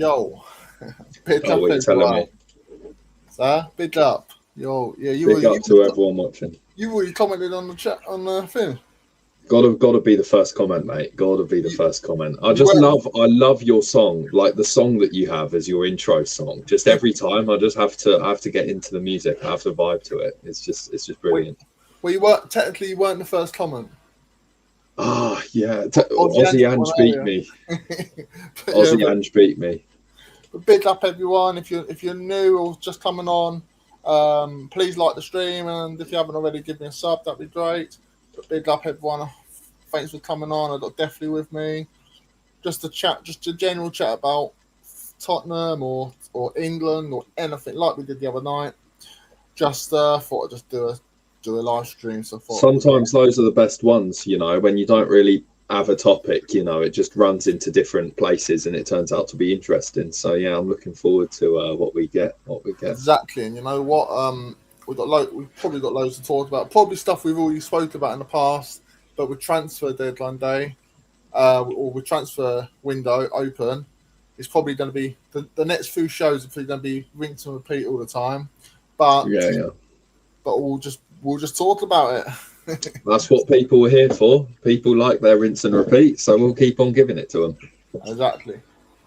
Yo, big Oh, up what are you telling everyone. me? Sir, big up. Yo, yeah, Big up to everyone watching. you already commented on the chat on the thing. Gotta be the first comment, mate. Gotta be the You, first comment. I you just weren't I love your song, like the song that you have as your intro song. Just every time, I just have to get into the music. I have to vibe to it. It's just wait, brilliant. well, you weren't technically you weren't the first comment. Ah, yeah. Ozzy Ange Aussie put Ange one beat earlier. me. But yeah, Aussie Ange beat me. but big up everyone. If you're new or just coming on, please like the stream, and if you haven't already, give me a sub. That'd be great. But big up everyone. Thanks for coming on. I got definitely with me. Just a chat, just a general chat about Tottenham or England or anything like we did the other night. Just thought I'd just do a live stream. So I thought we'll get. Sometimes those are the best ones, when you don't really have a topic, it just runs into different places and it turns out to be interesting. So yeah, I'm looking forward to what we get. Exactly, and you know what? We've probably got loads to talk about. Probably stuff we've already spoke about in the past, but with transfer deadline day, or with transfer window open, it's probably going to be the next few shows are probably going to be rinse and repeat all the time. But Yeah. but we'll just talk about it. That's what people are here for. People like their rinse and repeat, so we'll keep on giving it to them. Exactly.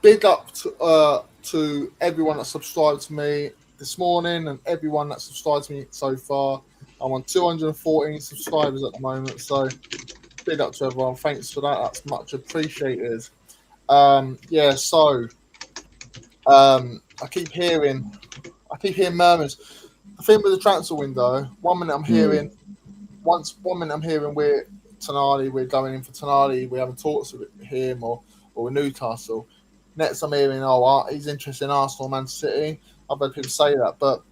Big up to everyone that subscribed to me this morning and everyone that subscribed to me so far. I'm on 214 subscribers at the moment, so big up to everyone. Thanks for that. That's much appreciated. So I keep hearing murmurs. The thing with the transfer window, one minute I'm hearing we're Tonali, we're going in for Tonali, we haven't talked with him or with Newcastle. Next I'm hearing, he's interested in Arsenal, Man City. I've heard people say that, but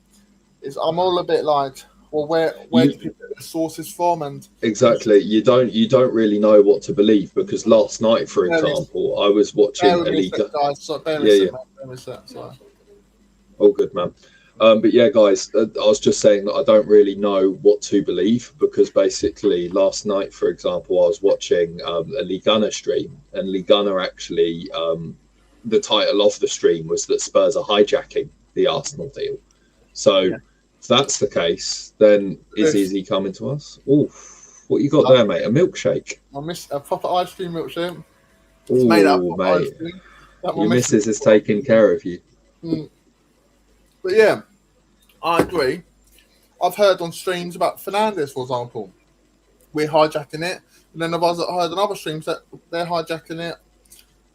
I'm all a bit like, well, where do people get their sources from? And exactly, you don't really know what to believe, because last night, for example, I was watching a Liga. All good, man. But yeah, guys, I was just saying that I don't really know what to believe, because basically last night, for example, I was watching a Ligana stream, and Ligana actually, the title of the stream was that Spurs are hijacking the Arsenal deal. So if that's the case, then is Izzy coming to us? Oh, what you got there, mate? A milkshake? I miss a proper ice cream milkshake. It's made out of mate. Ice cream. Your missus is taking care of you. But yeah, I agree. I've heard on streams about Fernandes, for example. We're hijacking it. And then I've heard on other streams that they're hijacking it.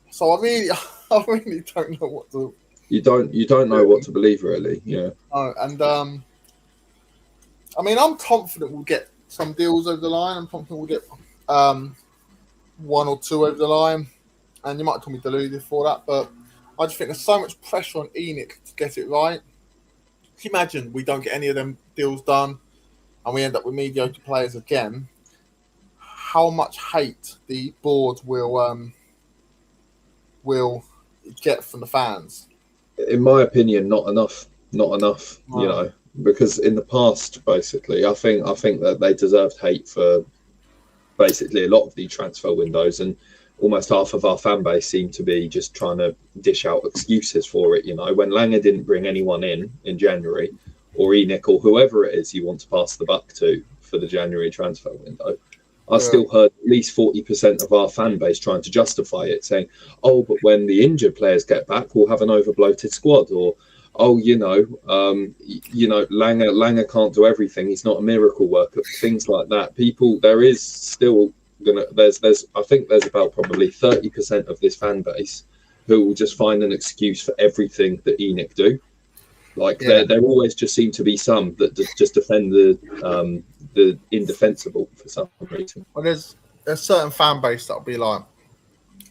So I really don't know what to... You don't know what to believe, really, yeah. No, and I mean, I'm confident we'll get some deals over the line. I'm confident we'll get one or two over the line. And you might call me deluded for that, but I just think there's so much pressure on ENIC to get it right. Can you imagine we don't get any of them deals done and we end up with mediocre players again? How much hate the board will get from the fans? In my opinion, not enough, no. Because in the past, basically, I think that they deserved hate for basically a lot of the transfer windows, and almost half of our fan base seemed to be just trying to dish out excuses for it. When Langer didn't bring anyone in January, or ENIC, or whoever it is you want to pass the buck to for the January transfer window, I still heard at least 40% of our fan base trying to justify it, saying, "Oh, but when the injured players get back, we'll have an overbloated squad," or Langer can't do everything. He's not a miracle worker. Things like that. There is still I think there's about probably 30% of this fan base who will just find an excuse for everything that ENIC do. There always just seem to be some that just defend the indefensible for some reason. Well, there's certain fan base that'll be like,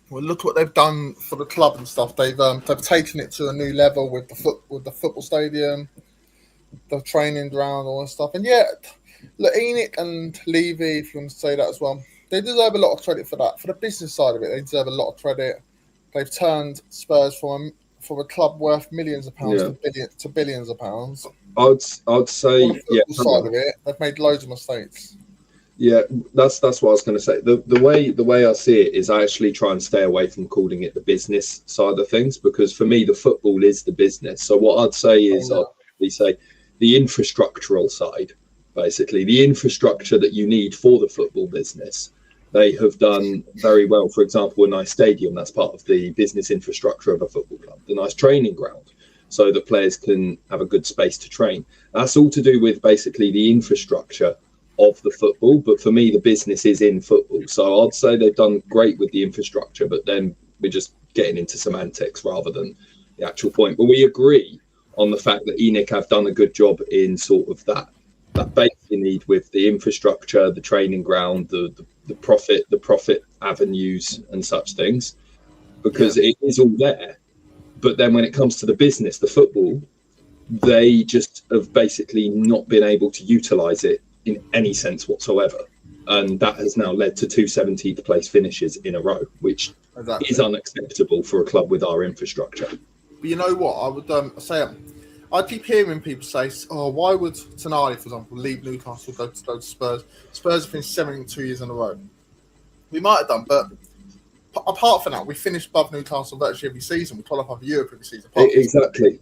well, look what they've done for the club and stuff. They've taken it to a new level with the football stadium, the training ground, all that stuff. And yeah, look, ENIC and Levy, if you want to say that as well, they deserve a lot of credit for that. For the business side of it, they deserve a lot of credit. They've turned Spurs from a club worth millions of pounds to billions of pounds. I'd say, side of it, they've made loads of mistakes. Yeah, that's what I was going to say. The way I see it is I actually try and stay away from calling it the business side of things, because for me the football is the business. So what I'd say is I'd probably say the infrastructural side, basically the infrastructure that you need for the football business. They have done very well. For example, a nice stadium, that's part of the business infrastructure of a football club. The nice training ground, so that players can have a good space to train. That's all to do with basically the infrastructure of the football. But for me, the business is in football. So I'd say they've done great with the infrastructure, but then we're just getting into semantics rather than the actual point. But we agree on the fact that ENIC have done a good job in sort of that base you need with the infrastructure, the training ground, the profit avenues and such things, because it is all there. But then when it comes to the business, the football, they just have basically not been able to utilize it in any sense whatsoever. And that has now led to 2 17th place finishes in a row, which is unacceptable for a club with our infrastructure. But you know what? I would say, I keep hearing people say, "Oh, why would Tonali, for example, leave Newcastle, go to Spurs? Spurs have finished 72 years in a row." We might have done, but apart from that, we finished above Newcastle virtually every season. We qualify for Europe every season. Exactly.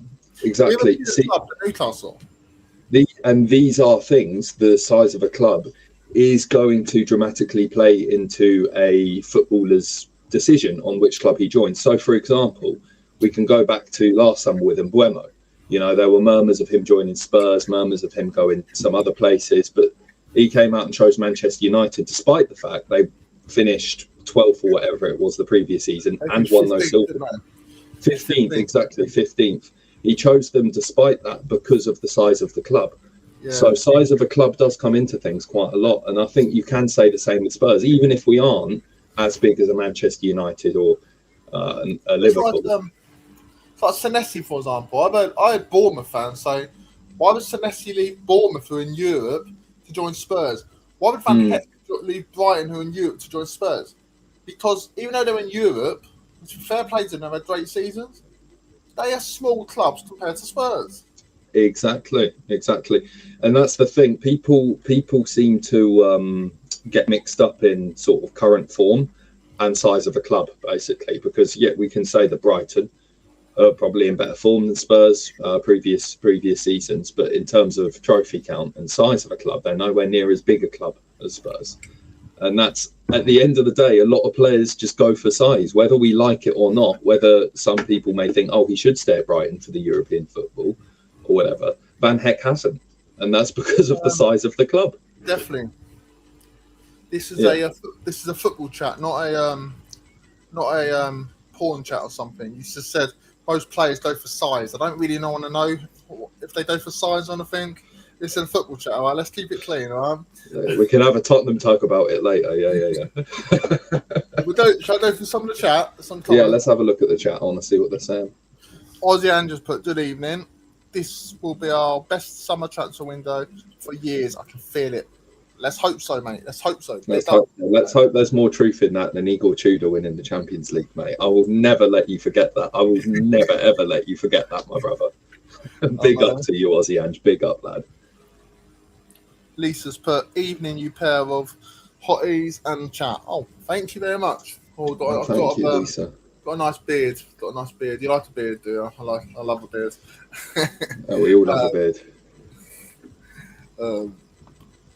See, Newcastle. And these are things. The size of a club is going to dramatically play into a footballer's decision on which club he joins. So, for example, we can go back to last summer with Mbeumo. You know, there were murmurs of him joining Spurs, murmurs of him going some other places, but he came out and chose Manchester United, despite the fact they finished 12th or whatever it was the previous season and won those silver. 15th, exactly, 15th. He chose them despite that because of the size of the club. Yeah. So size of a club does come into things quite a lot. And I think you can say the same with Spurs, even if we aren't as big as a Manchester United or a Liverpool. Like Senesi, for example. I had Bournemouth fans say, why would Senesi leave Bournemouth, who are in Europe, to join Spurs? Why would Van Heck leave Brighton, who are in Europe, to join Spurs? Because even though they're in Europe, fair play to them, they've had great seasons. They are small clubs compared to Spurs. Exactly. And that's the thing. People seem to get mixed up in sort of current form and size of a club, basically, because, we can say that Brighton are probably in better form than Spurs previous seasons, but in terms of trophy count and size of a club, they're nowhere near as big a club as Spurs. And that's, at the end of the day, a lot of players just go for size, whether we like it or not, whether some people may think, oh, he should stay at Brighton for the European football or whatever. Van Heck hasn't. And that's because of the size of the club. Definitely. This is a football chat, not a porn chat or something. You just said most players go for size. I don't really want to know if they go for size or anything. It's a football chat, all right? Let's keep it clean, all right? Yeah, we can have a Tottenham talk about it later. Yeah. Shall I go for some of the chat? Yeah, let's have a look at the chat. I want to see what they're saying. Ozzy Andrews put, good evening. This will be our best summer transfer window for years. I can feel it. Let's hope so, mate. Let's hope so. Let's hope there's more truth in that than Igor Tudor winning the Champions League, mate. I will never let you forget that. I will never, ever let you forget that, my brother. Big up to you, Ozzy Ange. Big up, lad. Lisa's put, evening, you pair of hotties and chat. Oh, thank you very much. Thank you, Lisa. Got a nice beard. You like a beard, do you? I love a beard. We all love a beard.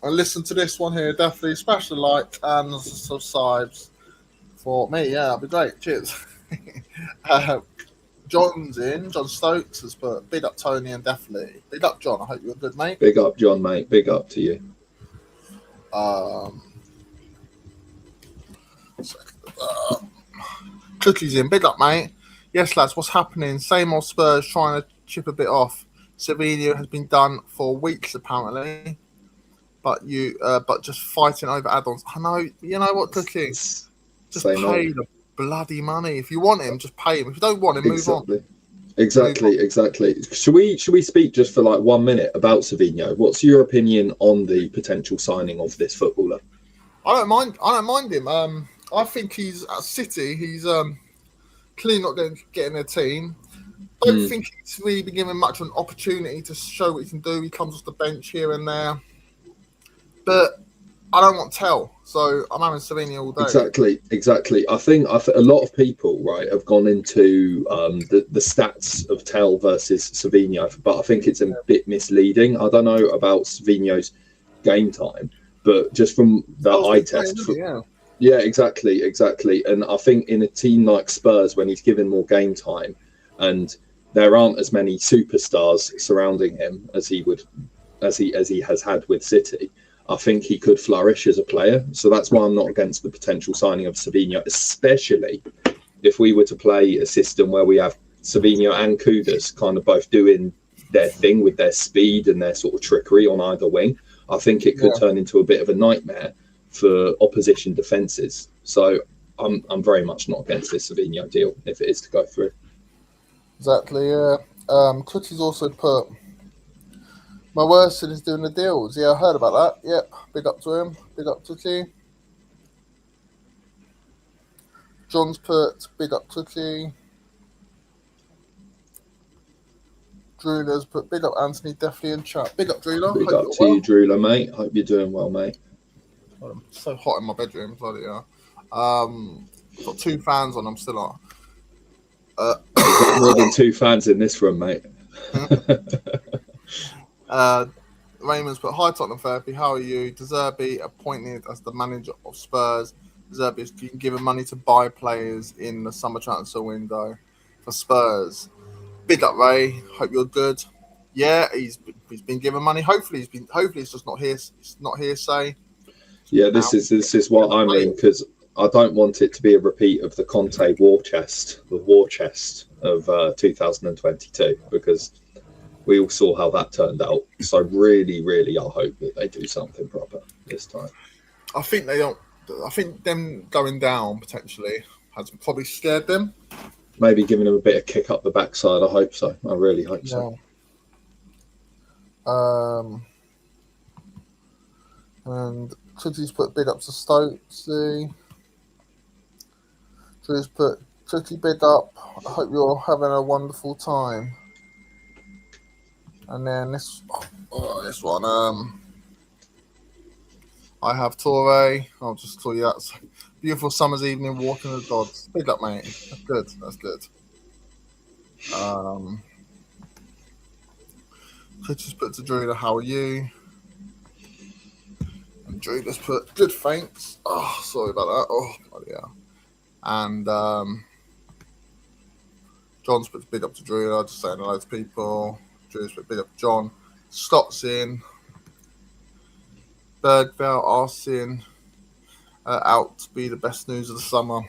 And listen to this one here. Definitely smash the like and subscribe for me. Yeah, that'd be great. Cheers. John Stokes has put big up Tony and definitely big up John. I hope you're good, mate. Big up John, mate. Big up to you. Cookies in, big up, mate. Yes, lads, what's happening? Same old Spurs trying to chip a bit off. Sevilla has been done for weeks apparently, but just fighting over add-ons. I know. You know what, Cookie? Just pay the bloody money. If you want him, just pay him. If you don't want him, move on. Exactly. Should we speak just for like 1 minute about Savinho? What's your opinion on the potential signing of this footballer? I don't mind him. I think he's at City. He's clearly not getting a team. I don't think he's really been given much of an opportunity to show what he can do. He comes off the bench here and there, but I don't want Tell, so I'm having Savini all day. Exactly. I think a lot of people, right, have gone into the stats of Tell versus Savinho, but I think it's a bit misleading. I don't know about Savinho's game time, but just from the eye test, yeah, exactly. And I think in a team like Spurs, when he's given more game time, and there aren't as many superstars surrounding him as he has had with City, I think he could flourish as a player. So that's why I'm not against the potential signing of Savinho, especially if we were to play a system where we have Savinho and Kudus kind of both doing their thing with their speed and their sort of trickery on either wing. I think it could turn into a bit of a nightmare for opposition defences. So I'm very much not against this Savinho deal if it is to go through. Exactly, yeah. Tootie's also put, my worst is doing the deals. Yeah, I heard about that. Yep, big up to him. Big up Tootie. John's put, big up Tootie. Drewler's put, big up Anthony, definitely in chat. Big up Drewler. Big up to you, Drewler, mate. Hope you're doing well, mate. It's so hot in my bedroom, bloody hell. Got 2 fans on, I'm still on. More than 2 fans in this room, mate. Raymond's put, hi Tottenham Therapy, how are you? De Zerbi appointed as the manager of Spurs. De Zerbi is given money to buy players in the summer transfer window for Spurs. Big up Ray, hope you're good. Yeah, he's been given money. Hopefully it's just not hearsay. Yeah, this is what I mean, because I don't want it to be a repeat of the Conte war chest of 2022, because we all saw how that turned out. So really, I hope that they do something proper this time. I think they don't. I think them going down potentially has probably scared them. Maybe giving them a bit of kick up the backside. I hope so. I really hope so. And Tootie's put big up to Stokesy. Drew's put Tootie big up. I hope you're having a wonderful time. And then this one, I have Torre. I'll just tell you that. Beautiful summer's evening walking the dogs. Big up, mate. That's good. Tootie's put to Drew, how are you? And Drew just put good, thanks. Oh, sorry about that. Oh, bloody hell. And John's put big up to Drew. I'm just saying hello to people. Drew's put big up to John. Scott's in. Bergville, Arsene, out to be the best news of the summer.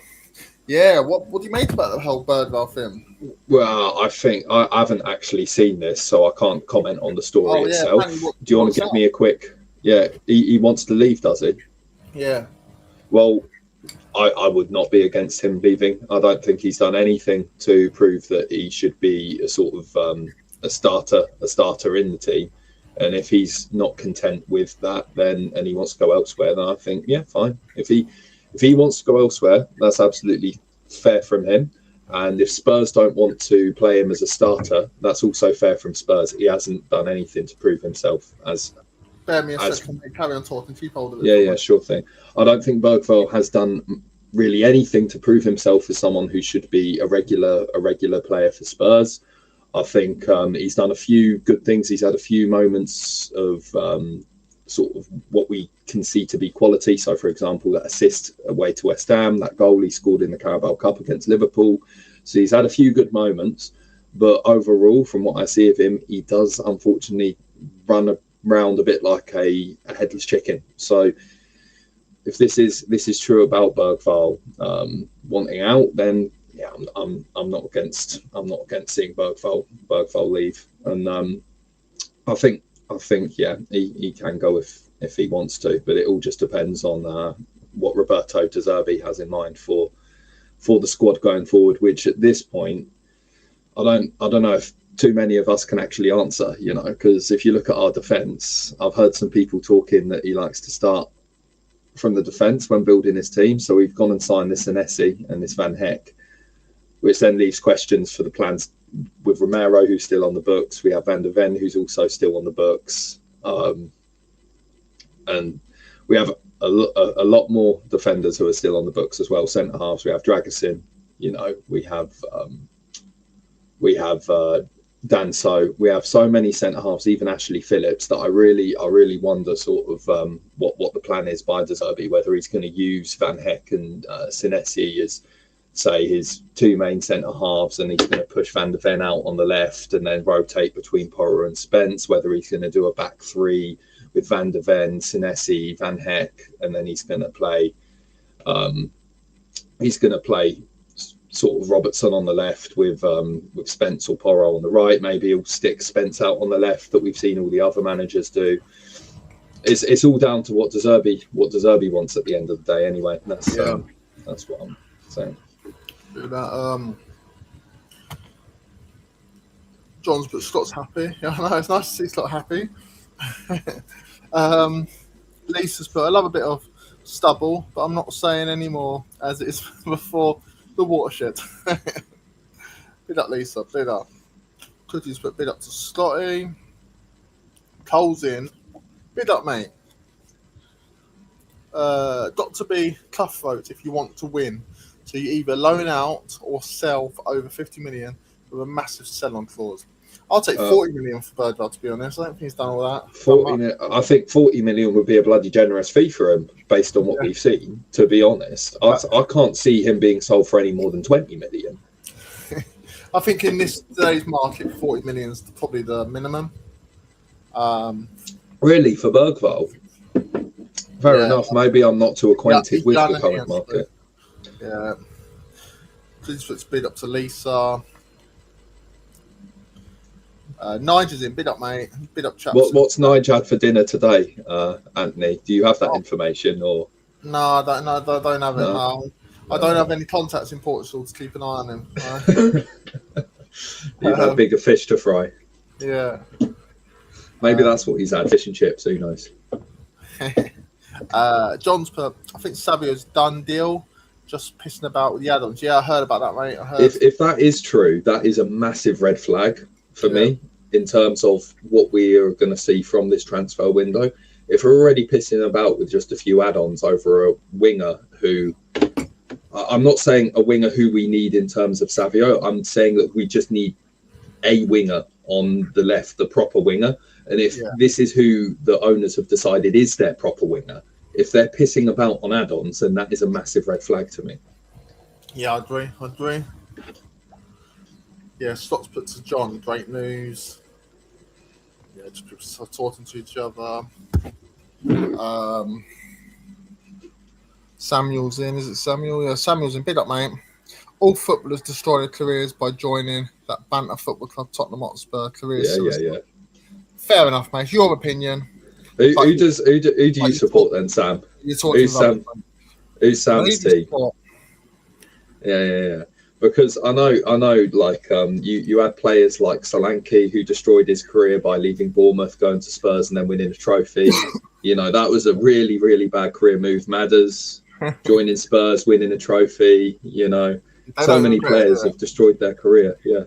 Yeah, what do you make about the whole Bergville thing? Well, I think I haven't actually seen this, so I can't comment on the story itself. Do you want to give me a quick? Yeah, he wants to leave, does he? Yeah. Well, I would not be against him leaving. I don't think he's done anything to prove that he should be a sort of a starter in the team. And if he's not content with that, and he wants to go elsewhere, then I think, yeah, fine. If he wants to go elsewhere, that's absolutely fair from him. And if Spurs don't want to play him as a starter, that's also fair from Spurs. He hasn't done anything to prove himself as. Bear me a second. Carry on talking. Keep hold of it. Yeah, sure thing. I don't think Bergville has done really anything to prove himself as someone who should be a regular player for Spurs. I think he's done a few good things. He's had a few moments of sort of what we can see to be quality. So, for example, that assist away to West Ham, that goal he scored in the Carabao Cup against Liverpool. So he's had a few good moments. But overall, from what I see of him, he does unfortunately run around a bit like a headless chicken. So if this is true about Bergville wanting out, then yeah, I'm not against seeing Bergville leave, and I think yeah, he can go if he wants to, but it all just depends on what Roberto De Zerbi has in mind for the squad going forward. Which at this point, I don't know if too many of us can actually answer, because if you look at our defence, I've heard some people talking that he likes to start from the defence when building his team. So we've gone and signed this Senesi and this Van Heck, which then leaves questions for the plans with Romero, who's still on the books. We have Van der Ven, who's also still on the books. And we have a lot more defenders who are still on the books as well. Centre halves, we have Dragusin, you know, we have Danso. We have so many centre halves, even Ashley Phillips, that I really wonder sort of what the plan is by De Zerbi, whether he's going to use Van Heck and Senesi as, say, his two main centre halves, and he's going to push Van der Ven out on the left and then rotate between Porro and Spence, whether he's going to do a back three with Van der Ven, Senesi, Van Heck, and then he's going to play sort of Robertson on the left with Spence or Porro on the right. Maybe he'll stick Spence out on the left, that we've seen all the other managers do. It's all down to what De Zerbi wants at the end of the day. Anyway, that's what I'm saying. John's but Scott's happy. Yeah, I know, it's nice to see Scott happy. Lisa's put, I love a bit of stubble, but I'm not saying anymore as it is before the watershed. Bid up, Lisa. Bid up. Cookie's put bid up to Scotty. Cole's in. Bid up, mate. Got to be cutthroat if you want to win. So you either loan out or sell for over 50 million with a massive sell-on clause. I'll take 40 million for Birdwell, to be honest. I don't think he's done all that. I think 40 million would be a bloody generous fee for him, based on what we've seen, to be honest. I can't see him being sold for any more than 20 million. I think in today's market, 40 million is probably the minimum. Really, for Bergvall? Fair enough. Maybe I'm not too acquainted with the current market. Yeah. Please put speed up to Lisa. Nigel's in. Bid up, mate. Bid up, chaps. What's Nigel had for dinner today, Anthony? Do you have that information, or? No, I don't have it. No. I don't have any contacts in Portugal to keep an eye on him. You've had bigger fish to fry. Yeah. Maybe that's what he's had. Fish and chips. Who knows? John's put, I think Savio's done deal. Just pissing about with the add-ons. Yeah, I heard about that, mate. If that is true, that is a massive red flag for me in terms of what we are going to see from this transfer window. If we're already pissing about with just a few add-ons over a winger who, I'm not saying a winger who we need in terms of Savio, I'm saying that we just need a winger on the left, the proper winger. And if this is who the owners have decided is their proper winger, if they're pissing about on add-ons, then that is a massive red flag to me. Yeah, I agree. Yeah, Scott's put to John. Great news. Yeah, just talking to each other. Samuel's in. Is it Samuel? Yeah, Samuel's in. Bid up, mate. All footballers destroy their careers by joining that banter football club, Tottenham Hotspur careers. Yeah. Fair enough, mate. It's your opinion. Who do you support then, Sam? You're talking about who's Sam's team? Yeah. Because I know, like you had players like Solanke who destroyed his career by leaving Bournemouth, going to Spurs, and then winning a trophy. You know, that was a really, really bad career move. Madders joining Spurs, winning a trophy. You know, so many players have destroyed their career. Yeah.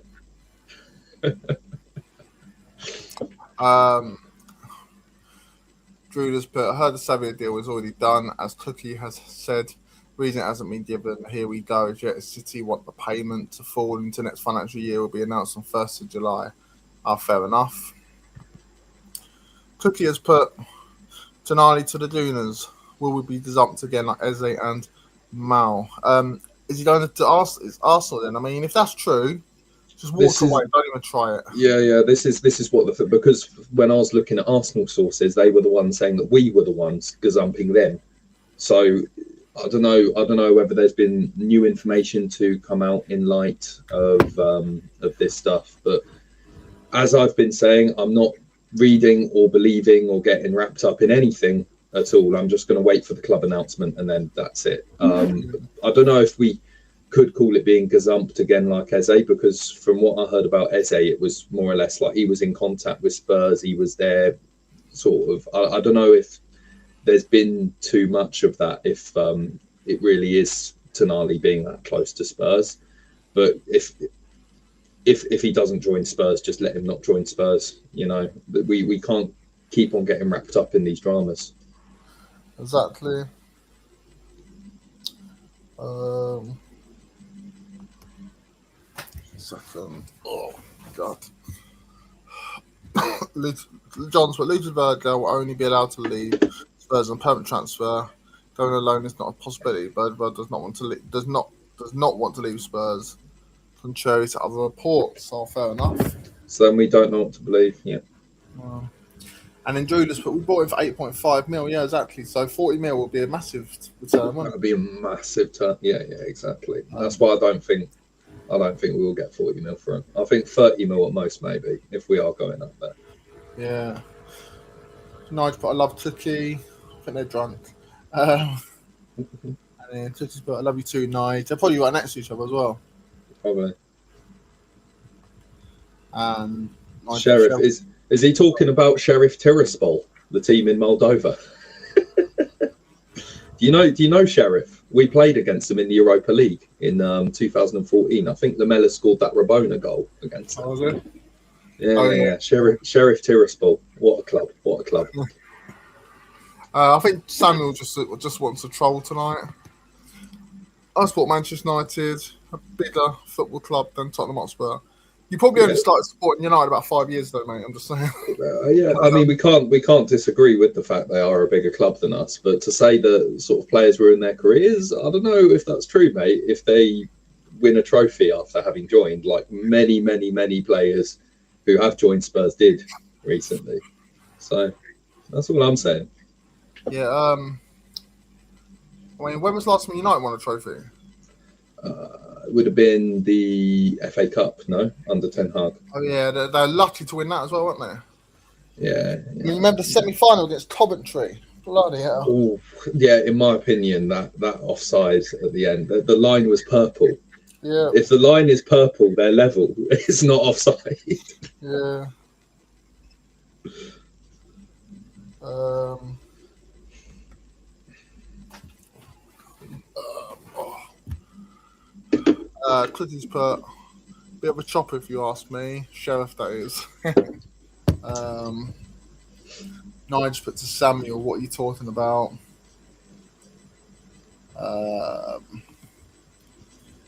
Drew has put, I heard the Savio deal was already done, as Cookie has said. Reason it hasn't been given. Here we go. Jet City want the payment to fall into next financial year will be announced on 1st of July. Fair enough. Cookie has put Tonali to the Dooners. Will we be gazumped again like Eze and Mal? Is he going to Arsenal then? I mean, if that's true, just walk away. Don't even try it. Yeah. This is what because when I was looking at Arsenal sources, they were the ones saying that we were the ones gazumping them. So I don't know whether there's been new information to come out in light of this stuff. But as I've been saying, I'm not reading or believing or getting wrapped up in anything at all. I'm just going to wait for the club announcement and then that's it. I don't know if we could call it being gazumped again like Eze, because from what I heard about Eze, it was more or less like he was in contact with Spurs. He was there sort of. I don't know if there's been too much of that, if it really is Tonali being that close to Spurs. But if he doesn't join Spurs, just let him not join Spurs. You know, we can't keep on getting wrapped up in these dramas. exactly. Um, second. Oh God. John's but Ludenberger will only be allowed to leave Spurs on permanent transfer. Going alone is not a possibility. Birdwell does not want to leave, does not want to leave Spurs, contrary to other reports. So fair enough. So then we don't know what to believe. Yeah. And then Julius, but we bought him for 8.5 mil. Yeah, exactly. So 40 mil would be a massive return, wouldn't That would be a massive turn. Yeah, exactly. That's why I don't think we will get 40 mil for him. I think 30 mil at most, maybe, if we are going up there. it? Yeah. Nigel, but I love Tookie. I think they're drunk. And then Tookie's but I love you too, Nigel. They're probably right next to each other as well. Probably. And Nigel Sheriff, is he talking about Sheriff Tiraspol, the team in Moldova? Do you know Sheriff? We played against them in the Europa League in 2014. I think Lamela scored that Rabona goal against them. was it? Yeah. Sheriff Tiraspol. What a club! What a club! I think Samuel just wants to troll tonight. I support Manchester United, a bigger football club than Tottenham Hotspur. You probably only started supporting United about 5 years ago, mate. I'm just saying. Yeah, I mean, we can't disagree with the fact they are a bigger club than us. But to say that sort of players ruin their careers, I don't know if that's true, mate. If they win a trophy after having joined, like many players who have joined Spurs did recently. So that's all I'm saying. Yeah. I mean, when was the last time United won a trophy? It would have been the FA Cup, no, under Ten Hag. Oh yeah, they're lucky to win that as well, weren't they? Yeah. You remember the semi-final against Coventry? Bloody hell! Oh, yeah. In my opinion, that offside at the end, the line was purple. Yeah. If the line is purple, they're level. It's not offside. Yeah. Clitty's put a bit of a chopper if you ask me. Sheriff, that is. Nigel put to Samuel, what are you talking about?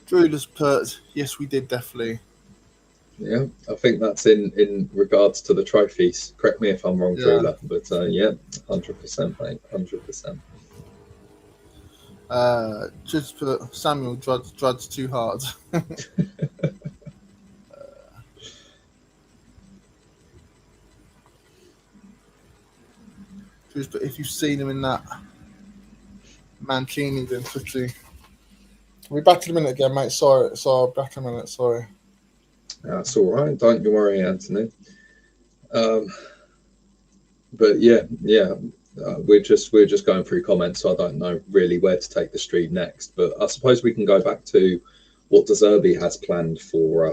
Drew just put, yes, we did definitely. Yeah, I think that's in regards to the trophies. Correct me if I'm wrong, Drew, but yeah, 100%, mate, 100%. Just put Samuel drugs too hard. But if you've seen him in that Mancini, then quickly. We'll be back in a minute again, mate. Sorry, back in a minute. Sorry. That's all right. Don't you worry, Anthony. But yeah. We're just going through comments, so I don't know really where to take the stream next. But I suppose we can go back to what De Zerbi has planned for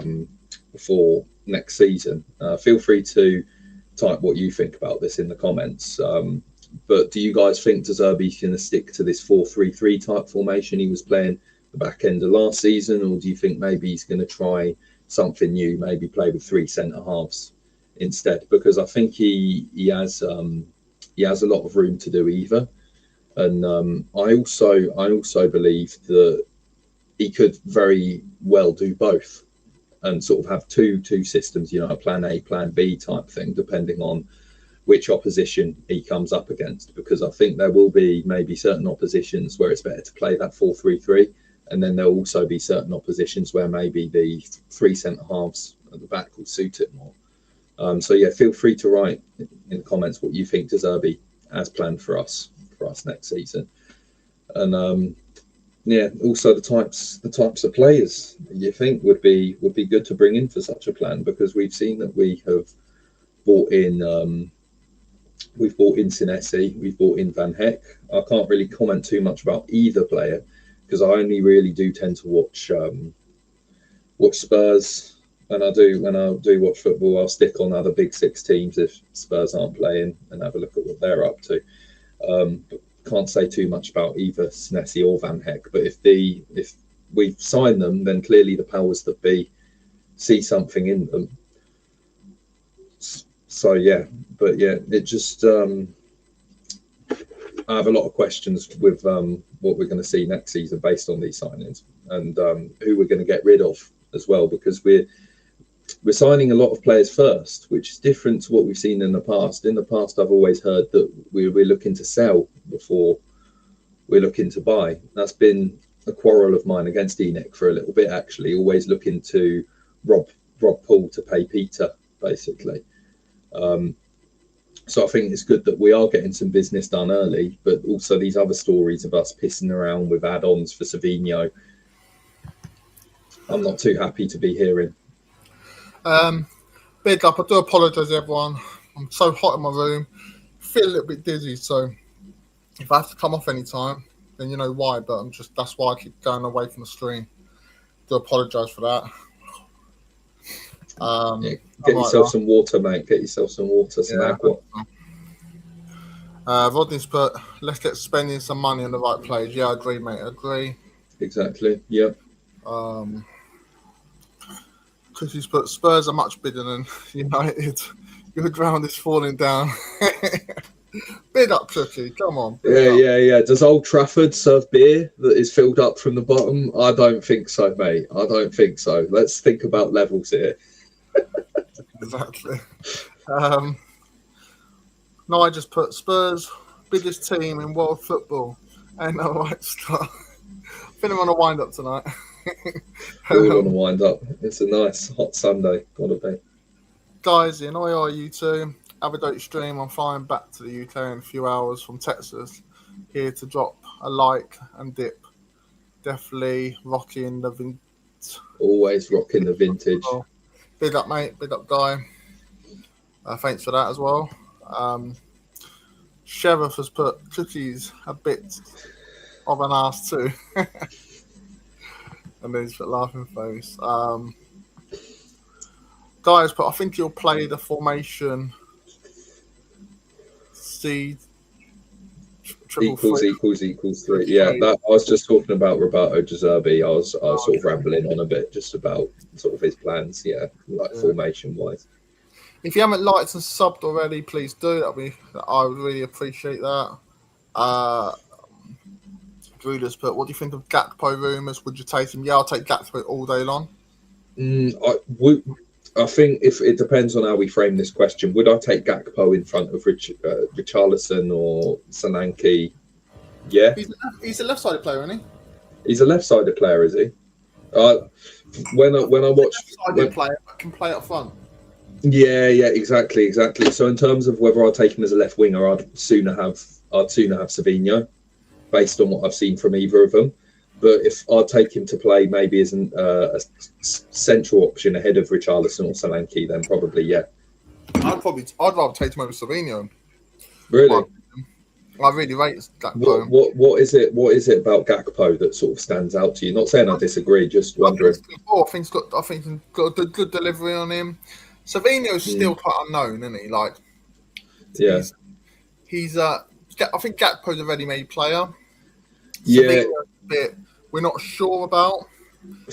next season. Feel free to type what you think about this in the comments. But do you guys think De Zerbi's going to stick to this 4-3-3 type formation he was playing the back end of last season, or do you think maybe he's going to try something new, maybe play with 3 centre halves instead? Because I think he has a lot of room to do either, and I also believe that he could very well do both and sort of have two systems, a plan A, plan B type thing, depending on which opposition he comes up against. Because I think there will be maybe certain oppositions where it's better to play that 4-3-3, and then there'll also be certain oppositions where maybe the 3 centre halves at the back will suit it more. So yeah, feel free to write in the comments what you think De Zerbi has planned for us next season, and also the types of players you think would be good to bring in for such a plan, because we've seen that we have bought in Senesi, we've bought in Van Heck. I can't really comment too much about either player because I only really do tend to watch Spurs. And when I do watch football, I'll stick on other big 6 teams if Spurs aren't playing and have a look at what they're up to. But can't say too much about either Senesi or Van Heck. But if we've signed them, then clearly the powers that be see something in them. So yeah, but yeah, it just I have a lot of questions with what we're going to see next season based on these signings, and who we're going to get rid of as well, because we're signing a lot of players first, which is different to what we've seen in the past. In the past, I've always heard that we're looking to sell before we're looking to buy. That's been a quarrel of mine against ENIC for a little bit, actually, always looking to rob Paul to pay Peter, basically. So I think it's good that we are getting some business done early, but also these other stories of us pissing around with add-ons for Savinho, I'm not too happy to be hearing. Big up. I do apologise, everyone. I'm so hot in my room. Feel a little bit dizzy, so if I have to come off any time, then you know why. But that's why I keep going away from the stream. Do apologise for that. Get yourself some water, mate. Get yourself some water, some aqua. Rodney's put, let's get spending some money on the right players. Yeah, I agree, mate. I agree. Exactly. Yep. Chrissy's put, Spurs are much bigger than United. Your ground is falling down. Big up, Cookie. Come on. Yeah. Does Old Trafford serve beer that is filled up from the bottom? I don't think so, mate. I don't think so. Let's think about levels here. Exactly. No, I just put Spurs, biggest team in world football. Ain't no right start. I think I'm on a wind up tonight. All on a wind up. It's a nice hot Sunday. Gotta be. Guys, in are you two? Have a great stream. I'm flying back to the UK in a few hours from Texas. Here to drop a like and dip. Definitely rocking the vintage. Always rocking the vintage. Big up, mate. Big up, Guy. Thanks for that as well. Sheriff has put Cookies a bit of an ass too. And then he's put laughing face. Guys, but I think he'll play the formation C equals 3. Yeah, that I was just talking about Roberto De Zerbi. I was sort of rambling on a bit just about sort of his plans, formation wise. If you haven't liked and subbed already, please do. I would really appreciate that. Drew's put, what do you think of Gakpo rumours? Would you take him? Yeah, I'll take Gakpo all day long. I think if it depends on how we frame this question. Would I take Gakpo in front of Richarlison or Solanke? Yeah. He's a left-sided player, isn't he? He's a left-sided player, is he? When I watch... Left-sided player, but can play up front. Yeah, exactly. So in terms of whether I'll take him as a left winger, I'd sooner have Savinho, based on what I've seen from either of them. But if I'd take him to play maybe as a central option ahead of Richarlison or Solanke, then probably yeah. I'd rather take him over Savinho. Really? I really rate Gakpo. What is it about Gakpo that sort of stands out to you? Not saying I disagree, just wondering. I think he's got a good delivery on him. Savinho's still quite unknown, isn't he? Like, yeah, he's I think Gakpo's a ready-made player. Yeah, we're not sure about.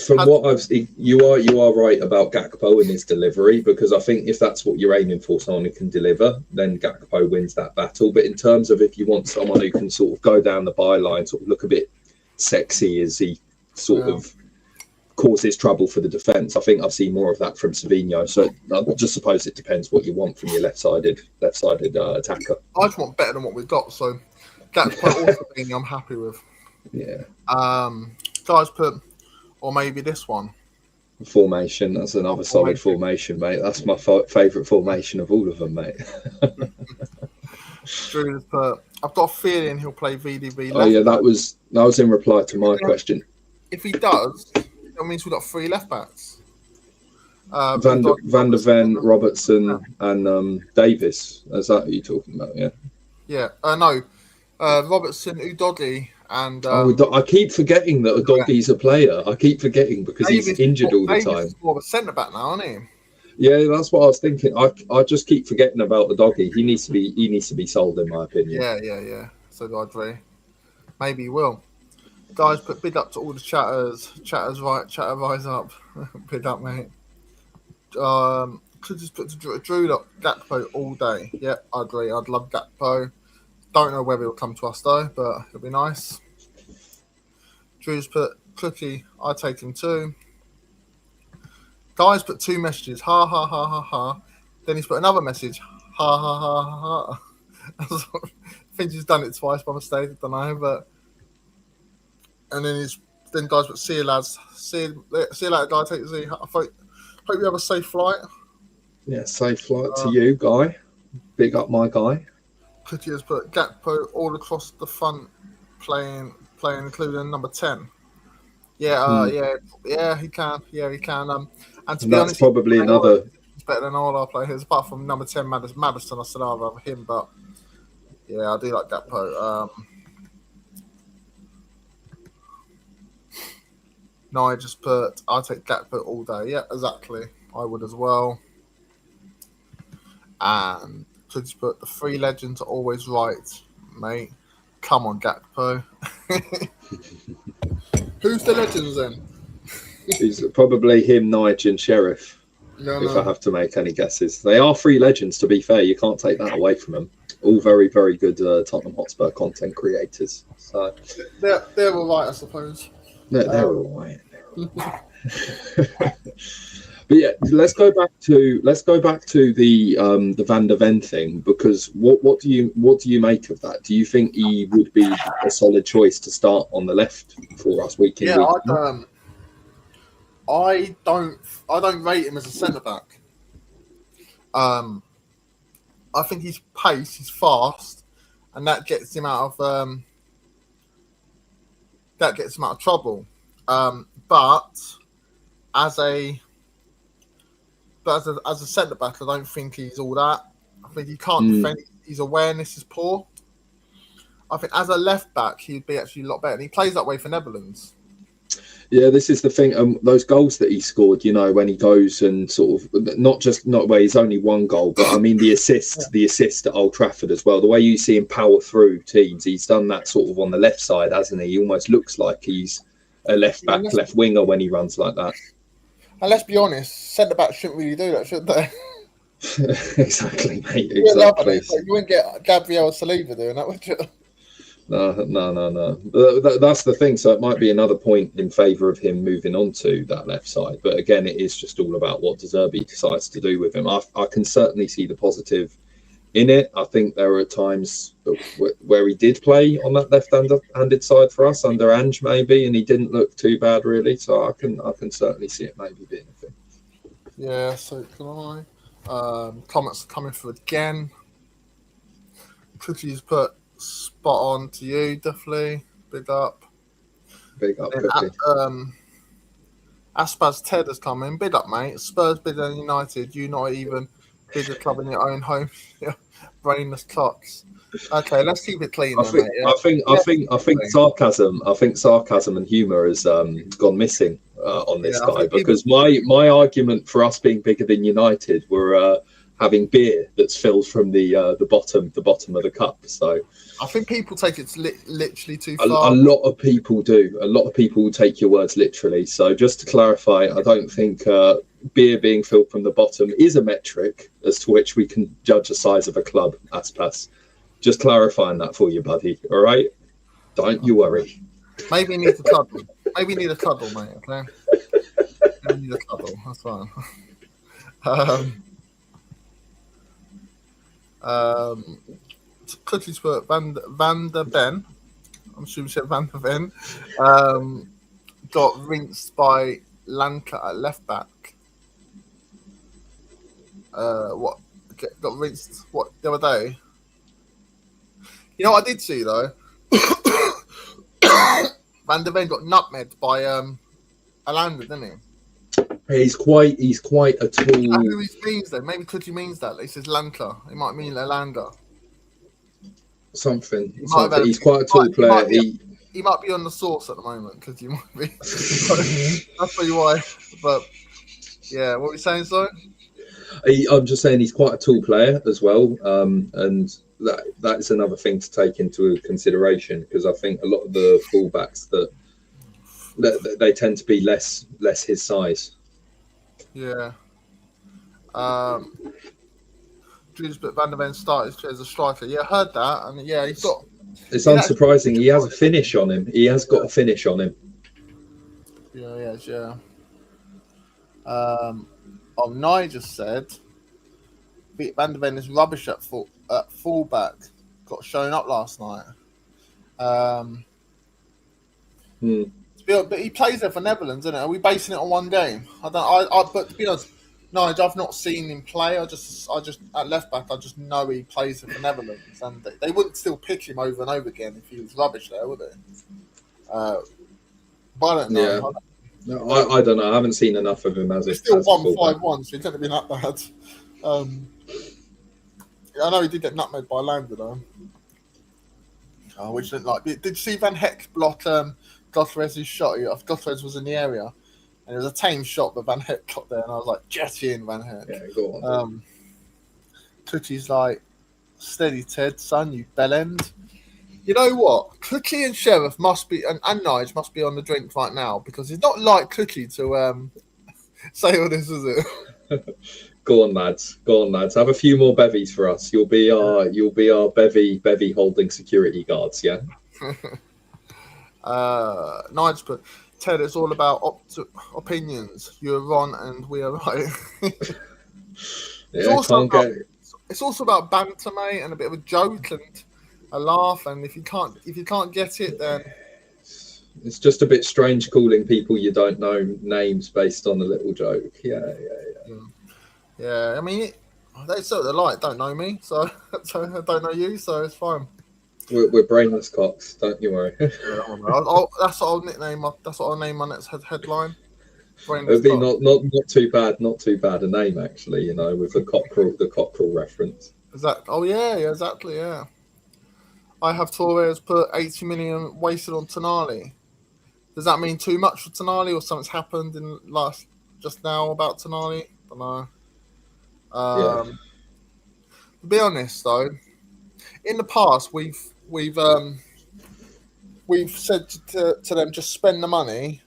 From what I've seen, you are right about Gakpo and his delivery, because I think if that's what you're aiming for, someone who can deliver, then Gakpo wins that battle. But in terms of if you want someone who can sort of go down the byline, sort of look a bit sexy as he sort of causes trouble for the defence, I think I've seen more of that from Savinho. So I just suppose it depends what you want from your left-sided attacker. I just want better than what we've got, so Gakpo or Savinho I'm happy with. Yeah. Guys put, or maybe this one. Formation. That's another solid formation, mate. That's my favourite formation of all of them, mate. Drew's put, I've got a feeling he'll play VDB. Oh yeah, that was in reply to my question. If he does, that means we've got 3 left backs. Van der Ven, Robertson, and Davis. Is that who you're talking about? Yeah. Yeah. No. Robertson, Udogie, and I keep forgetting that Udogie's a player. I keep forgetting because he's injured all the time. He's more of a centre back now, isn't he? Yeah, that's what I was thinking. I just keep forgetting about Udoggie. He needs to be sold, in my opinion. Yeah. So do I agree. Maybe he will. Guys, put big up to all the chatters. Chatters right, chatter rise up. Big up, mate. Could just put Drew up Gakpo all day. Yeah, I agree. I'd love Gakpo. Don't know whether he'll come to us though, but it'll be nice. Drew's put Cookie. I take him too. Guy's put 2 messages. Ha ha ha ha ha. Then he's put another message. Ha ha ha ha ha. I think he's done it twice by mistake. I don't know, but and then guys put see you lads. See you later, guy. Take it easy. Hope you have a safe flight. Yeah, safe flight to you, Guy. Big up my guy. Cookie has put Gakpo all across the front, playing, including number 10. Yeah, he can. Yeah, he can. And to be honest, probably another. He's better than all our players, apart from number 10, Madison. I said I'd rather him, but yeah, I do like Gakpo. No, I just put. I'll take Gakpo all day. Yeah, exactly. I would as well. And could just put the 3 legends are always right, mate. Come on, Gakpo. Who's the legends then? It's probably him, Nige, and Sheriff. If I have to make any guesses, they are 3 legends. To be fair, you can't take that away from them. All very, very good Tottenham Hotspur content creators. So they're all right, I suppose. They're all right. But yeah, let's go back to the Van der Ven thing, because what do you make of that? Do you think he would be a solid choice to start on the left for us week in? Yeah, I don't rate him as a centre back. I think he's pace, he's fast, and that gets him out of trouble. But as a centre back, I don't think he's all that. I think he can't defend. His awareness is poor. I think as a left back, he'd be actually a lot better. And he plays that way for Netherlands. Yeah, this is the thing. Those goals that he scored, when he goes and sort of not where he's only 1 goal, but I mean the assist at Old Trafford as well. The way you see him power through teams, he's done that sort of on the left side, hasn't he? He almost looks like he's a left back, left winger when he runs like that. And let's be honest, centre backs shouldn't really do that, should they? Exactly, mate. Exactly. You wouldn't get Gabriel Saliba doing that, would you? No. That's the thing. So it might be another point in favour of him moving on to that left side. But again, it is just all about what De Zerbi decides to do with him. I can certainly see the positive in it. I think there are times where he did play on that left-handed side for us under Ange maybe, and he didn't look too bad really. So I can certainly see it maybe being a thing. Yeah. So can I? Comments coming through again. Cookies put spot on to you, definitely. Big up, Cookie. Aspaz Ted has come in. Big up, mate. Spurs bigger than United. You not even bigger club in your own home. Brainless clocks. Okay, let's keep it clean. I think sarcasm. I think sarcasm and humour has gone missing on this guy, because my argument for us being bigger than United were having beer that's filled from the bottom of the cup. So I think people take it literally too far. A lot of people do. A lot of people take your words literally. So just to clarify, I don't think beer being filled from the bottom is a metric as to which we can judge the size of a club, Aspas. Just clarifying that for you, buddy. All right? Don't you worry. Maybe you need a cuddle. Maybe you need a cuddle, mate. Okay? Maybe you need a cuddle. That's fine. Cookies for Van der Ven. I'm sure we said Van der Ven. Got rinsed by Lanka at left back. What? Got rinsed the other day? You know what I did see though? Van der Ven got nutmegged by Alanda, didn't he? He's quite a tall. Who he means though? Maybe Cookie means that. He says Lanka. He might mean Alanda. Something. He's quite a tall player. He might be on the sauce at the moment because you might be. That's probably why. But yeah, what were you saying, sorry? I'm just saying he's quite a tall player as well, and that's another thing to take into consideration, because I think a lot of the fullbacks that they tend to be less his size. Yeah. But Van der Ven started as a striker. Yeah, I heard that, and yeah, he's got. It's unsurprising. He has a finish on him. He has got a finish on him. Yeah. Nigel said Van der Ven is rubbish at fullback. Got shown up last night. But he plays there for Netherlands, isn't it? Are we basing it on one game? I don't. But to be honest, Nigel, I've not seen him play. I just at left back, I just know he plays for Netherlands, and they wouldn't still pick him over and over again if he was rubbish there, would they? But I don't know. Yeah. No, I don't know. I haven't seen enough of him as he still won 5-1, so he couldn't have been that bad. I know he did get nutmegged by Lander though. Which didn't like. Did you see Van Heck block Gutierrez's shot? Gutierrez was in the area, and it was a tame shot, but Van Heck got there, and I was like, "Jet in, Van Heck." Yeah, go on. Tootie's like, "Steady, Ted, son, you bellend." You know what? Cookie and Sheriff must be, and Nige must be on the drink right now because it's not like Cookie to say all this, is it? Go on, lads. Have a few more bevies for us. You'll be our bevy holding security guards. Yeah. Nige put Ted. It's all about opinions. You're wrong and we are right. It's also about banter, mate, and a bit of a joke and a laugh. And if you can't get it, then it's just a bit strange calling people you don't know names based on a little joke. Yeah. Yeah, I mean, they sort of like don't know me, so I don't know you, so it's fine. We're brainless cocks, don't you worry. That's what I'll nickname. That's what I'll name my next headline. It'd be not too bad a name actually. You know, with the cockerel reference. Oh yeah, exactly. Yeah. I have Torres put 80 million wasted on Tonali. Does that mean too much for Tonali, or something's happened just now about Tonali? I don't know. To be honest, though, in the past we've said to them just spend the money,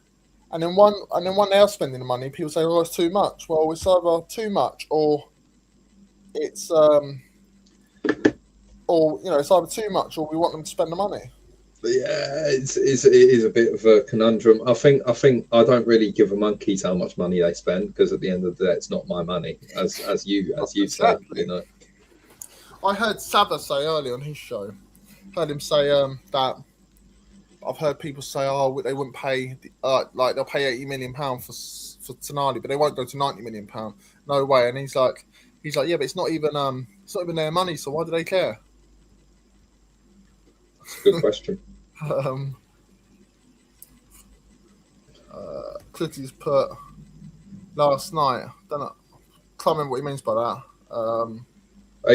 and then when they are spending the money, people say, "Oh, it's too much." Well, it's either too much or it's it's either too much or we want them to spend the money. Yeah, it is a bit of a conundrum. I think I don't really give a monkeys how much money they spend because at the end of the day, it's not my money, as you said. You know, I heard Saba say earlier on his show. Heard him say that I've heard people say, "Oh, they wouldn't pay like they'll pay £80 million for Tonali, but they won't go to £90 million." No way. And he's like, yeah, but it's not even their money, so why do they care? Good question. Clitty's put last night. Can't remember what he means by that.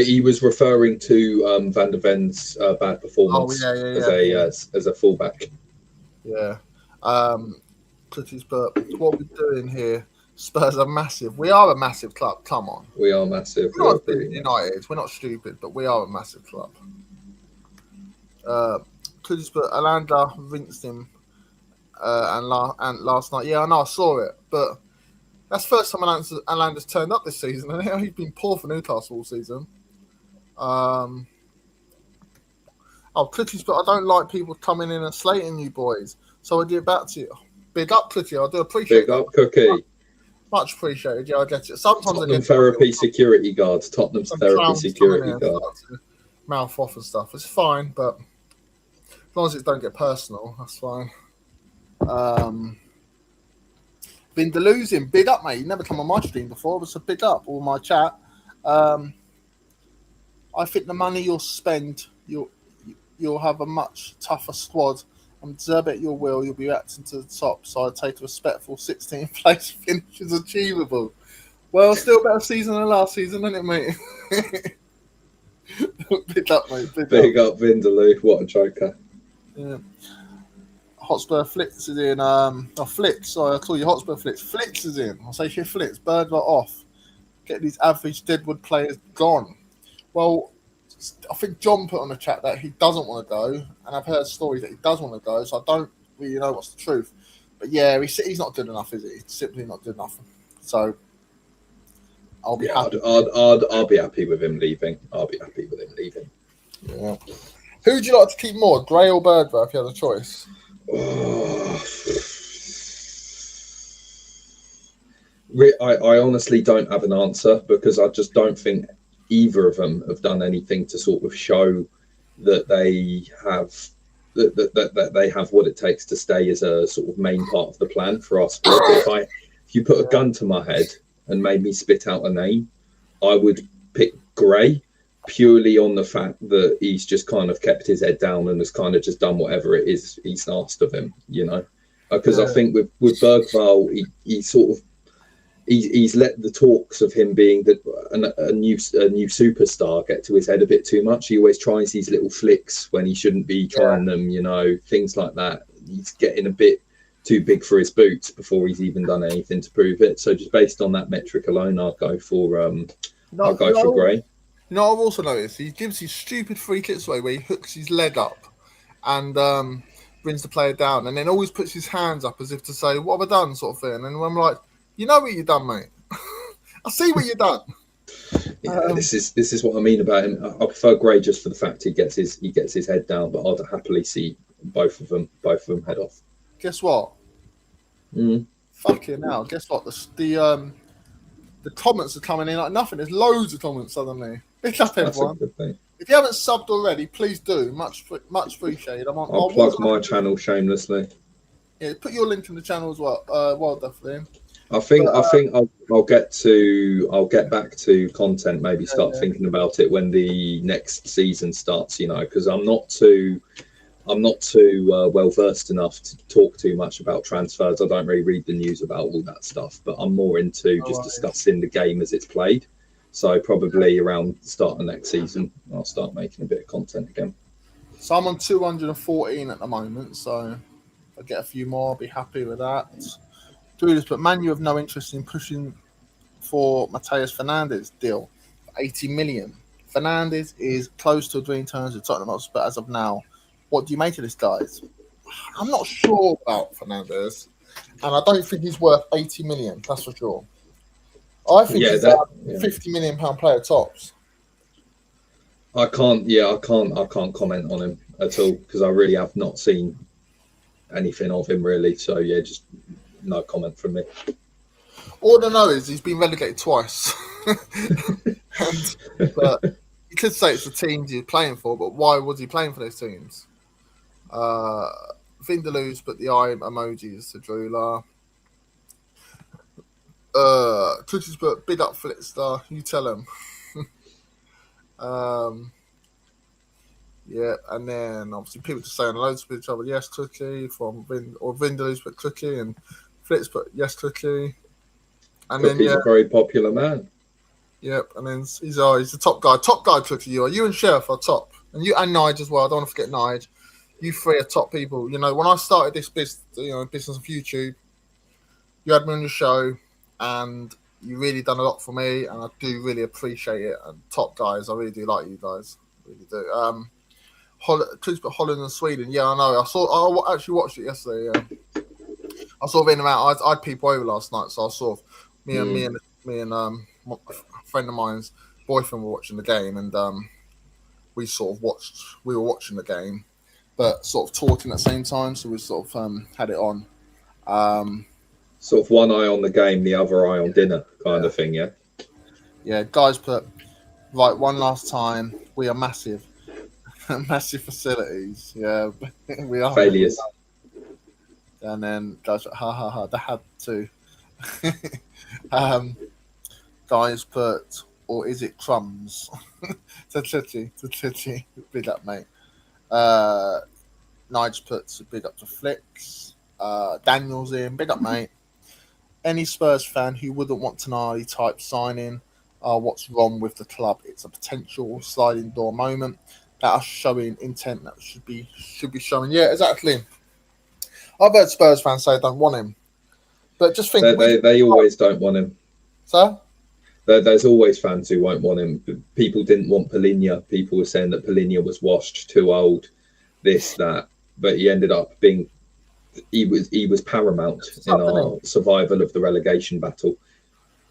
He was referring to Van der Ven's bad performance as a fullback. Yeah. Clitty's put, what are we doing here? Spurs are massive. We are a massive club. Come on. We are massive. We're not United. We're not stupid, but we are a massive club. But Alanda rinsed him and last night. Yeah, I know, I saw it, but that's the first time Alanda's turned up this season, and he's been poor for Newcastle all season. Clitty's, but I don't like people coming in and slating you boys, so I do it back to you. Big up, Clitty. I do appreciate it. Big up, Cookie. Much appreciated. Yeah, I get it. Sometimes Tottenham therapy security guards. Tottenham's therapy security guards. Mouth off and stuff. It's fine, but as long as it don't get personal, that's fine. Been deluding. Big up, mate. You never come on my stream before, but so big up or my chat. I think the money you'll spend, you'll have a much tougher squad. I'm deserve you will. You'll be acting to the top. So I'd take a respectful 16th place finish is achievable. Well, still better season than last season, isn't it, mate? Big up, mate. Big up, Vindaloo. What a joker. Yeah. Hotspur Flitz is in. Flitz. Sorry, I call you Hotspur Flitz. Flitz is in. I'll say shit, Flitz. Bird are off. Get these average Deadwood players gone. Well, I think John put on the chat that he doesn't want to go, and I've heard stories that he does want to go, so I don't really know what's the truth. But yeah, he's not good enough, is he? He's simply not good enough. So I'll be Yeah, happy. I'll be happy with him leaving. I'll be happy with him leaving. Yeah. Who would you like to keep more, Gray or Birdwell, if you had a choice? I honestly don't have an answer because I just don't think either of them have done anything to sort of show that they have that they have what it takes to stay as a sort of main part of the plan for our squad. If you put a gun to my head and made me spit out a name, I would pick Gray purely on the fact that he's just kind of kept his head down and has kind of just done whatever it is he's asked of him, you know. Because I think with Bergvall, he sort of he's let the talks of him being a new superstar get to his head a bit too much. He always tries these little flicks when he shouldn't be trying them, you know, things like that. He's getting a bit too big for his boots before he's even done anything to prove it. So just based on that metric alone, I'll go for Gray. You know, I've also noticed he gives these stupid free kicks away where he hooks his leg up and brings the player down, and then always puts his hands up as if to say, "What have I done?" sort of thing. And I'm like, you know what you've done, mate. I see what you've done. Yeah, this is what I mean about him. I prefer Gray just for the fact he gets his head down, but I'd happily see both of them head off. Guess what? Fucking hell! Guess what? The comments are coming in like nothing. There's loads of comments suddenly. Big up, everyone. If you haven't subbed already, please do. Much appreciated. I'll plug my channel shamelessly. Yeah, put your link in the channel as well. Definitely. I think I'll get back to content. Maybe start thinking about it when the next season starts. You know, because I'm not too well versed enough to talk too much about transfers. I don't really read the news about all that stuff, but I'm more into just discussing the game as it's played. So probably around the start of next season, I'll start making a bit of content again. So I'm on 214 at the moment. So if I get a few more, I'll be happy with that. Do this, but Man, you have no interest in pushing for Mateus Fernandes deal, 80 million. Fernandes is close to agreeing terms with Tottenham Hotspur, but as of now, what do you make of this, guys? I'm not sure about Fernandes, and I don't think he's worth 80 million. That's for sure. I think he's a 50 million pound player tops. I can't comment on him at all because I really have not seen anything of him really. So yeah, just no comment from me. All I know is he's been relegated twice. But you could say it's the teams he's playing for, but why was he playing for those teams? Vindaloo's put the eye emojis to Drula. Cookie's put big up Flitstar. You tell him. Yeah, and then obviously people just saying loads of each other. Yes, Cookie from Vindaloo's put Cookie and Flitz put yes, Cookie. And Cookie's a very popular man. Yep, and then he's the top guy. Top guy, Cookie. You and Sheriff are top, and you and Nige as well. I don't want to forget Nige. You three are top people. You know, when I started this business of YouTube, you had me on your show, and you really done a lot for me, and I do really appreciate it. And top guys, I really do like you guys, really do. Please put Holland and Sweden. Yeah, I know. I actually watched it yesterday. Yeah. I sort of in and out. I had people over last night, so I sort of me and a friend of mine's boyfriend were watching the game, and we were watching the game, but sort of talking at the same time. So we sort of had it on. Sort of one eye on the game, the other eye on dinner, kind of thing. Yeah. Yeah, guys, put right one last time. We are massive, massive facilities. Yeah, we are failures. And then guys, they had to. Guys put, or is it crumbs? to big up, mate. Nige puts big up to Flicks. Daniel's in, big up, mate. Any Spurs fan who wouldn't want Tonali type signing, what's wrong with the club? It's a potential sliding door moment that are showing intent that should be showing. Yeah, exactly. I've heard Spurs fans say don't want him, but just think they always don't want him. Sir? There's always fans who won't want him. People didn't want Polinia. People were saying that Polinia was washed, too old, this, that. But he ended up being, he was paramount in our survival of the relegation battle.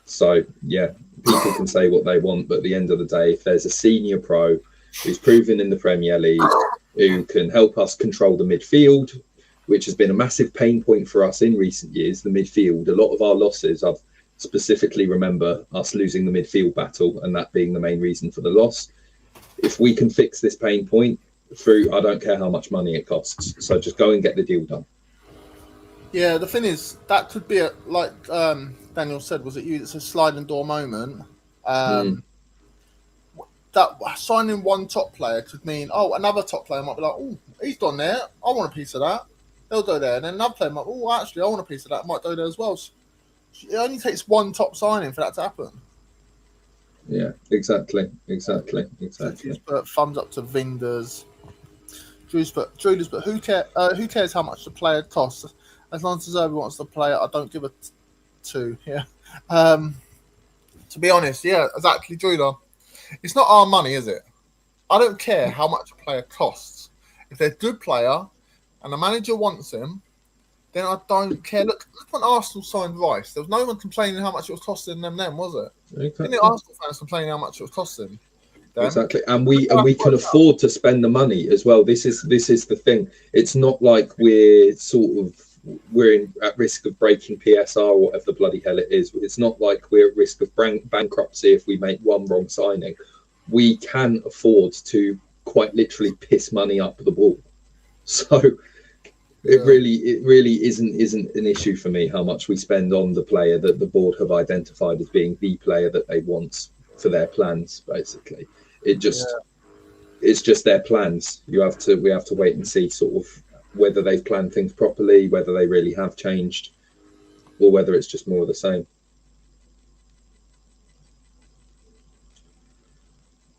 So yeah, people can say what they want, but at the end of the day, if there's a senior pro who's proven in the Premier League, who can help us control the midfield, which has been a massive pain point for us in recent years, the midfield. A lot of our losses, I've specifically remember us losing the midfield battle and that being the main reason for the loss. If we can fix this pain point through, I don't care how much money it costs. So just go and get the deal done. Yeah, the thing is, that could be, like Daniel said, was it you? It's a sliding door moment. That signing one top player could mean, another top player might be like, oh, he's gone there. I want a piece of that. They'll go there. And then another player might, actually, I want a piece of that. Might go there as well. So it only takes one top signing for that to happen. Yeah, exactly. So put thumbs up to Vinders. Drew's put, who cares how much the player costs? As long as Zerbi wants the player, I don't give a two. Yeah. To be honest, yeah, exactly, Drew. It's not our money, is it? I don't care how much a player costs. If they're a good player and the manager wants him, then I don't care. Look when Arsenal signed Rice. There was no one complaining how much it was costing them then, was it? Exactly. Didn't the Arsenal fans complaining how much it was costing them? Exactly. And we can afford to spend the money as well. This is the thing. It's not like we're at risk of breaking PSR or whatever the bloody hell it is. It's not like we're at risk of bankruptcy if we make one wrong signing. We can afford to quite literally piss money up the wall. So it really isn't an issue for me how much we spend on the player that the board have identified as being the player that they want for their plans. Basically, it's just their plans. We have to wait and see sort of whether they've planned things properly, whether they really have changed, or whether it's just more of the same.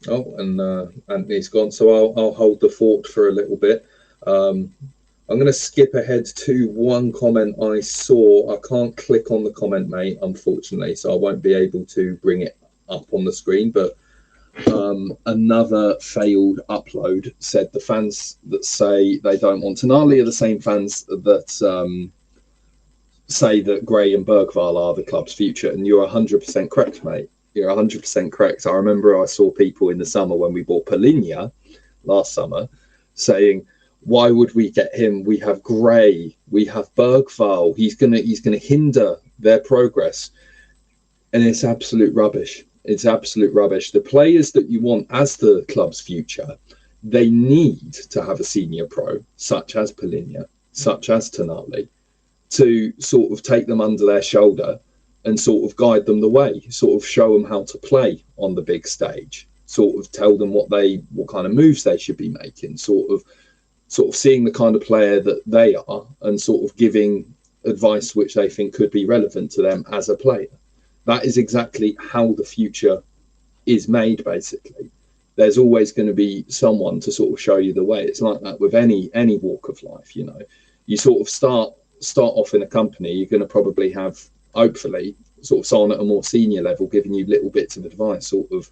Oh, and Anthony's gone, so I'll hold the fort for a little bit. I'm going to skip ahead to one comment I saw. I can't click on the comment, mate, unfortunately, so I won't be able to bring it up on the screen. But another failed upload said the fans that say they don't want Tonali are the same fans that say that Gray and Bergvall are the club's future. And you're 100% correct, mate. You're 100% correct. I remember I saw people in the summer when we bought Palinha last summer saying, why would we get him? We have Gray, we have Bergvall. He's gonna hinder their progress, and it's absolute rubbish. It's absolute rubbish. The players that you want as the club's future, they need to have a senior pro, such as Palinha, such as Tonali, to sort of take them under their shoulder and sort of guide them the way, sort of show them how to play on the big stage, sort of tell them what kind of moves they should be making, sort of seeing the kind of player that they are and sort of giving advice which they think could be relevant to them as a player. That is exactly how the future is made, basically. There's always going to be someone to sort of show you the way. It's like that with any walk of life, you know. You sort of start off in a company, you're going to probably have, hopefully, sort of someone at a more senior level giving you little bits of advice, sort of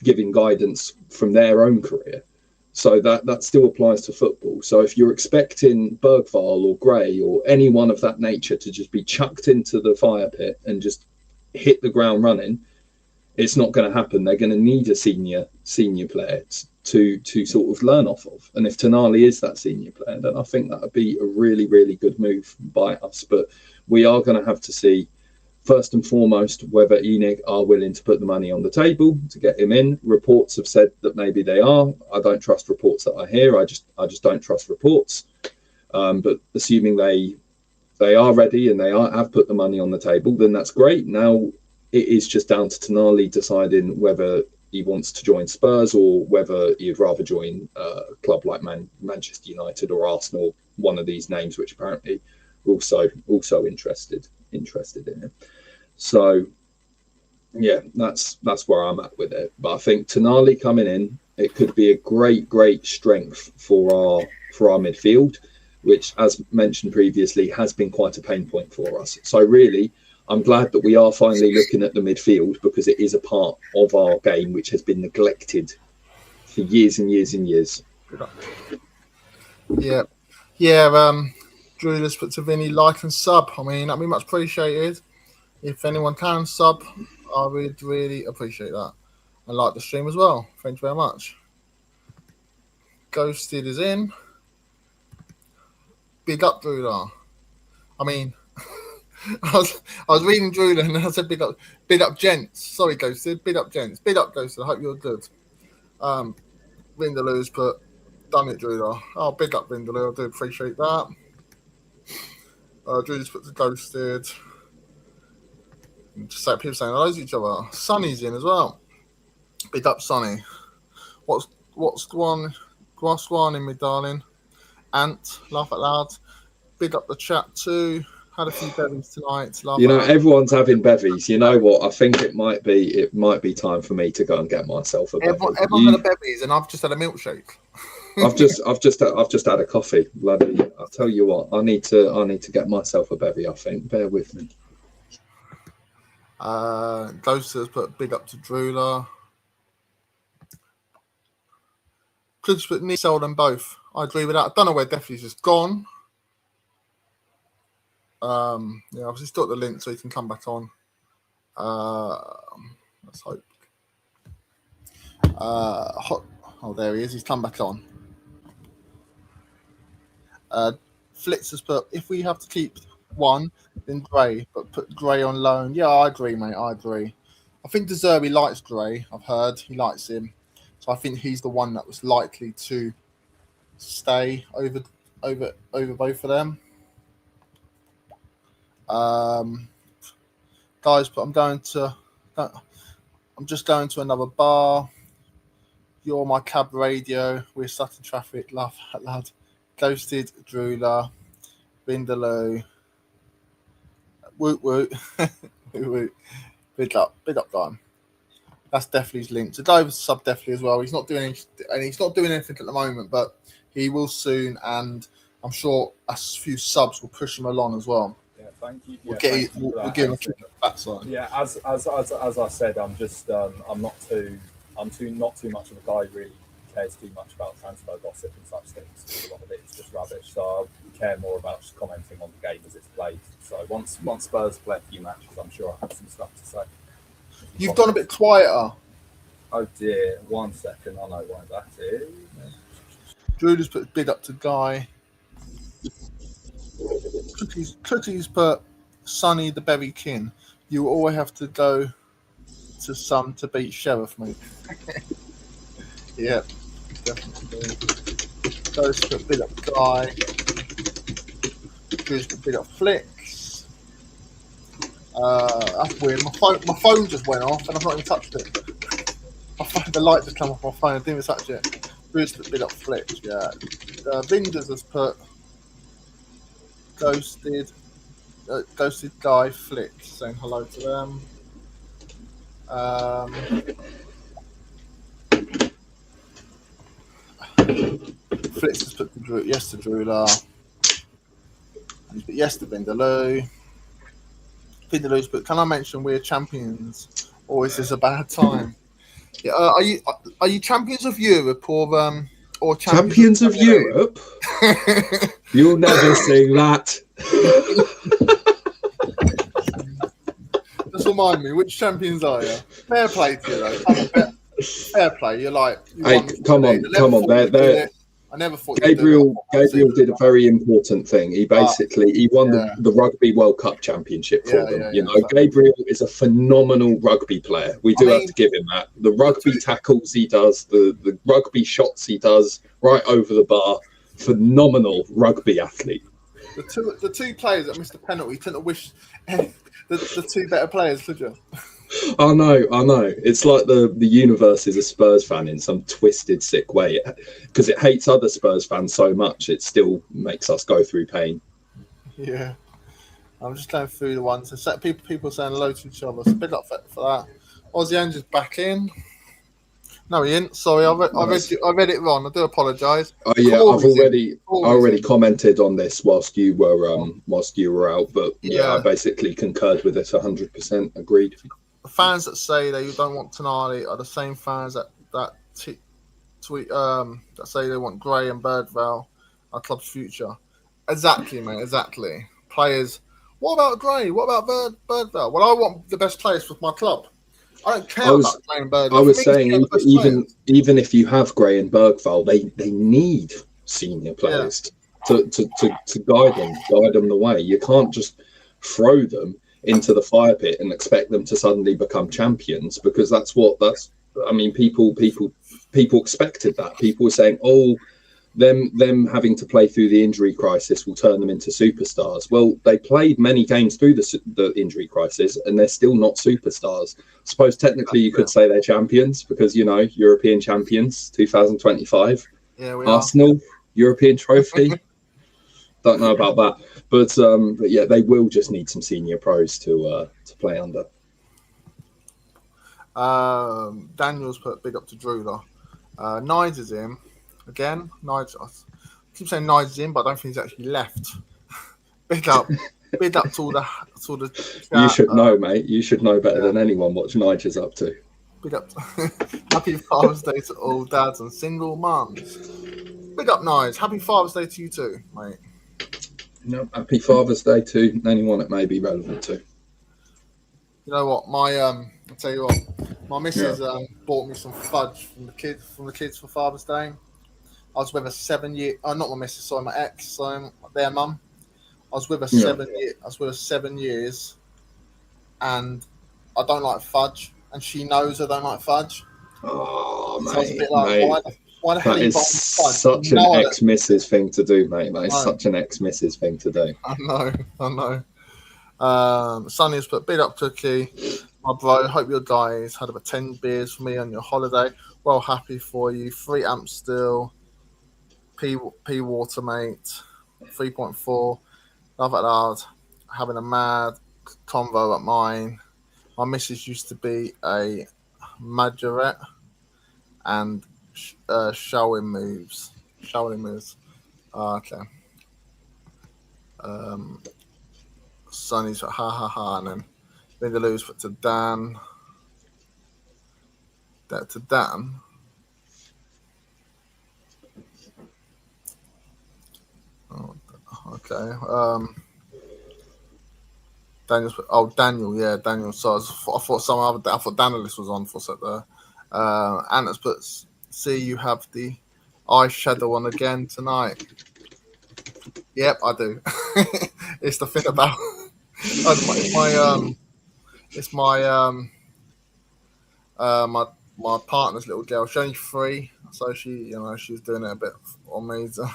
giving guidance from their own career. So that still applies to football. So if you're expecting Bergvall or Gray or anyone of that nature to just be chucked into the fire pit and just hit the ground running, it's not going to happen. They're going to need a senior player to sort of learn off of. And if Tonali is that senior player, then I think that would be a really, really good move by us. But we are going to have to see, first and foremost, whether ENIC are willing to put the money on the table to get him in. Reports have said that maybe they are. I don't trust reports that I hear. I just don't trust reports. But assuming they are ready and have put the money on the table, then that's great. Now it is just down to Tonali deciding whether he wants to join Spurs or whether he'd rather join a club like Manchester United or Arsenal, one of these names which apparently are also interested in him. So yeah, that's where I'm at with it. But I think Tonali coming in, it could be a great strength for our midfield, which, as mentioned previously, has been quite a pain point for us. So really, I'm glad that we are finally looking at the midfield, because it is a part of our game which has been neglected for years and years and years. Yeah. Drew, just put to Vinny, like and sub. I mean, that'd be much appreciated. If anyone can sub, I would really appreciate that. And like the stream as well. Thank you very much. Ghosted is in. Big up, Drula. I mean, I was reading Drula and I said big up, gents. Sorry, Ghosted. Big up, gents. Big up, Ghosted. I hope you're good. Vindaloo's put, done it, Drula. Oh, big up, Vindaloo. I do appreciate that. Drula's put the Ghosted. Just like people saying hello to each other. Sonny's in as well. Big up, Sonny. What's going on in me, darling? Ant, laugh out loud. Big up the chat too. Had a few bevies tonight. You know, everyone's having bevies. You know what? I think it might be time for me to go and get myself a bevy. Everyone had a bevies, and I've just had a milkshake. I've just had a coffee. Bloody! I'll tell you what. I need to get myself a bevy. I think. Bear with me. Ghost has put big up to Drula. Could just put sell them both. I agree with that. I don't know where Definitely's just gone. Yeah, obviously still got the link so he can come back on. Let's hope. Oh, there he is. He's come back on. Flitz has put, if we have to keep one, then Gray, but put Gray on loan. Yeah, I agree, mate. I agree. I think De Zerbi likes Gray. I've heard he likes him. So I think he's the one that was likely to stay over both of them. Guys, but I'm just going to another bar. You're my cab radio. We're stuck in traffic. Laugh out loud. Ghosted, Drula, Vindaloo. Woot woot. Woot woot. Big up, Dan. That's Definitely's link. So go over to sub Definitely as well. He's not doing anything at the moment, but he will soon, and I'm sure a few subs will push him along as well. Yeah, thank you. We'll give him a kick at that side. Yeah, as I said, I'm not too much of a guy who really cares too much about transfer gossip and such things. A lot of it is just rubbish. So I care more about just commenting on the game as it's played. So once Spurs play a few matches, I'm sure I have some stuff to say. You've gone a bit quieter. Oh dear, 1 second. I know why that is. Drew's put big up to Guy. Cookies put Sonny the Berry King. You always have to go to some to beat Sheriff, mate. Yeah, definitely. Drew's put big up Guy. Drew's put big up Flicks. That's weird. My phone just went off and I've not even touched it. The light just came off my phone. I didn't even touch it. Drew's put big up Flicks. Yeah. Vinders has put Ghosted Guy Flicks, saying hello to them. Flicks has put yes to Drula. He's put yes to Vindaloo. Vindaloo's put, can I mention we're champions, or is this a bad time? Yeah, are you champions of Europe or champions of Europe? You'll never sing that. Just remind me, which champions are you? Fair play to you, though. Fair play. You're like, come on. I never thought Gabriel did a very important thing. He basically won the Rugby World Cup Championship for them. Exactly. Gabriel is a phenomenal rugby player. We have to give him that. The rugby tackles he does, the rugby shots he does right over the bar. Phenomenal rugby athlete. The two players that missed the penalty couldn't wish the two better players, could you? I know. It's like the universe is a Spurs fan in some twisted, sick way, because it hates other Spurs fans so much. It still makes us go through pain. Yeah, I'm just going through the ones. People saying hello to each other. So big up for that. Aussie Angel's back in. No, he ain't. Sorry, I read it wrong. I do apologise. Oh yeah, I already commented on this whilst you were out, but yeah, I basically concurred with it 100%. Agreed. The fans that say they don't want Tonali are the same fans that say they want Gray and Birdvale, our club's future. Exactly, mate. Exactly. Players What about Gray? What about Birdville? Well, I want the best players for my club. I don't care about Gray and Birdville. I was For me, saying, they're the best even if you have Gray and Bergvall, they need senior players to guide them the way. You can't just throw them into the fire pit and expect them to suddenly become champions, because I mean, people expected that. People were saying, oh, them having to play through the injury crisis will turn them into superstars. Well, they played many games through the injury crisis and they're still not superstars. I suppose technically you could say they're champions because, you know, European champions 2025. Yeah, we Arsenal are. European trophy. Don't know about that, but yeah, they will just need some senior pros to play under. Daniel's put big up to Drew though. Nides is in again. Nides, I keep saying Nides is in, but I don't think he's actually left. big up to all the You should know, mate. You should know better than anyone what Nigel's up to. Big up. Happy Father's Day to all dads and single mums. Big up, Nides. Happy Father's Day to you too, mate. No, happy Father's Day to anyone it may be relevant to. You know what? I'll tell you what. My missus bought me some fudge from the kids for Father's Day. I was with her 7 years. Oh, not my missus. Sorry, my ex. So their mum. I was with her 7 years. I was with her 7 years, and I don't like fudge, and she knows I don't like fudge. Oh, so mate, I was a bit like, why the hell that are you is buying fudge? such an ex-missus thing to do, mate. That is such an ex-missus thing to do. I know. Sonny has put big up Cookie. My bro, hope your guys had about 10 beers for me on your holiday. Well, happy for you. 3 amps still. P water, mate. 3.4. Love it loud. Having a mad convo at mine. My missus used to be a majorette and showing moves. Okay. Sonny's ha, and then Vindaloo's put to Dan. That to Dan. Oh, okay. Daniel's put, Daniel, yeah, Daniel. So I thought Danielis was on for a sec there. Anna's put, see you have the eyeshadow on again tonight. Yep, I do. It's the thing about my partner's little girl. She's only 3, so she's doing it a bit on me. So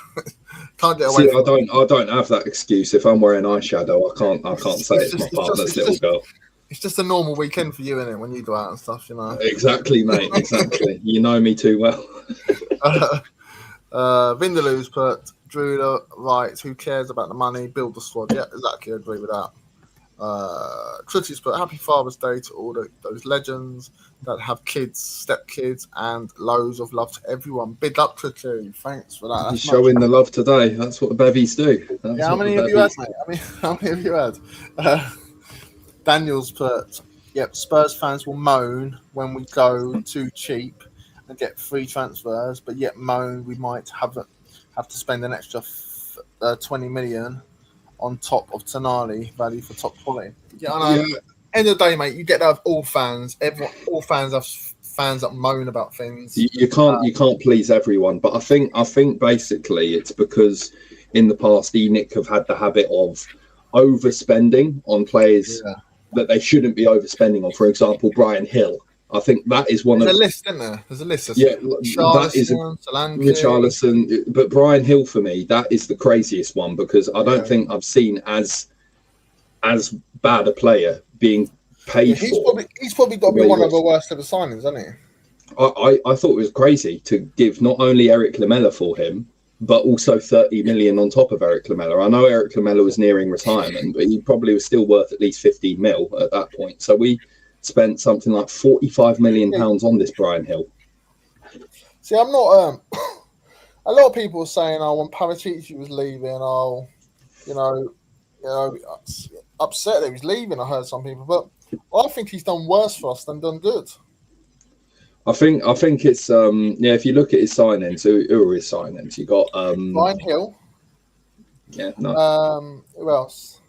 can't get away. See, I don't have that excuse. If I'm wearing eyeshadow, I can't say it's my partner's little girl. It's just a normal weekend for you, isn't it? When you go out and stuff, you know. Exactly, mate. Exactly. You know me too well. Vindaloo's put Drew right. Who cares about the money? Build the squad. Yeah, exactly. I agree with that. Trutty's put happy Father's Day to all those legends that have kids, stepkids, and loads of love to everyone. Big up, Trutty. Thanks for that. You're showing the love today. That's what the bevies do. How many have you had, mate? How many have you had? Daniel's put, yep, Spurs fans will moan when we go too cheap and get free transfers, but yet moan we might have to spend an extra 20 million on top of Tonali value for top quality. Yeah, I know. Yeah. End of the day, mate, you get that with all fans. All fans have fans that moan about things. You can't please everyone, but I think basically it's because in the past ENIC have had the habit of overspending on players that they shouldn't be overspending on. For example, Brian Hill. I think that is one of... There's a list, isn't there? There's a list. That is Richarlison. But Brian Hill, for me, that is the craziest one because I don't think I've seen as bad a player being paid for. He's probably got to be one of the worst ever signings, hasn't he? I thought it was crazy to give not only Eric Lamela for him, but also 30 million on top of Eric Lamela. I know Eric Lamela was nearing retirement, but he probably was still worth at least 15 mil at that point. So we spent something like 45 million pounds on this Brian Hill. See, I'm not. A lot of people are saying, when Paratici was leaving, upset that he was leaving. I heard some people, but I think he's done worse for us than done good. I think it's if you look at his signings, who are his signings? You got Brian Hill. Yeah. No. Who else?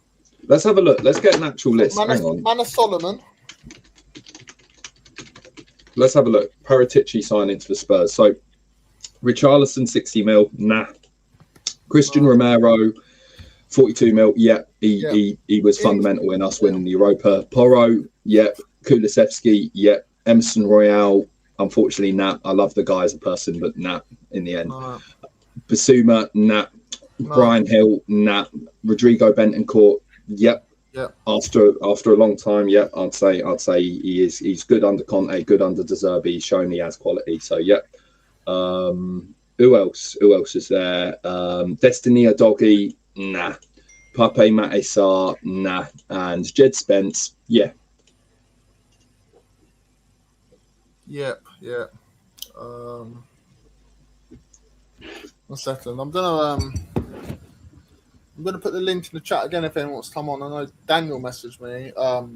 Let's have a look. Let's get an actual list. Hang on. Man of Solomon. Let's have a look. Paratici signing to the Spurs. So, Richarlison 60 mil. Nah. Christian Romero 42 mil. Yep. He was fundamental in us winning the Europa. Porro. Yep. Kulusevski. Yep. Emerson Royale. Unfortunately, nah. I love the guy as a person, but nah. In the end. Basuma. Nah. Brian Hill. Nah. Rodrigo Bentoncourt. Yep. Yeah. After a long time, yeah, I'd say he's good under Conte, good under De Zerbi. He's shown he has quality. So yeah. Who else? Who else is there? Destiny Adogi, nah. Pape Maté, nah. And Jed Spence, yeah. Yep. One second. I'm gonna put the link in the chat again if anyone wants to come on. I know Daniel messaged me,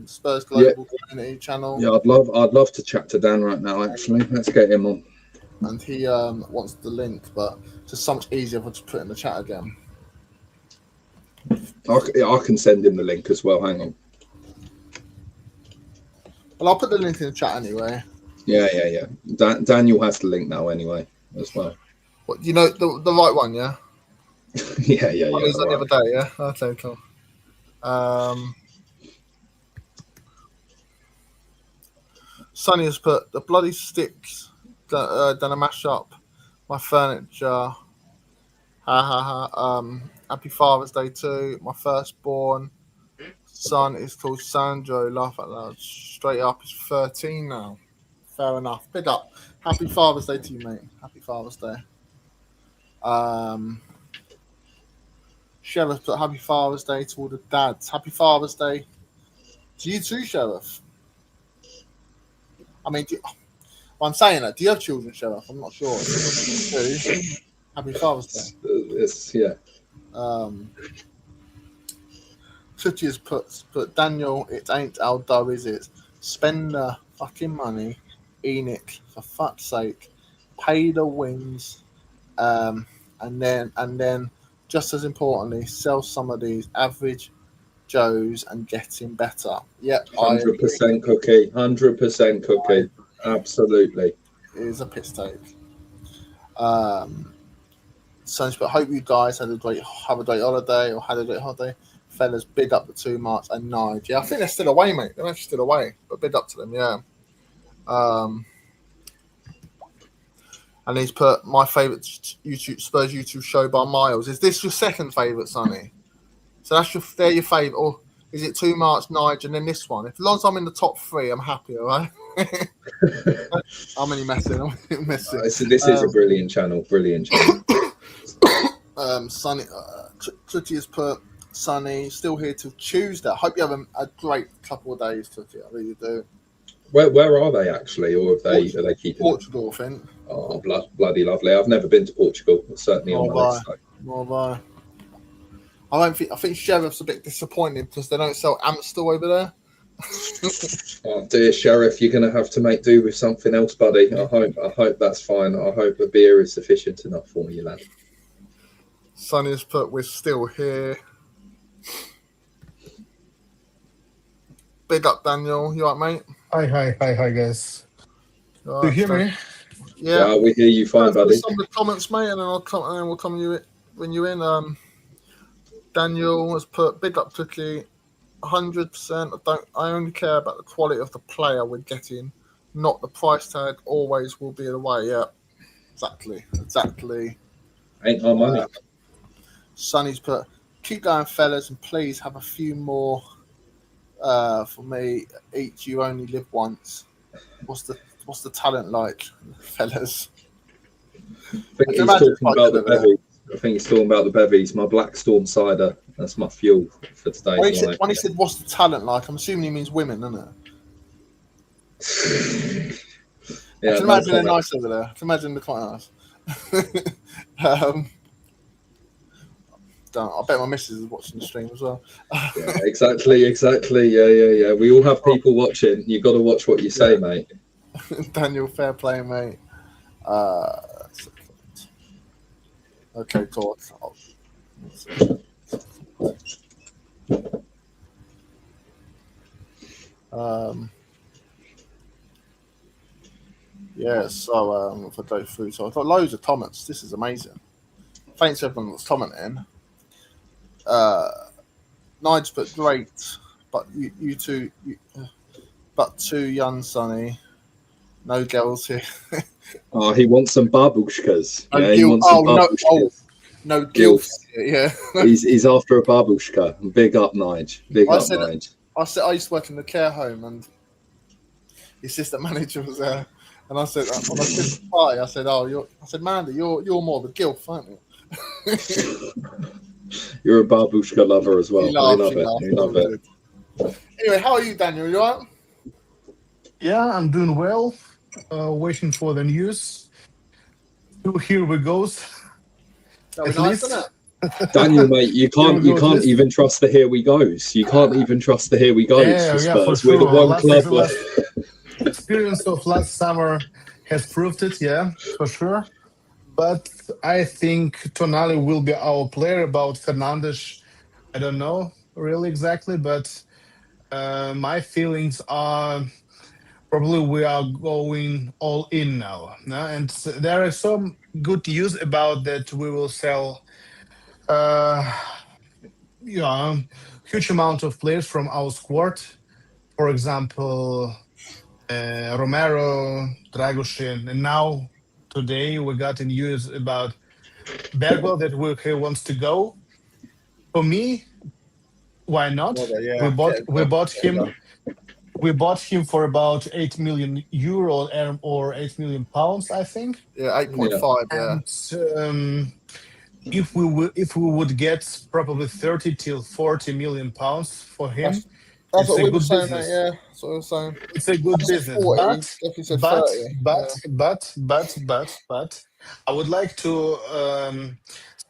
Spurs Global Community Channel. Yeah, I'd love to chat to Dan right now. Actually, let's get him on. And he wants the link, but it's just so much easier if I just put it in the chat again. I can send him the link as well. Hang on. Well, I'll put the link in the chat anyway. Yeah. Daniel has the link now anyway as well. What, you know the right one, yeah? yeah. He's on the other day, yeah? Okay, cool. Sonny has put the bloody sticks done a mash up my furniture. Happy Father's Day too. My firstborn son is called Sandro. Laugh out loud. Straight up, he's 13 now. Fair enough. Big up. Happy Father's Day to you, mate. Happy Father's Day. Sheriff put Happy Father's Day to all the dads. Happy Father's Day to you too, Sheriff. I mean, I'm saying that. Do you have children, Sheriff? I'm not sure. Happy Father's Day. Yeah. Tucci has put Daniel, it ain't Aldo, is it? Spend the fucking money, Enoch, for fuck's sake. Pay the wins. And then just as importantly, sell some of these average Joes and get him better. Yep, 100% cookie. 100% cookie. Absolutely. It is a piss take. So, but hope you guys have a great holiday or had a great holiday. Fellas, big up the 2 March and Nige. Yeah, I think they're still away, mate. They're actually still away, but big up to them, yeah. And he's put my favourite Spurs YouTube show by miles. Is this your second favourite, Sonny? So they're your favourite, or is it 2 March, Nige, and then this one? As long as I'm in the top 3, I'm happy, all right? I'm only messing. So this is a brilliant channel. Sonny, Tutti has put Sonny still here till Tuesday. I hope you have a great couple of days, Tutti. I really do. Where are they actually, or are they keeping Portugal? I think. Oh, bloody lovely! I've never been to Portugal. It's certainly on my list. More by. I think Sheriff's a bit disappointed because they don't sell Amstel over there. Oh dear, Sheriff, you're going to have to make do with something else, buddy. I hope that's fine. I hope a beer is sufficient enough for you, lad. Sonny has put, we're still here. Big up, Daniel. You all right, mate? Hi, guys. Right, do you hear me? Yeah, we hear you fine, buddy. Some of the comments, mate, and then we'll come when you're in. Daniel has put, big up, Cookie. 100%. I only care about the quality of the player we're getting, not the price tag. Always will be the way. Yeah, exactly. Ain't our money. Sonny's put, keep going, fellas, and please have a few more for me. Each, you only live once. What's the talent like, fellas? I think he's talking about the bevies. I think he's talking about the bevies. My Black Storm cider. That's my fuel for today. When he said, "What's the talent like?" I'm assuming he means women, isn't it? Yeah, I can imagine they're nice over there. I can imagine they're quite nice. I bet my missus is watching the stream as well. Yeah, exactly. Yeah. We all have people watching. You've got to watch what you say, mate. Daniel, fair play, mate. Okay, cool. Yeah, so if I go through, so I've got loads of comments. This is amazing. Thanks to everyone that's commenting. Nigel put great, but you two, but too young, Sonny. No girls here. Oh, he wants some babushkas. No Yeah, he gil- wants some no, babushkas. no Gilfs. gilfs. Yeah. He's after a babushka. Big up, Nige. Big up, Nige. I used to work in the care home, and the assistant manager was there, and I said, on a Christmas party, I said, Mandy, you're more of a gilf, aren't you? You're a babushka lover as well. He laughed, We love it. Anyway, how are you, Daniel? You alright? Yeah, I'm doing well. Waiting for the news. So here we goes. That was At nice, least- isn't it? Daniel, mate, you can't even trust the here we goes. You can't even trust the here we goes Yeah, for yeah, Spurs. for sure. We're the one Last club. experience of last summer has proved it, yeah, for sure. But I think Tonali will be our player. About Fernandes, I don't know really exactly, but my feelings are probably we are going all in now. No? And there is some good news about that we will sell huge amount of players from our squad. For example, Romero, Dragoshin, and now today we got news about Bergwell that he wants to go. For me, why not? Yeah, We bought him. We bought him for about €8 million or £8 million, I think. Yeah, 8.5. Yeah. And if we would get probably 30 till 40 million pounds for him, That's it's what a we were good saying. business. Yeah, that's what we were saying. It's a good I said business, 40, definitely said 30. but I would like to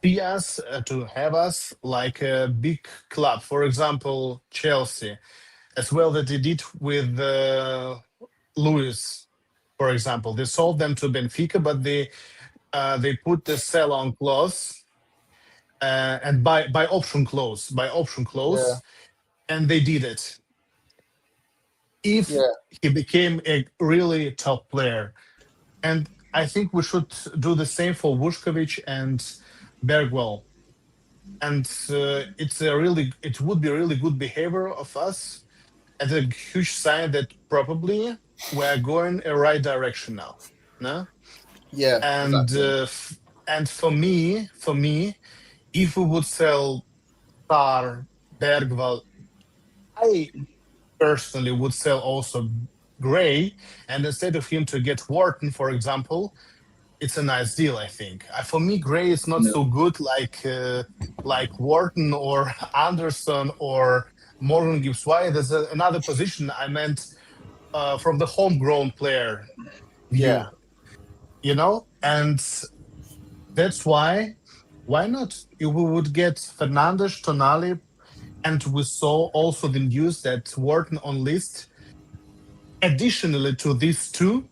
see us to have us like a big club, for example, Chelsea, as well that they did with Lewis, for example. They sold them to Benfica, but they put the sell on clause and by option clause, Yeah. and they did it. If Yeah. he became a really top player, and I think we should do the same for Vuskovic and Bergwell. And it would be a really good behavior of us, and a huge sign that probably we're going a right direction now. No? Yeah. And Exactly. and for me, if we would sell Star, Bergwall, I personally would sell also Gray, and instead of him to get Wharton, for example, it's a nice deal. I think. For me, Gray is not so good like Wharton or Anderson or Morgan Gibbs White. There's another position I meant from the homegrown player view. Yeah. And that's why not? If we would get Fernandes, Tonali, and we saw also the news that Wharton on list. Additionally to these two,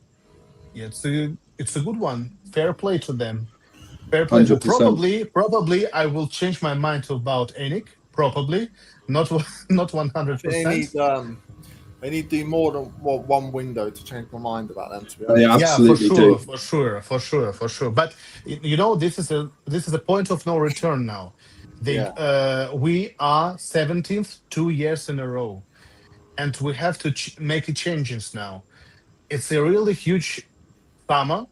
yeah, it's a good one. Fair play to them. Fair play. 100%. Probably I will change my mind about Enik. Probably not 100%. They need to do more than one window to change my mind about them. To be honest. They absolutely do. For sure. But this is a point of no return now. We are 17th 2 years in a row, and we have to make changes now. It's a really huge summer,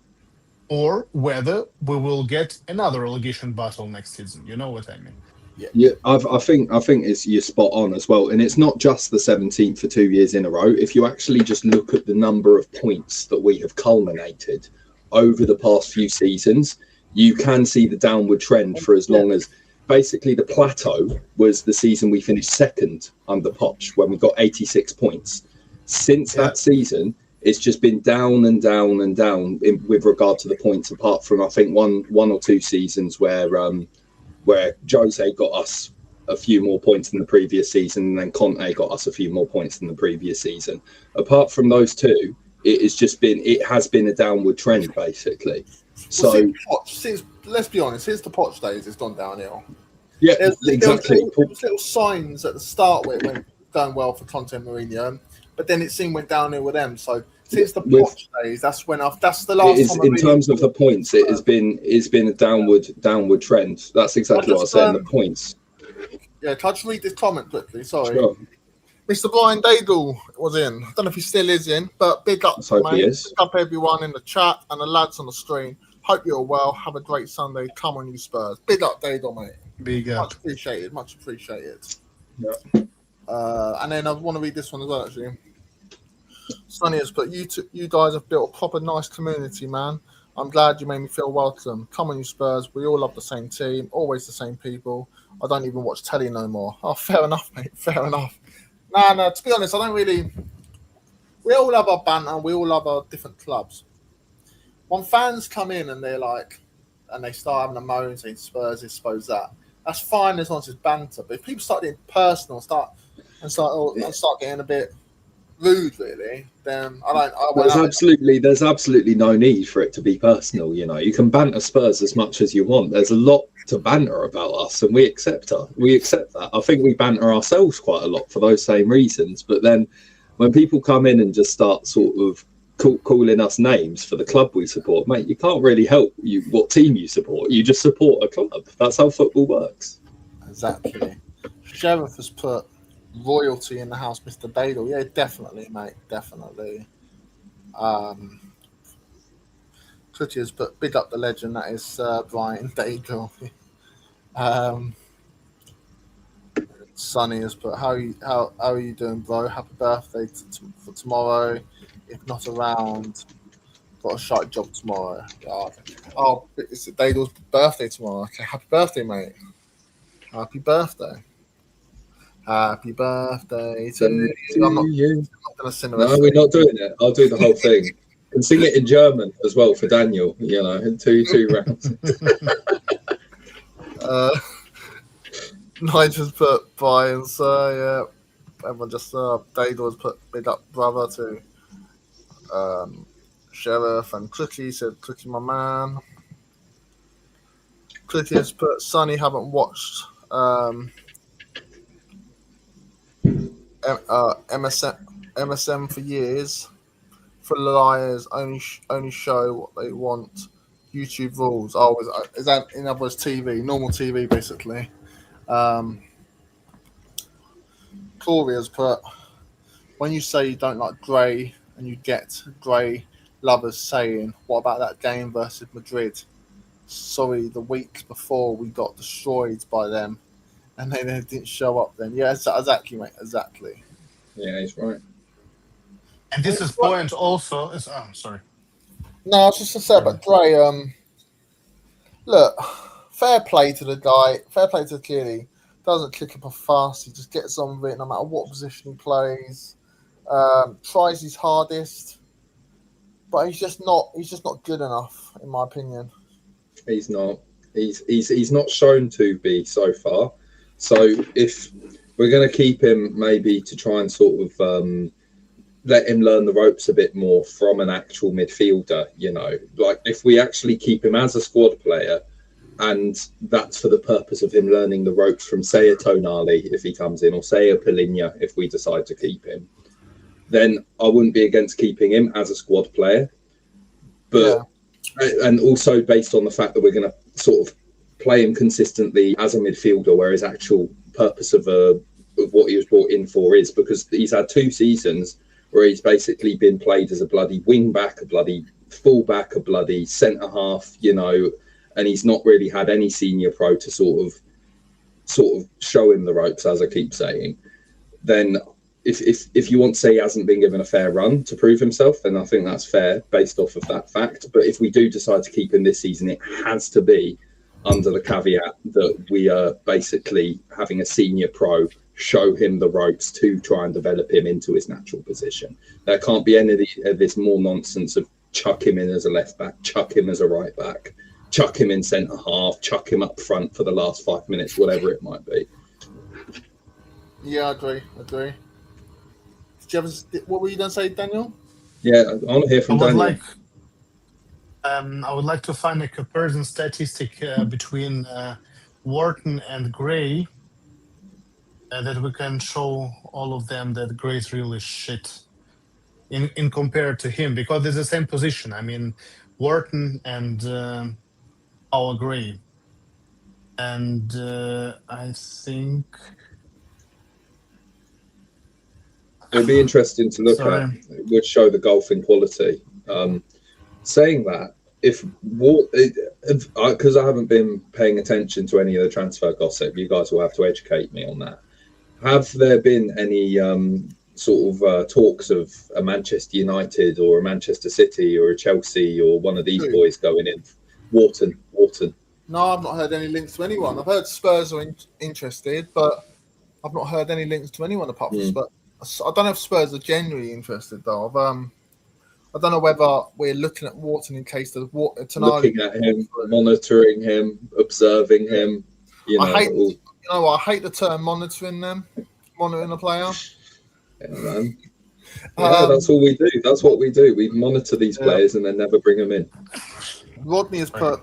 or whether we will get another relegation battle next season. You know what I mean? Yeah, I think you're spot on as well, and it's not just the 17th for 2 years in a row. If you actually just look at the number of points that we have culminated over the past few seasons, you can see the downward trend for as long as basically the plateau was the season we finished second under Poch when we got 86 points. Since that season, it's just been down and down and down with regard to the points, apart from I think one or two seasons where Jose got us a few more points than the previous season, and then Conte got us a few more points than the previous season. Apart from those two, it has been a downward trend basically. So let's be honest, since the Poch days, it's gone downhill. Yeah, exactly. There was little signs at the start where it went going well for Conte and Mourinho. but then it seemed went downhill with them. So since the With- Poch days, that's when that's the last It is, time. in terms of the points, it's been a downward trend. That's exactly what I was saying. The points. Yeah, can I just read this comment quickly? Sorry. Sure. Mr. Brian Daigle was in. I don't know if he still is in, but big up, Let's hope he mate. is. Big up everyone in the chat and the lads on the stream. Hope you're well. Have a great Sunday. Come on, you Spurs. Big up, Daigle, mate. Big up. Much appreciated. Much appreciated. Yeah. And then I want to read this one as well, actually. Sonny has put, you guys have built a proper nice community, man. I'm glad you made me feel welcome. Come on, you Spurs. We all love the same team. Always the same people. I don't even watch telly no more. Oh, fair enough, mate. Fair enough. No, to be honest, I don't really... We all love our banter. We all love our different clubs. When fans come in and they're like... And they start having a moan saying Spurs this, Spurs that. That's fine as long as it's banter. But if people start getting personal, start getting a bit rude, really, then There's absolutely no need for it to be personal. You know, you can banter Spurs as much as you want. There's a lot to banter about us, and we accept that. I think we banter ourselves quite a lot for those same reasons. But then when people come in and just start sort of calling us names for the club we support, mate, you can't really help what team you support. You just support a club. That's how football works. Exactly. Sheriff has put royalty in the house, Mr. Daigle. Yeah, definitely, mate. Definitely. Twitty has put big up the legend that is Brian Daigle. Sonny has put how are you doing, bro? Happy birthday for tomorrow. If not around, got a shite job tomorrow. Oh, it's Daigle's birthday tomorrow. Okay, happy birthday, mate. Happy birthday. Happy birthday to you. I'm not going to sing the rest. No, we're not doing it. I'll do the whole thing. And sing it in German as well for Daniel, you know, in two rounds. Nigel's put Brian, so yeah. Everyone just Daigle's put big up brother to Sheriff, and Clicky said Clicky my man. Clicky has put Sonny haven't watched MSM for years. For liars, only show what they want. YouTube rules. Is that in other words TV, normal TV, basically. Corey has put, when you say you don't like Gray and you get Gray lovers saying, what about that game versus Madrid? Sorry, the week before we got destroyed by them and they didn't show up then. Yeah, exactly, mate. Exactly. Yeah, he's right. And this is point also is sorry. No, I was just to say about Gray. Look, fair play to the guy. Fair play to Clearly. Doesn't kick up a fuss. He just gets on with it no matter what position he plays. Tries his hardest, but he's just not good enough, in my opinion. He's not. He's not shown to be so far. So if we're going to keep him, maybe to try and sort of let him learn the ropes a bit more from an actual midfielder, you know, like if we actually keep him as a squad player, and that's for the purpose of him learning the ropes from, say, a Tonali if he comes in, or say a Polinia if we decide to keep him, then I wouldn't be against keeping him as a squad player. But and also based on the fact that we're going to sort of play him consistently as a midfielder, where his actual purpose of what he was brought in for is, because he's had 2 seasons where he's basically been played as a bloody wing back, a bloody full back, a bloody centre half, you know, and he's not really had any senior pro to sort of show him the ropes, as I keep saying. Then if you want to say he hasn't been given a fair run to prove himself, then I think that's fair based off of that fact. But if we do decide to keep him this season, it has to be under the caveat that we are basically having a senior pro show him the ropes to try and develop him into his natural position. There can't be any of this more nonsense of chuck him in as a left back, chuck him as a right back, chuck him in centre half, chuck him up front for the last 5 minutes, whatever it might be. Yeah, I agree. What were you going to say, Daniel? Yeah, I want to hear from Daniel. I would like to find a comparison statistic between Wharton and Gray, that we can show all of them that Gray is really shit. in compared to him, because it's the same position. I mean, Wharton and Paul Gray, and I think. It'd be interesting to look at. Sorry. It would show the golfing quality. Saying that, because I haven't been paying attention to any of the transfer gossip, you guys will have to educate me on that. Have there been any sort of talks of a Manchester United or a Manchester City or a Chelsea or one of these boys going in? Wharton. No, I've not heard any links to anyone. I've heard Spurs are interested, but I've not heard any links to anyone apart from Spurs. I don't know if Spurs are genuinely interested, though. I don't know whether we're looking at Wharton in case there's looking at him, monitoring him, observing him. I hate the term monitoring a player. Yeah, man. Yeah, that's all we do. That's what we do. We monitor these players and then never bring them in. Rodney has put,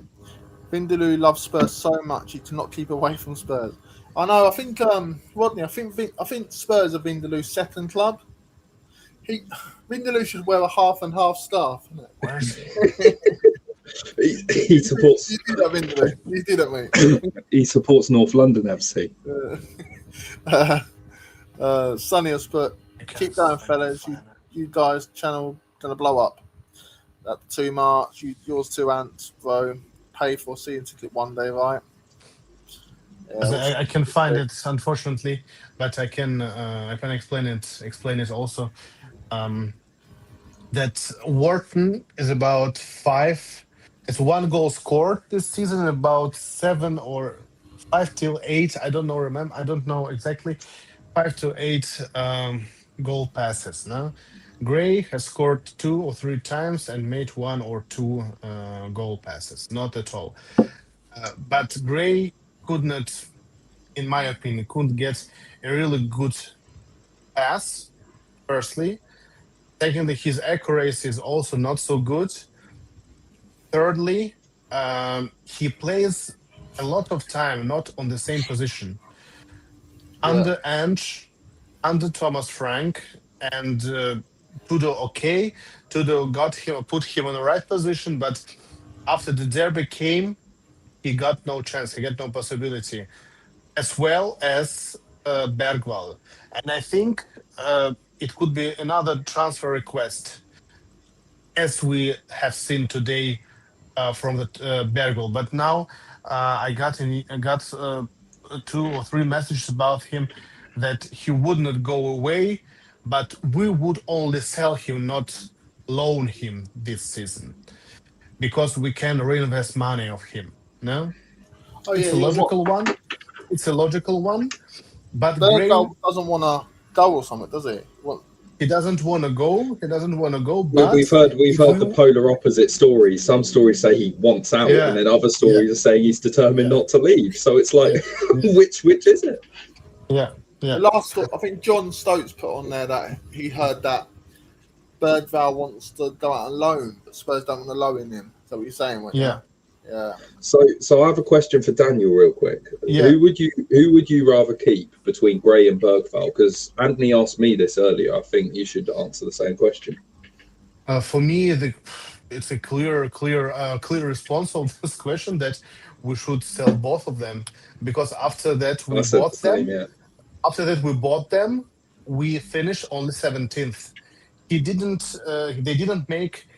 Vindaloo loves Spurs so much he cannot keep away from Spurs. I know. I think Rodney. I think Spurs are Vindaloo's second club. Vindaloo should wear a half and half scarf. He supports. You did that, Vindaloo. You did it, mate. He supports North London FC. Sonny has put, keep going, fellas. You guys' channel gonna blow up. That's too much. Yours too, Ants, bro. Pay for seeing ticket one day, right? Yeah, I can find it, unfortunately, but I can explain it also. That Wharton is about 5. It's 1 goal scored this season, about 7 or 5 till 8. I don't know exactly. 5 to 8 goal passes. No, Gray has scored 2 or 3 times and made 1 or 2 goal passes. Not at all. But Gray could not, in my opinion, couldn't get a really good pass. Firstly. Secondly, his accuracy is also not so good. Thirdly, he plays a lot of time not on the same position. Under Ange, under Thomas Frank, and Tudor put him in the right position, but after the derby came, he got no chance, he got no possibility, as well as Bergwall. And I think it could be another transfer request, as we have seen today from the Bergwall. But now I got 2 or 3 messages about him that he would not go away, but we would only sell him, not loan him this season, because we can reinvest money of him. No, it's a logical one. It's a logical one. But Bergwall doesn't want to go or something, does he? He doesn't want to go. But we've heard the polar opposite stories. Some stories say he wants out, and then other stories are saying he's determined not to leave. So it's like, which is it? Yeah. The last, I think John Stokes put on there that he heard that Bergwall wants to go out on loan, but Spurs don't want to loan him. Is that what you're saying? Yeah. So I have a question for Daniel, real quick. Yeah. Who would you rather keep between Gray and Bergwall? Because Anthony asked me this earlier. I think you should answer the same question. For me, it's a clear response of this question that we should sell both of them, because after that we bought them. After that we bought them, we finished only 17th. They didn't make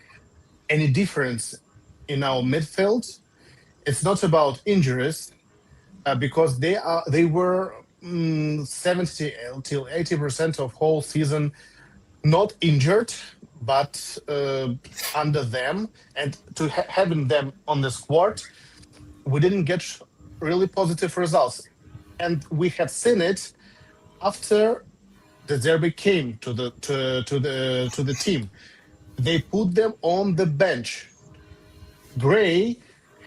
any difference in our midfield. It's not about injuries, because they were 70 till 80% of whole season not injured, but under them, and to having them on the squad, we didn't get really positive results, and we have seen it after the derby came to the team. They put them on the bench. Gray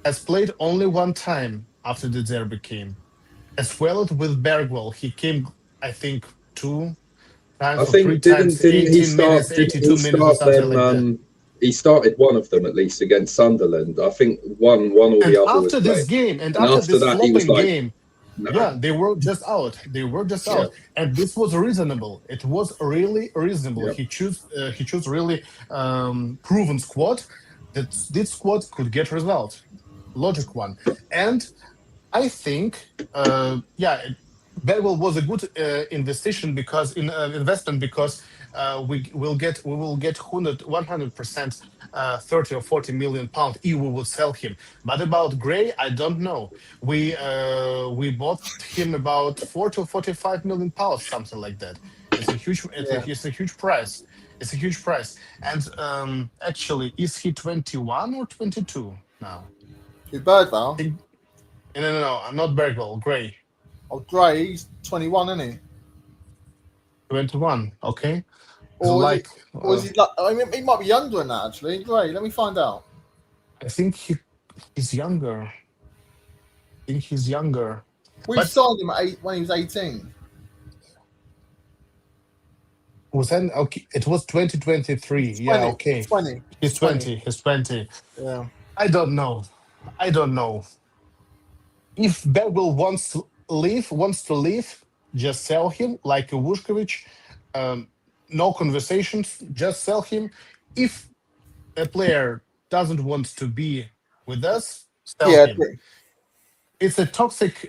has played only 1 time after the derby came, as well as with Bergwall. He came, I think, 2 times or 3 times. 18 minutes, 82 minutes, something like that. He started one of them at least against Sunderland. I think one or the other. After this game, and after this that, he was flopping like, game, No. Yeah, they were just out. They were just Yeah. out, and this was reasonable. It was really reasonable. Yep. He chose really proven squad that this squad could get result. Logic one, and I think, Bedwell was a good investment because we will get 100% 30 or 40 million pound if we would sell him. But about Gray, I don't know. We bought him about 40 or 45 million pounds, something like that. It's a huge Yeah. it's a huge price. It's a huge price. And actually, is he 21 or 22 now? Who Birdville? No, I'm not Bergwell. Gray, Oh, Gray, he's 21, isn't he? 21. Okay. So Or is like, it? Or is he? Like, I mean, he might be younger than that actually. Gray, let me find out. I think he's younger. I think he's younger. We But- signed him at when he was 18. Was that okay? It was 2023. Yeah. Okay. 20. He's 20. He's 20. Yeah. I don't know. I don't know. If Bergwell wants to leave, just sell him like a Vuskovic. No conversations. Just sell him. If a player doesn't want to be with us, sell Yeah. him. It's a toxic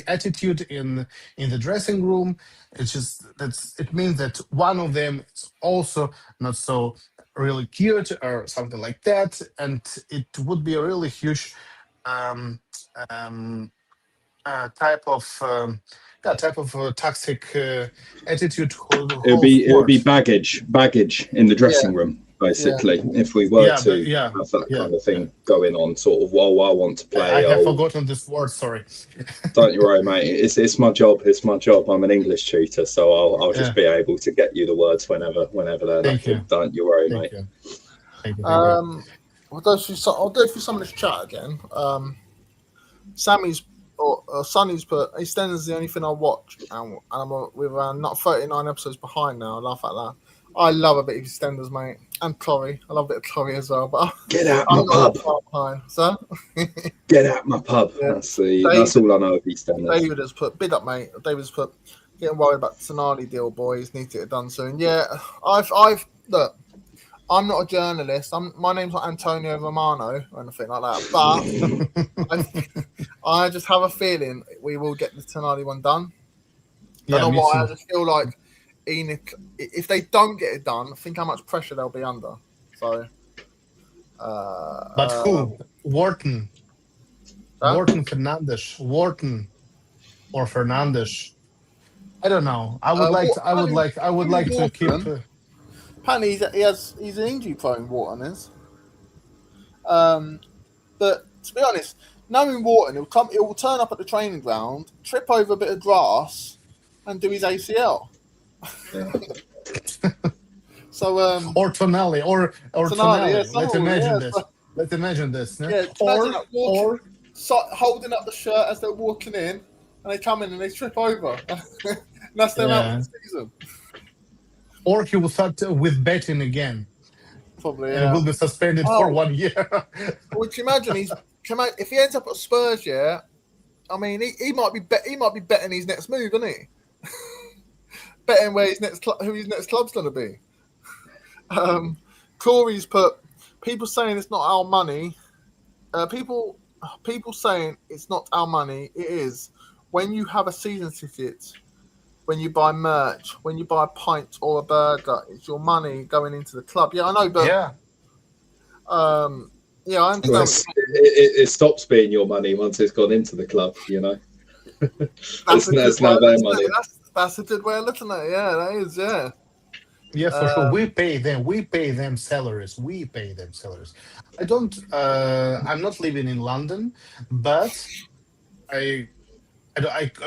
attitude in the dressing room. It's just it means that one of them is also not so really cute or something like that, and it would be a really huge type of toxic attitude. It would be baggage in the dressing room, basically. If we were have that kind of thing going on, sort of, well, I want to play. I have forgotten this word. Sorry. Don't you worry, mate. It's my job. It's my job. I'm an English tutor, so I'll just be able to get you the words whenever they're needed. Don't you worry, mate. Thank you. I'll go through some of this chat again. Sammy's or Sonny's put EastEnders is the only thing I watch, and we're not 39 episodes behind now. I laugh at that. I love a bit of EastEnders, mate, and Clorry. I love a bit of Clorry as well. But get out my pub. Behind, so get out my pub. Yeah. That's all I know of EastEnders. David has put bid up, mate. David's put getting worried about the Tonali deal, boys. Need to get it done soon. Yeah, I've look. I'm not a journalist. My name's not Antonio Romano or anything like that. But I just have a feeling we will get the Tonali one done. I don't know why. I just feel like Enoch, if they don't get it done, think how much pressure they'll be under. So, but who? Wharton, Fernandes, Wharton, or Fernandes? I don't know. I would like to keep. Apparently, he's an injury prone. Wharton is. But to be honest, knowing Wharton, he will turn up at the training ground, trip over a bit of grass, and do his ACL. Yeah. So or Tonali or Tonali. Yeah, Let's imagine this. Let's imagine this. No? Yeah, or holding up the shirt as they're walking in, and they come in and they trip over. And that's them out for the season. Or he will start with betting again. Probably, and will be suspended for 1 year. Would you imagine if he ends up at Spurs? Yeah, I mean he might be betting his next move, isn't he? Betting where who his next club's going to be. Corey's put people saying it's not our money. People saying it's not our money. It is. When you have a season ticket, when you buy merch, when you buy a pint or a burger, it's your money going into the club. Yeah, I know, but I understand. It stops being your money once it's gone into the club. You know, it's not their money. That's a good way of looking at it. Yeah, that is. Yeah. Yeah, for sure. We pay them salaries. I don't. I'm not living in London, but I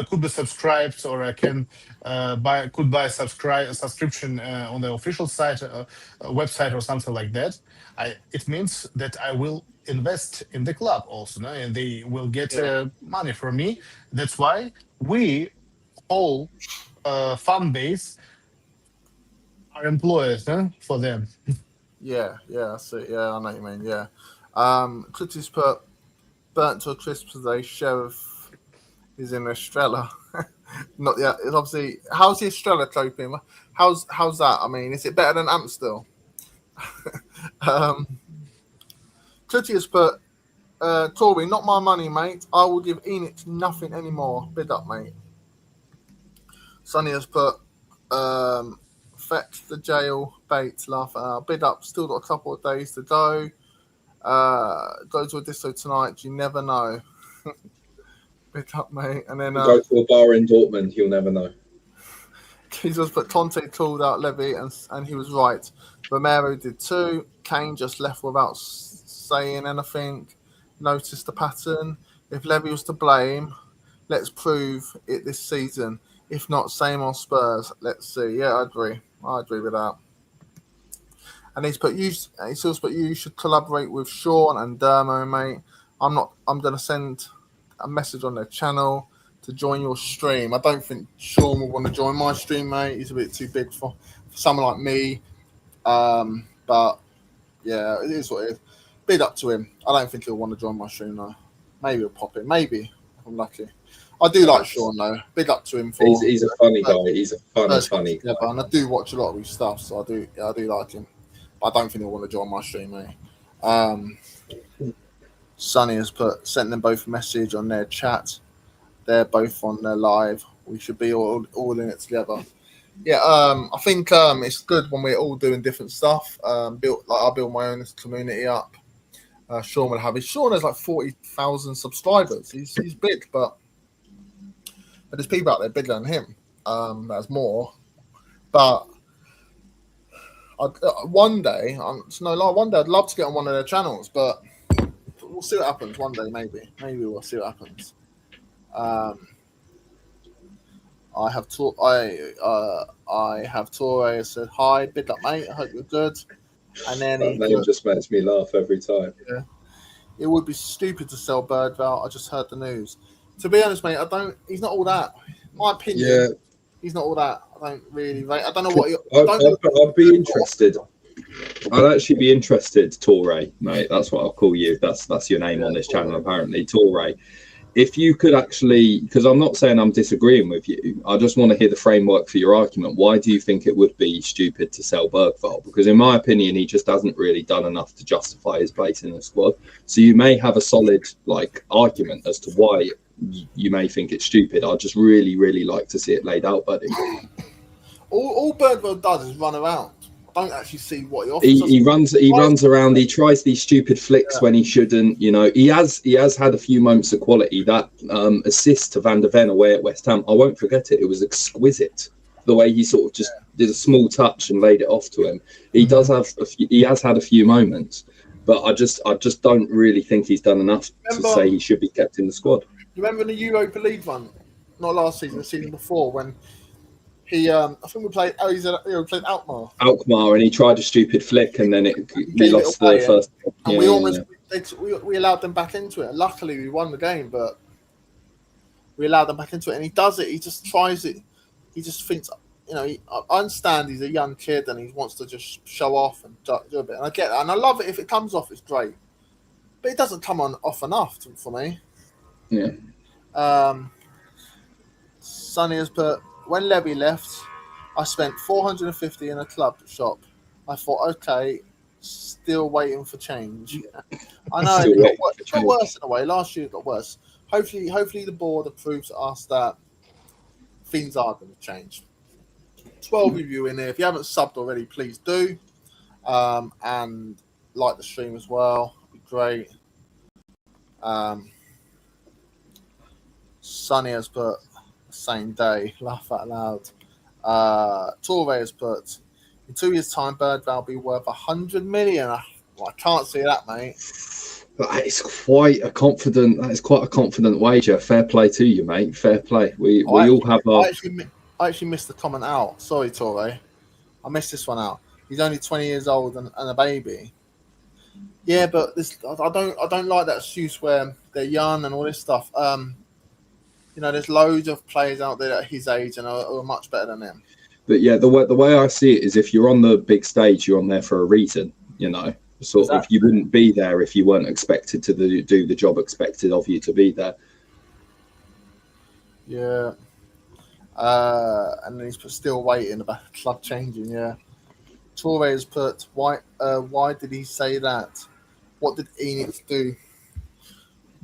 could be subscribed, or I can buy a subscription on the official site, website, or something like that. It means that I will invest in the club also, no? And they will get money from me. That's why we whole fan base are employers for them. Yeah, I see. Yeah, I know what you mean. Yeah. Chris put burnt to a crisp as a sheriff He's in Estrella. Not yet. It's obviously. How's the Estrella coping? How's that? I mean, is it better than Amstel? Tutti has put, Tory, not my money, mate. I will give Enix nothing anymore. Bid up, mate. Sonny has put, fetch the jail bait, laugh out. Bid up, still got a couple of days to go. Go to a disco tonight, you never know. Bid up, mate. And then Go to a bar in Dortmund, you'll never know. Jesus, but Conte called out Levy and he was right. Romero did too. Kane just left without saying anything. Noticed the pattern. If Levy was to blame, let's prove it this season. If not, same on Spurs. Let's see. Yeah, I agree. I agree with that. And he's also put you should collaborate with Sean and Dermo, mate. I'm gonna send a message on their channel to join your stream. I don't think Sean will want to join my stream, mate. He's a bit too big for someone like me. But yeah, it is what it is. Bid up to him. I don't think he'll want to join my stream though. Maybe he'll pop in. Maybe if I'm lucky. I do like Sean though. Big up to him for. He's a funny guy. He's a funny guy. And I do watch a lot of his stuff, so I do like him. But I don't think he'll want to join my stream, mate. Sonny has sent them both a message on their chat. They're both on their live. We should be all in it together. Yeah, I think it's good when we're all doing different stuff. I build my own community up. Sean will have his. Sean has like 40,000 subscribers. He's big, but there's people out there bigger than him. There's more, but one day, it's no lie. One day, I'd love to get on one of their channels, but we'll see what happens. One day, maybe we'll see what happens. I have Torre said hi, big up, mate. I hope you're good. And then that name just makes me laugh every time. Yeah, it would be stupid to sell Birdval. I just heard the news. To be honest, mate, he's not all that. My opinion. Yeah. He's not all that. I don't really rate. I don't know what. I'd be interested. I'd actually be interested, Torre, mate. That's what I'll call you. That's your name on this channel, apparently, Torre. If you could actually, because I'm not saying I'm disagreeing with you, I just want to hear the framework for your argument. Why do you think it would be stupid to sell Bergvall? Because in my opinion, he just hasn't really done enough to justify his place in the squad. So you may have a solid argument as to why you may think it's stupid. I'd just really, really like to see it laid out, buddy. All Bergvall does is run around. I don't actually see what he offers. He runs around. He tries these stupid flicks when he shouldn't. You know, he has had a few moments of quality. That assist to Van der Ven away at West Ham, I won't forget it. It was exquisite. The way he sort of just did a small touch and laid it off to him. He has had a few moments, but I just don't really think he's done enough to say he should be kept in the squad. You remember the Europa League one? Not last season, the season before, when he, I think we played. Oh, we played Alkmaar. Alkmaar, and he tried a stupid flick, and then we lost the first. And we almost we allowed them back into it. Luckily, we won the game, but we allowed them back into it. And he does it. He just tries it. He just thinks, you know. I understand he's a young kid and he wants to just show off and do a bit. And I get that, and I love it. If it comes off, it's great. But it doesn't come off enough for me. Yeah. Sonny has put. When Levy left, I spent 450 in a club shop. I thought, okay, still waiting for change. I know it got worse in a way. Last year it got worse. Hopefully the board approves to us that things are going to change. 12 of you in there. If you haven't subbed already, please do. And like the stream as well. It'd be great. Sonny has put same day, laugh out loud. Torre has put in 2 years' time, Birdval will be worth 100 million. I can't see that, mate. That is quite a confident wager. Fair play to you, mate. Fair play. We all have our. I actually missed the comment out. Sorry, Torre. I missed this one out. He's only 20 years old and a baby. Yeah, but I don't like that excuse where they're young and all this stuff. You know, there's loads of players out there at his age and are much better than him. But yeah, the way I see it is, if you're on the big stage, you're on there for a reason. You know, sort of. You wouldn't be there if you weren't expected to do the job expected of you to be there. Yeah. And then he's still waiting about the club changing. Yeah. Torres put, why did he say that? What did Enid do?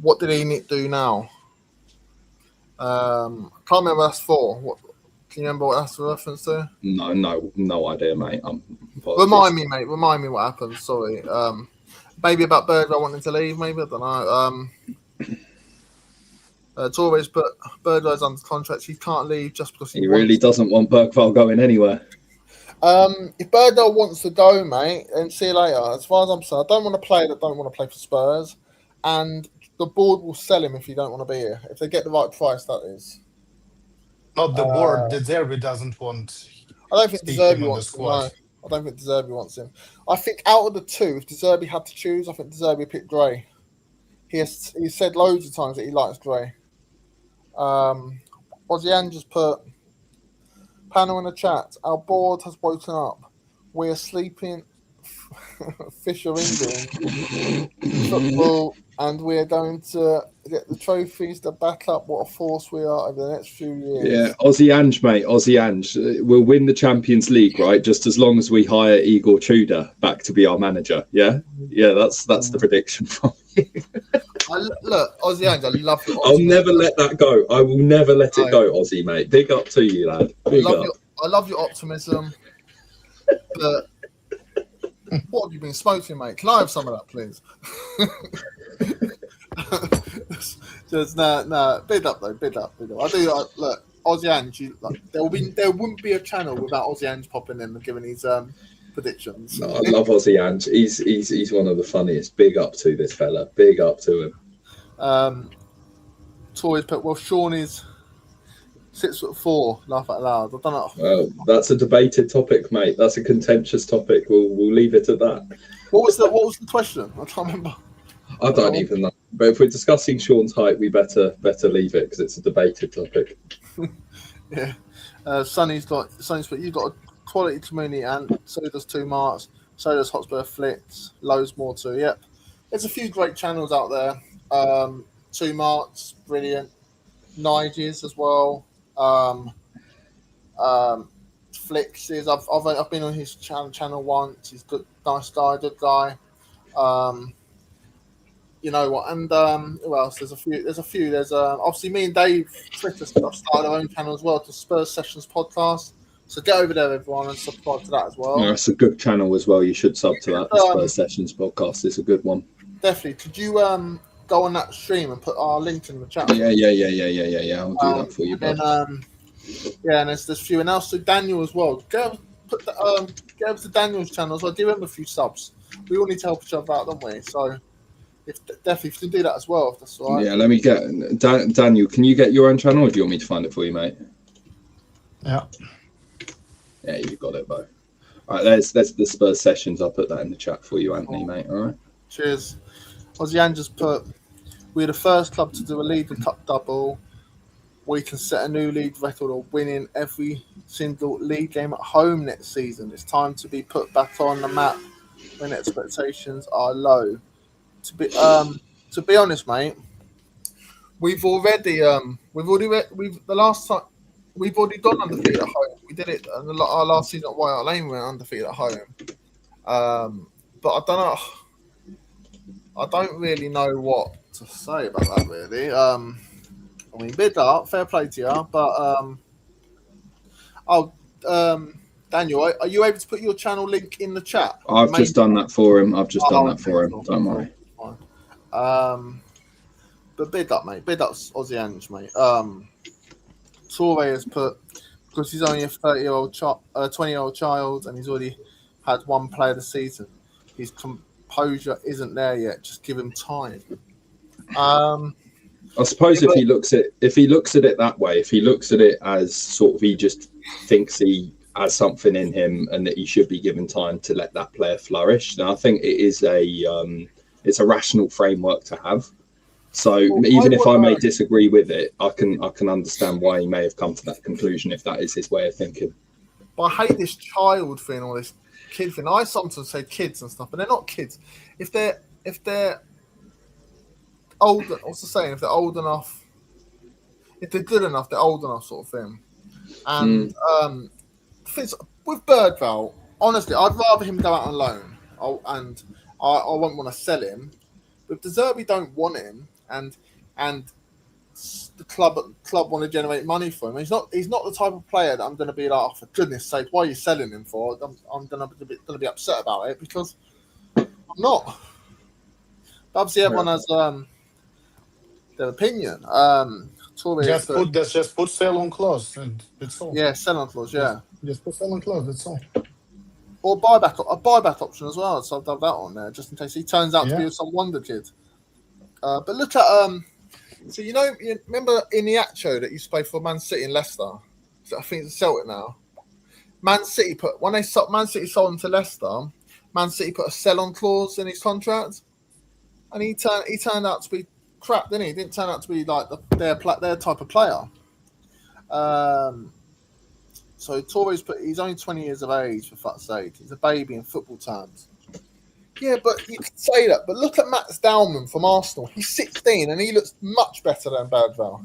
What did Enid do now? I can't remember what that's for. What can you remember what that's a reference to? No idea, mate. Remind me, mate. Remind me what happened. Sorry. Maybe about Birdwell wanting to leave. Maybe I don't know. Torres put Birdwell's under contract. He can't leave just because He really doesn't want Bergvall going anywhere. If Birdwell wants to go, mate, then see you later. As far as I'm concerned, I don't want to play that don't want to play for Spurs, and the board will sell him if he don't want to be here. If they get the right price, that is. Not the board. The Derby doesn't want. I don't think Speak De Zerbi him on the wants him. squad. No, I don't think De Zerbi wants him. I think out of the two, if De Zerbi had to choose, I think De Zerbi picked Gray. He said loads of times that he likes Gray. Ozian just put panel in the chat. Our board has woken up. We are sleeping. Fisher England football, and we are going to get the trophies to back up what a force we are over the next few years. Yeah, Aussie Ange, mate. Aussie Ange. We'll win the Champions League, right? Just as long as we hire Igor Tudor back to be our manager. Yeah, that's the prediction from you. Look, Aussie Ange, I love it. I'll never let that go. I will never let it go, Aussie, mate. Big up to you, lad. Big up. I love your optimism, but what have you been smoking, mate? Can I have some of that, please? Just no. Bid up though, bid up. I do look, Aussie Ange. There wouldn't be a channel without Aussie Ange popping in and giving his predictions. No, I love Aussie Ange. He's one of the funniest. Big up to this fella. Big up to him. Toys put, well, Sean is 6'4". Laugh out loud. I don't know. Well, that's a debated topic, mate. That's a contentious topic. We'll leave it at that. What was the question? I can't remember. I don't even know. But if we're discussing Sean's height, we better leave it because it's a debated topic. Yeah. Sonny's put, you've got a quality community, and so does 2 Marks, so does Hotspur Flits, loads more too. Yep. There's a few great channels out there. 2 Marks, brilliant. Niges as well. Flix is I've been on his channel once. He's good, nice guy, good guy. You know what? And who else? There's a few. There's obviously me and Dave Twitter started our own channel as well, to Spurs Sessions Podcast. So get over there, everyone, and subscribe to that as well. Yeah, it's a good channel as well. You should sub to that. The Spurs Sessions Podcast. It's a good one. Definitely. Could you go on that stream and put our link in the chat? Yeah. I'll do that for you, bud. And there's a few, and also Daniel as well. Get over to Daniel's channel as well. Give him a few subs. We all need to help each other out, don't we? So if you can do that as well, if that's all right. Yeah, let me get Daniel. Can you get your own channel, or do you want me to find it for you, mate? Yeah. Yeah, you got it, bro. All right, there's the Spurs Sessions. I'll put that in the chat for you, Anthony, mate. All right. Cheers. Ozian just put, we're the first club to do a League Cup double. We can set a new league record of winning every single league game at home next season. It's time to be put back on the map when expectations are low. To be honest, mate, we've already gone undefeated at home. We did it our last season at White Hart Lane. We went undefeated at home. But I don't know. I don't really know what to say about that, really. I mean, bid up, fair play to you, but Daniel, are you able to put your channel link in the chat? I've just done that for him. Don't worry. But bid up, mate. Bid up's Aussie Ange, mate. Torre has put, because he's only a 20-year-old child, and he's already had one player this season. His composure isn't there yet. Just give him time. I suppose if he looks at it that way, if he looks at it as sort of he just thinks he has something in him and that he should be given time to let that player flourish, now I think it is it's a rational framework to have. So even if I may disagree with it, I can understand why he may have come to that conclusion if that is his way of thinking. But I hate this child thing or this kid thing. I sometimes say kids and stuff, but they're not kids. If they're old, what's the saying? If they're old enough, if they're good enough, they're old enough, sort of thing. And with Birdville, honestly, I'd rather him go out on loan, I won't want to sell him. But if De Zerbi don't want him, and the club want to generate money for him, he's not the type of player that I'm going to be like, oh, for goodness sake, why are you selling him for? I'm going to be upset about it, because I'm not. But obviously, everyone has their opinion. Just put sell on clause, and that's all. Yeah, sell on clause. Yeah, just put sell on clause. That's all. or a buyback option as well. So I've done that on there just in case he turns out to be some wonder kid. But look at so you remember Iniacho that used to play for Man City and Leicester? So I think it's Celtic now. Man City Man City sold him to Leicester. Man City put a sell-on clause in his contract, and he turned out to be crap, didn't he? He didn't turn out to be like their type of player. So Torres he's only 20 years of age, for fuck's sake. He's a baby in football terms. Yeah, but you could say that. But look at Max Dowman from Arsenal. He's 16 and he looks much better than Birdville.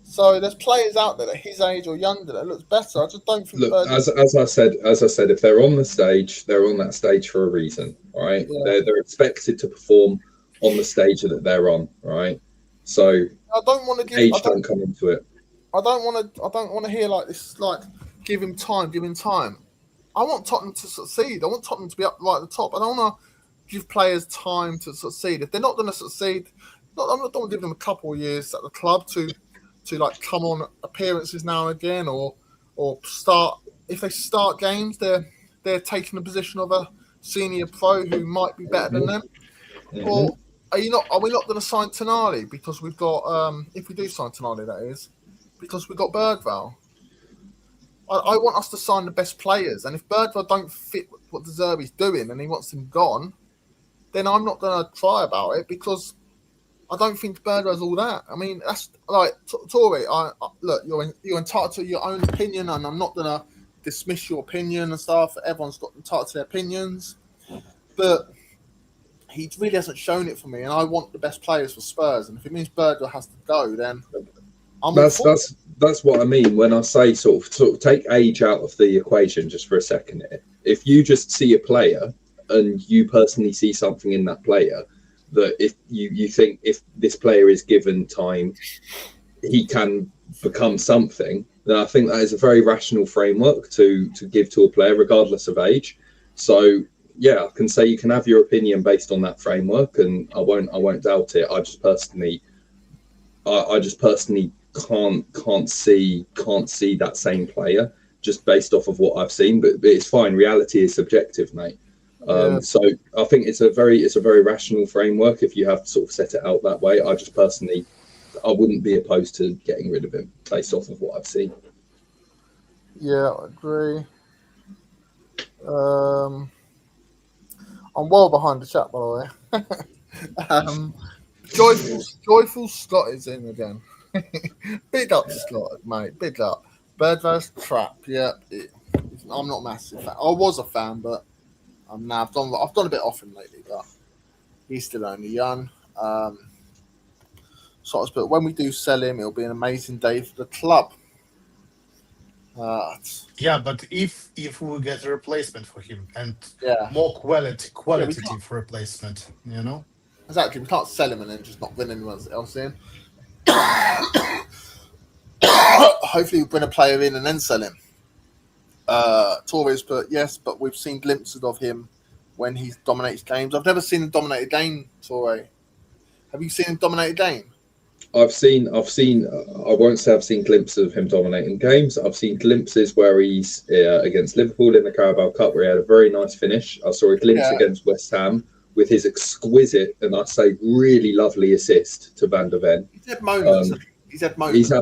So there's players out there at his age or younger that looks better. I just don't think. Look, as I said, if they're on the stage, they're on that stage for a reason, right? Yeah. They're expected to perform on the stage that they're on, right? So I don't want to give age don't come into it. I don't want to hear like this, like give him time. I want Tottenham to succeed. I want Tottenham to be up right at the top. I don't want to give players time to succeed. If they're not going to succeed, I'm not going to give them a couple of years at the club to like come on appearances now and again, or start. If they start games, they're taking the position of a senior pro who might be better than them. Mm-hmm. Or are we not going to sign Tonali because we've got if we do sign Tonali, that is because we've got Birdville. I want us to sign the best players, and if Birdville don't fit what De Zerbi's doing and he wants him gone, then I'm not going to try about it because I don't think Birdville's all that. I mean, that's like Tory. Look, you're entitled to your own opinion, and I'm not going to dismiss your opinion and stuff. Everyone's got entitled to their opinions, but he really hasn't shown it for me, and I want the best players for Spurs. And if it means Birdville has to go, then that's what I mean when I say sort of take age out of the equation just for a second. If you just see a player and you personally see something in that player that if you think if this player is given time, he can become something, then I think that is a very rational framework to give to a player regardless of age. So yeah, I can say you can have your opinion based on that framework, and I won't doubt it. I just personally can't see that same player just based off of what I've seen, but it's fine. Reality is subjective, mate. So I think it's a very rational framework if you have sort of set it out that way. I wouldn't be opposed to getting rid of him based off of what I've seen. Yeah, I agree. I'm well behind the chat, by the way. Joyful Scott is in again. Big up to Scott, mate. Big up. Birdville's crap. Yeah, I'm not a massive fan. I was a fan, but now I've gone a bit off him lately. But he's still only young. But when we do sell him, it'll be an amazing day for the club. Yeah, but if we get a replacement for him and more qualitative replacement, Exactly, we can't sell him and then just not bring anyone else in. Hopefully, we bring a player in and then sell him. Torres, but we've seen glimpses of him when he dominates games. I've never seen him dominate a game, Torre. Have you seen him dominate a game? I've seen. I won't say I've seen glimpses of him dominating games. I've seen glimpses where he's against Liverpool in the Carabao Cup, where he had a very nice finish. I saw a glimpse against West Ham with his exquisite and I say really lovely assist to Van der Ven. He's had moments. He's had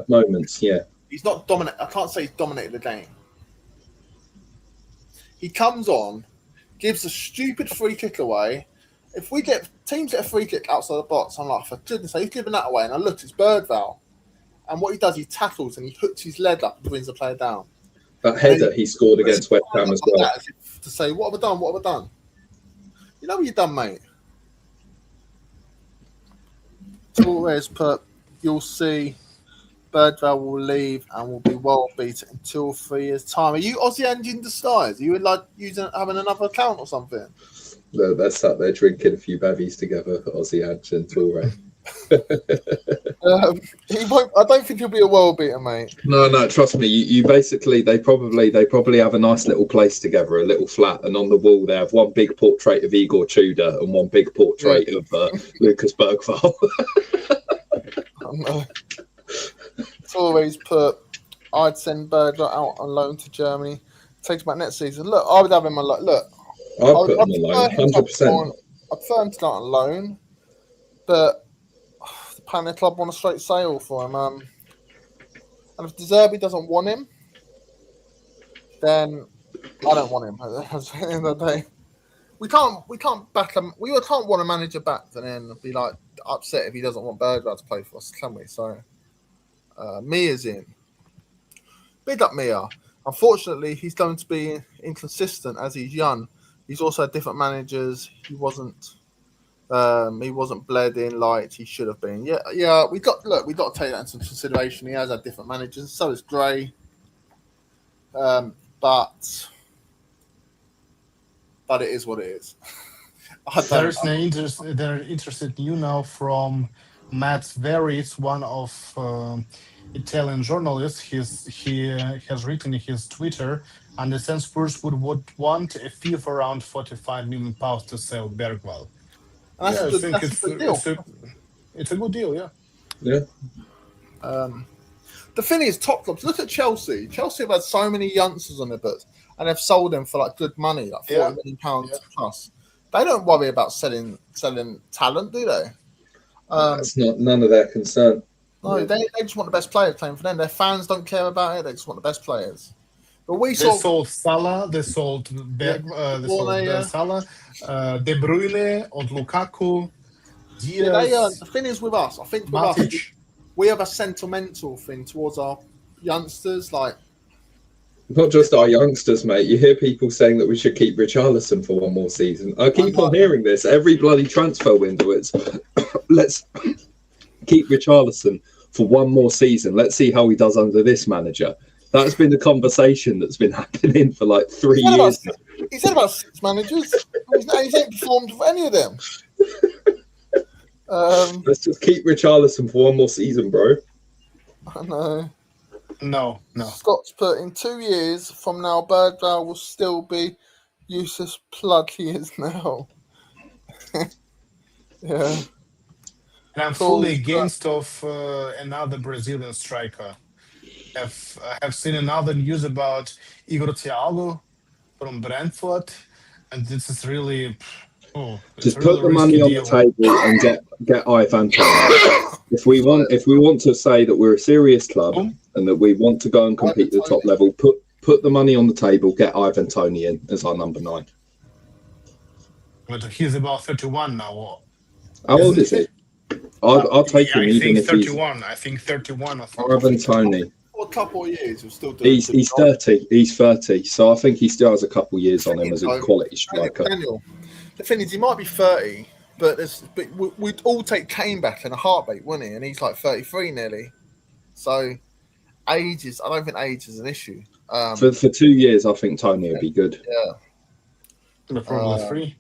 moments. Yeah. He's not dominant. I can't say he's dominated the game. He comes on, gives a stupid free kick away. If we get teams get a free kick outside the box, I'm like, for goodness sake, he's giving that away. And I look, it's Birdville. And what he does, he tackles and he hooks his leg up and brings the player down. That header he scored against West Ham as well. To say, what have I done? What have I done? You know what you've done, mate? Torres put, you'll see Bergvall will leave and will be well beaten in 2 or 3 years' time. Are you Aussie Angie in disguise? Are you like having another account or something? They're sat there drinking a few bevies together, Aussie Ange and Toure. He won't. I don't think he'll be a world beater, mate. No, trust me. You basically they probably have a nice little place together, a little flat, and on the wall they have one big portrait of Igor Tudor and one big portrait of Lucas Bergvall. It's always put. I'd send Bergvall out on loan to Germany. Takes back next season. Look, I would have him on loan. Look, I'd put him on loan, 100%. I'd prefer him to start on loan, but the Pioneer Club want a straight sale for him. And if De Zerbi doesn't want him, then I don't want him. At the end of the day, we can't back him. We can't want a manager back and then be like upset if he doesn't want Bergvall to play for us, can we? So Mia's in. Big up Mia. Unfortunately, he's going to be inconsistent as he's young. He's also had different managers. He wasn't bled in like he should have been. Yeah. We got to take that into consideration. He has had different managers. So is Gray. But it is what it is. There's they're interested in you now from Matt Veris, one of Italian journalists. He has written in his Twitter, understand Spurs would want a fee of around £45 million to sell Bergvall. I think it's a good deal. It's a good deal, yeah. Yeah. The thing is, top clubs, look at Chelsea. Chelsea have had so many youngsters on their books and they've sold them for like good money, like £40 million plus. They don't worry about selling talent, do they? That's none of their concern. No, they just want the best players playing for them. Their fans don't care about it. They just want the best players. But they sold Salah, they sold Salah, De Bruyne, and Lukaku, Diaz. The thing is with us, I think with us, we have a sentimental thing towards our youngsters, like not just our youngsters, mate. You hear people saying that we should keep Richarlison for one more season. I keep on hearing this every bloody transfer window. It's let's keep Richarlison for one more season. Let's see how he does under this manager. That's been the conversation that's been happening for like 3 years. He said about 6 managers. He's ain't performed for any of them. Let's just keep Richarlison for one more season, bro. I know. No. Scott's put in 2 years from now, Bergvall will still be useless plug he is now. Yeah. And I'm fully against another Brazilian striker. I've seen another news about Igor Thiago from Brentford, and this is really just put the money on the table and get Ivan Toney. If we want to say that we're a serious club and that we want to go and compete at the top level, put the money on the table, get Ivan Toney in as our number 9. But he's about 31 now. How old is he? I'll take him even if 31. I think 31. Ivan Toney. For a couple of years, he'll still do. He's 30. He's 30. So I think he still has a couple of years on him as a quality striker. Daniel, the thing is, he might be 30, but we'd all take Kane back in a heartbeat, wouldn't he? And he's like 33 nearly. So I don't think age is an issue. For 2 years, I think Toney would be good. Yeah. Probably 3.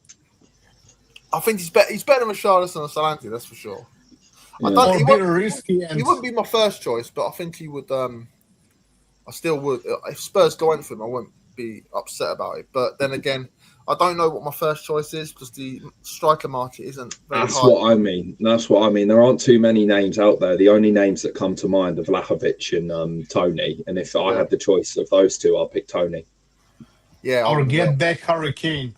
I think he's better than Richarlison and Solanke, that's for sure. Yeah. He wouldn't be my first choice, but I think he would. I still would. If Spurs go in for him, I wouldn't be upset about it. But then again, I don't know what my first choice is because the striker market isn't very high. That's what I mean. There aren't too many names out there. The only names that come to mind are Vlahovic and Toney. And if I had the choice of those two, I'll pick Toney. Yeah. Or get back Hurricane.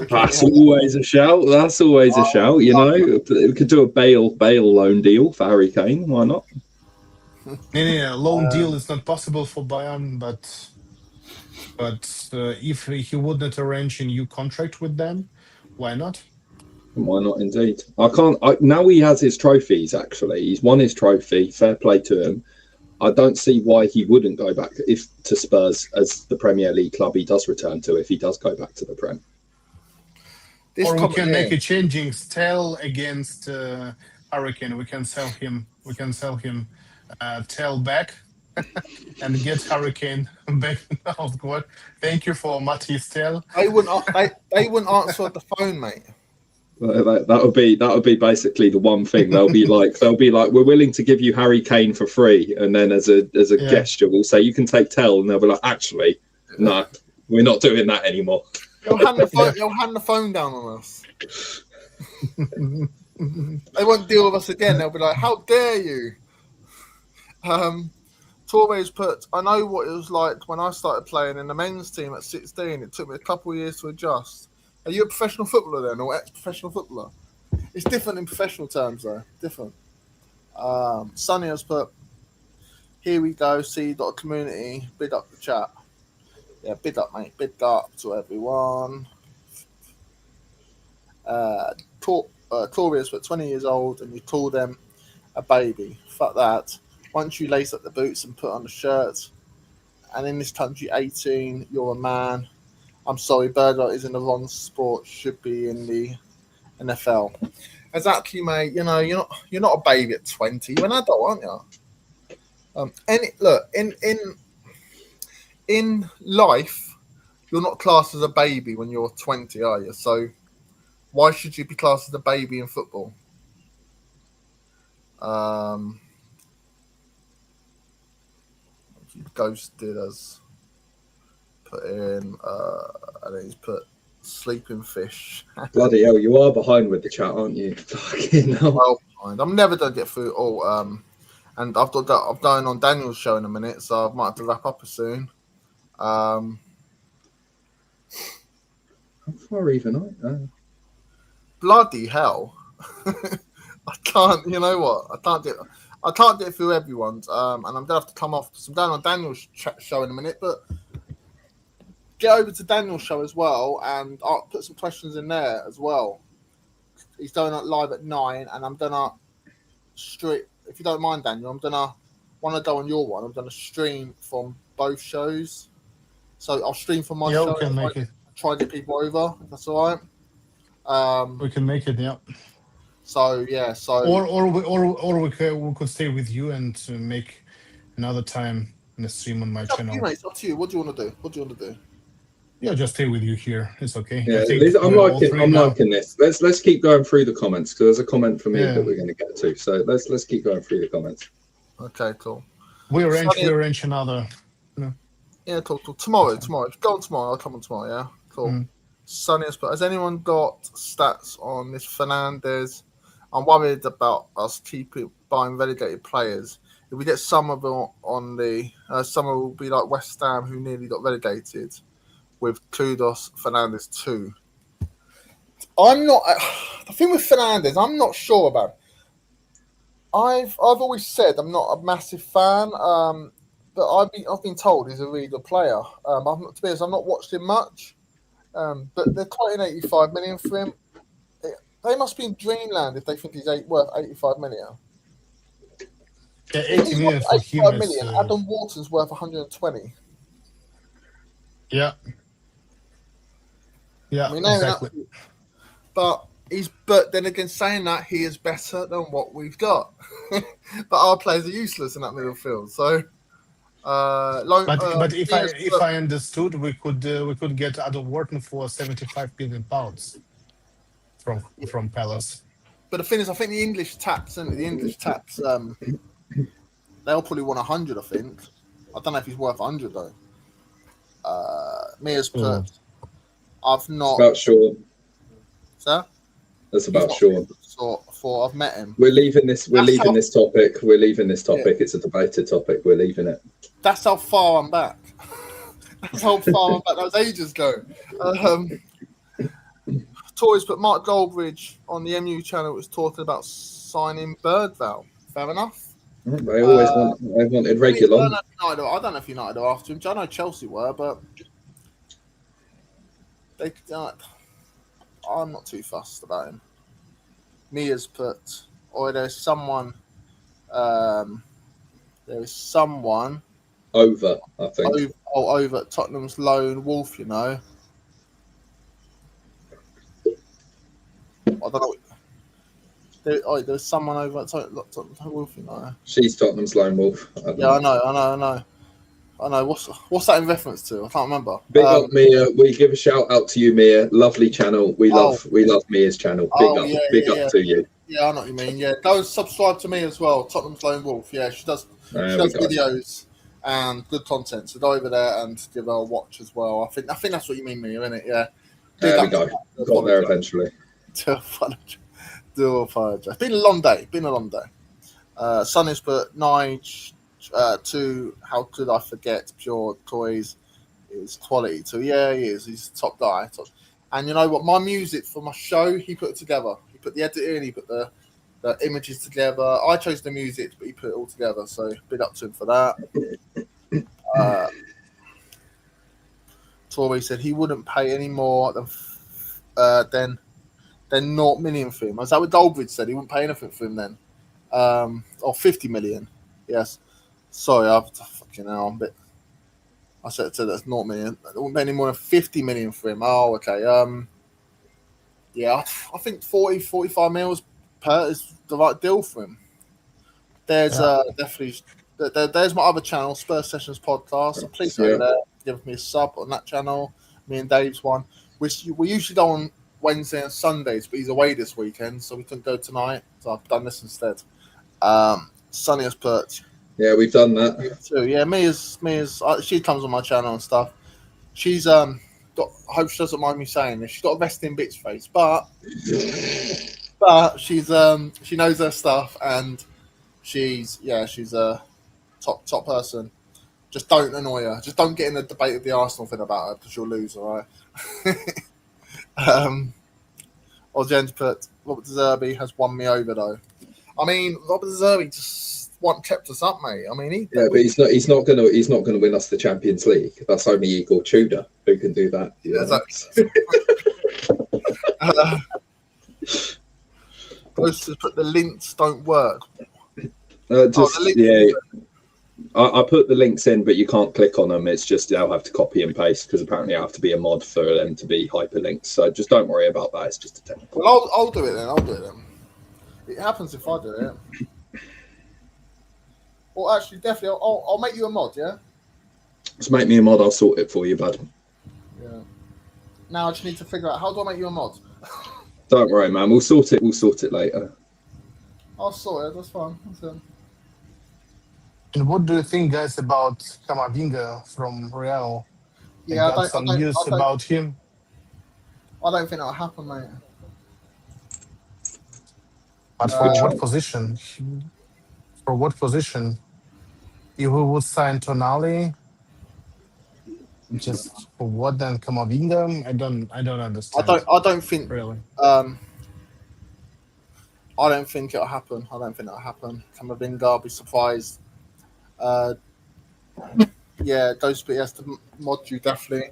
That's always a shout. You know, we could do a Bale loan deal for Harry Kane. Why not? No, loan deal is not possible for Bayern, but if he would not arrange a new contract with them, why not? Why not, indeed. Now he has his trophies. Actually, he's won his trophy. Fair play to him. I don't see why he wouldn't go back to Spurs as the Premier League club he does return to if he does go back to the Prem. Or we can make a changing sell against Hurricane. We can sell him We can sell him tail back and get Hurricane back out the court. Thank you for Matty's tail. They wouldn't answer the phone, mate. That would be basically the one thing. They'll be like, we're willing to give you Harry Kane for free, and then as a gesture, we'll say you can take Tell, and they'll be like, actually, no, we're not doing that anymore. You'll hand the phone down on us. They won't deal with us again. They'll be like, how dare you? Torres put, I know what it was like when I started playing in the men's team at 16. It took me a couple of years to adjust. Are you a professional footballer then, or ex-professional footballer? It's different in professional terms, though. Different. Sonny has put, here we go, C.community, big up the chat. Yeah, big up, mate. Big up to everyone. Torius put 20 years old and you call them a baby. Fuck that. Once you lace up the boots and put on the shirt, and in this country, 18, you're a man. I'm sorry, Burger is in the wrong sport. Should be in the NFL. Exactly, mate. You know, you're not a baby at 20. You're an adult, aren't you? In life, you're not classed as a baby when you're 20, are you? So why should you be classed as a baby in football? Ghosted us. Put in, and then he's put sleeping fish. Bloody hell, you are behind with the chat, aren't you? Fucking hell. Well behind. I'm never gonna get through it all. And I've got that. I'm going on Daniel's show in a minute, so I might have to wrap up soon. How far even? Bloody hell! I can't. You know what? I can't get through everyone's. And I'm gonna have to come off because I'm going on Daniel's show in a minute, but. Get over to Daniel's show as well, and I'll put some questions in there as well. He's going live at 9, and I'm gonna stream. If you don't mind, Daniel, I'm gonna want to go on your one. I'm gonna stream from both shows, so I'll stream from my show. We can make it. Try to get people over. If that's all right. We can make it. Yeah. So yeah. So we could stay with you and make another time in the stream on my channel. It's up to you. What do you want to do? Yeah, just stay with you here. It's okay. Yeah, I'm liking this. Let's keep going through the comments because there's a comment from me that we're going to get to. So let's keep going through the comments. Okay, cool. We arrange another. Yeah, cool. Tomorrow. If you go on tomorrow, I'll come on tomorrow. Yeah, cool. Sunny, but has anyone got stats on this Fernandez? I'm worried about us keeping buying relegated players. If we get some of them on the, some will be like West Ham who nearly got relegated. With Kudos Fernandez too. I'm not. The thing with Fernandez, I'm not sure about. I've always said I'm not a massive fan, but I've been told he's a really good player. To be honest, I've not watched him much, but they're quoting 85 million for him. They must be in dreamland if they think he's worth 85 million. Yeah, 80 million for 85 million. Adam Wharton's worth 120. Yeah. Yeah, I mean, exactly. But then again, saying that he is better than what we've got. But our players are useless in that middle field. So, but if I understood, we could get Adam Wharton for 75 million pounds from Palace. But the thing is, I think the English taps, they'll probably want 100. I think. I don't know if he's worth 100 though. Mia's put. I've not. It's about Sean. Sir? That's about Sean. For I've met him. We're leaving this topic. Yeah. It's a debated topic. We're leaving it. That's how far I'm back. That was ages ago. Toys put Mark Goldbridge on the MU channel was talking about signing Birdval. Fair enough. They always wanted regular. I don't know if United are after him. I know Chelsea were, but I'm not too fussed about him. Mia's put, there's someone over, I think. Over at Tottenham's lone wolf, you know. I don't know. There's someone over at Tottenham Wolf, you know. She's Tottenham's lone wolf. I don't Yeah, know. I know. What's that in reference to? I can't remember. Big up Mia. We give a shout out to you, Mia. Lovely channel. We love Mia's channel. Big up to you. Yeah, I know what you mean. Yeah, go subscribe to me as well. Tottenham's Lone Wolf. Yeah, she does videos and good content. So go over there and give her a watch as well. I think that's what you mean, Mia, isn't it? Yeah. There we go. Got there eventually. Do apologize. Been a long day. Son has put Nige to how could I forget Pure Toys is quality. So yeah, he is. He's a top guy. And you know what? My music for my show, he put it together. He put the editing, he put the images together. I chose the music, but he put it all together. So big up to him for that. Tory said he wouldn't pay any more than 0 million for him. Is that what Dolbridge said? He wouldn't pay anything for him then. Or 50 million. Yes. Sorry, I said that's 0 million. I wouldn't pay any more than 50 million for him. Oh, okay. Yeah, I think 40, 45 mils per is the right deal for him. There's definitely there's my other channel, Spurs Sessions Podcast. Please go there, give me a sub on that channel. Me and Dave's one, which we usually go on Wednesday and Sundays, but he's away this weekend, so we couldn't go tonight. So I've done this instead. Sonny has put. Yeah, we've done that too. Yeah, Mia's. She comes on my channel and stuff. She's I hope she doesn't mind me saying this. She's got a resting bitch face, but she's she knows her stuff and she's a top person. Just don't annoy her. Just don't get in a debate with the Arsenal thing about her because you'll lose. All right. Jen put Robert De Zerbi has won me over though. I mean, Robert De Zerbi just kept us up, mate. I mean, but he's not gonna win us the Champions League. That's only Igor Tudor who can do that. But the links don't work. I put the links in, but you can't click on them. It's just I'll have to copy and paste because apparently I have to be a mod for them to be hyperlinks. So just don't worry about that. It's just a technical. Well, I'll do it then. It happens if I do it. Well, actually, definitely, I'll make you a mod, yeah? Just make me a mod, I'll sort it for you, bud. Yeah. Now I just need to figure out, how do I make you a mod? Don't worry, man. We'll sort it later. I'll sort it, that's fine. And what do you think, guys, about Camavinga from Real? Yeah, I got some news about him. I don't think that'll happen, mate. But for what position? For what position? If we would sign Tonali, just for what then Camavinga? I don't understand. I don't think really. I don't think it'll happen. Camavinga, I'll be surprised. Yeah, Ghostbit has to mod you definitely.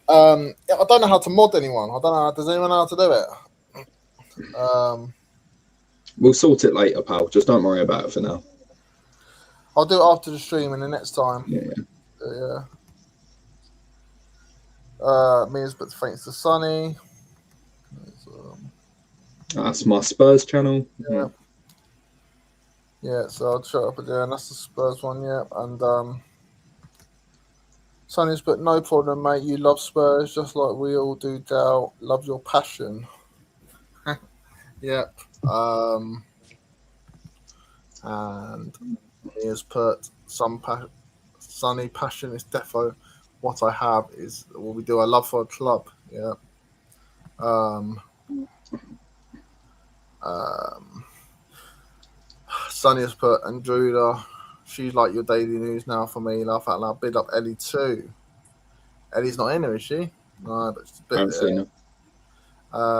I don't know how to mod anyone. I don't know. Does anyone know how to do it? We'll sort it later, pal. Just don't worry about it for now. I'll do it after the stream and the next time. Yeah. Mia's but thanks to Sonny. That's my Spurs channel. Yeah, so I'll shut up at there, and that's the Spurs one, yeah. And Sonny's but no problem, mate. You love Spurs just like we all do, Dal. Love your passion. Yep. And he has put Sunny passion is defo what I have is what we do. I love for a club. Yeah. Sunny has put Andruda. She's like your daily news now for me. Laugh out loud. Big up Ellie too. Ellie's not in here, is she? No, but she's a bit. I haven't seen her.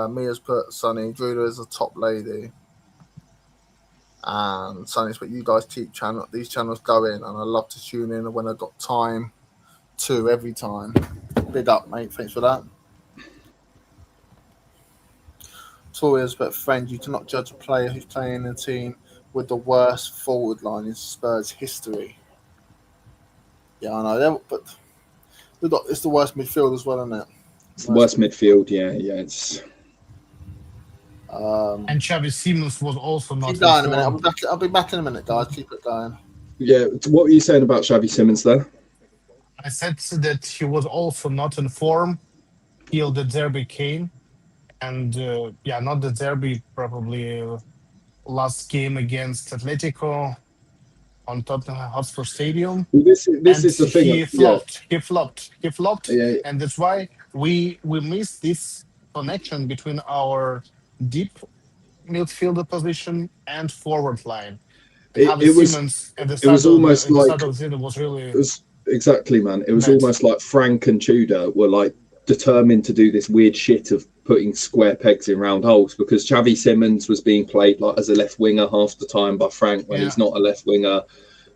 Mia's put Sunny. Druda is a top lady. And Sunny's put you guys keep these channels going, and I love to tune in when I've got time to every time. Big up, mate. Thanks for that. Toria's but friend, you cannot judge a player who's playing in a team with the worst forward line in Spurs history. Yeah, I know, but it's the worst midfield as well, isn't it? It's the worst midfield, yeah. It's And Xavi Simons was also not Keep going a minute. informed. I'll be back in a minute, guys. Keep it going. Yeah, what were you saying about Xavi Simons there? I said that he was also not informed till the derby came, and not the derby, probably last game against Atletico on Tottenham Hotspur Stadium, Well, this and is the thing. he flopped. He flopped, Yeah, and that's why we missed this connection between our deep midfielder position and forward line. And it, Javi it was Simons at the it was start of almost like the season was really it was exactly, man. It was bad. almost like Frank and Tudor were like determined to do this weird shit of putting square pegs in round holes, because Xavi Simons was being played like as a left winger half the time by Frank when he's not a left winger.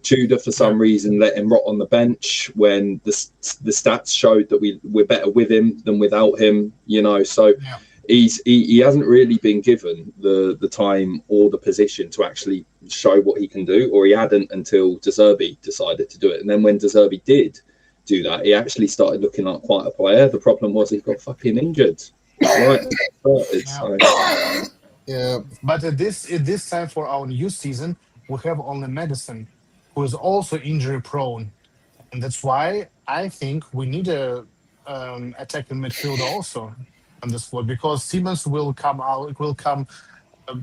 Tudor, for some reason, let him rot on the bench when the stats showed that we're better with him than without him. You know, so. Yeah. He hasn't really been given the time or the position to actually show what he can do, or he hadn't until De Zerbi decided to do it. And then when De Zerbi did do that, he actually started looking like quite a player. The problem was he got fucking injured. Right. Yeah. But at this time for our new season, we have only Madison, who is also injury prone, and that's why I think we need a attacking midfielder also on the squad, because Siemens will come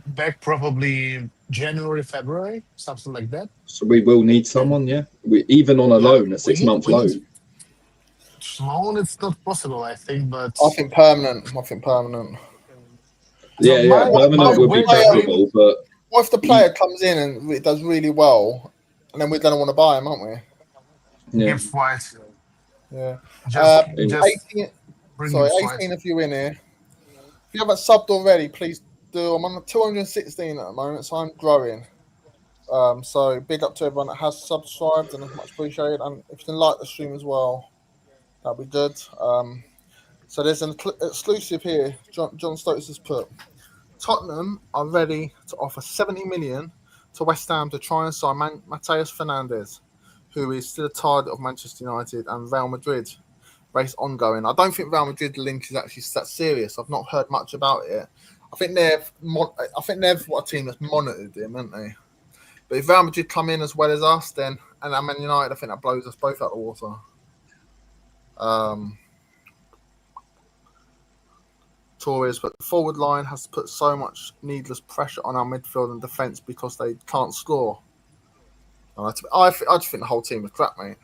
back probably January, February, something like that. So we will need someone, yeah. Even on a loan, a 6 month loan. Loan, it's not possible, I think, but I think permanent. Permanent would be preferable, but what if the player comes in and it does really well, and then we're going to want to buy him, aren't we? Yeah. Gibbs White. Yeah. Just 18 of you in here. If you haven't subbed already, please do. I'm on 216 at the moment, so I'm growing. So big up to everyone that has subscribed, and it's much appreciated. And if you can like the stream as well, that'd be good. So there's an exclusive here. John Stokes has put, Tottenham are ready to offer 70 million to West Ham to try and sign Mateus Fernandes, who is still a target of Manchester United and Real Madrid. Race ongoing. I don't think Real Madrid link is actually that serious. I've not heard much about it. I think they've what a team that's monitored him, haven't they? But if Real Madrid come in as well as us, then and Man United, I think that blows us both out the water. Torres, but the forward line has to put so much needless pressure on our midfield and defence because they can't score. I just think the whole team is crap, mate.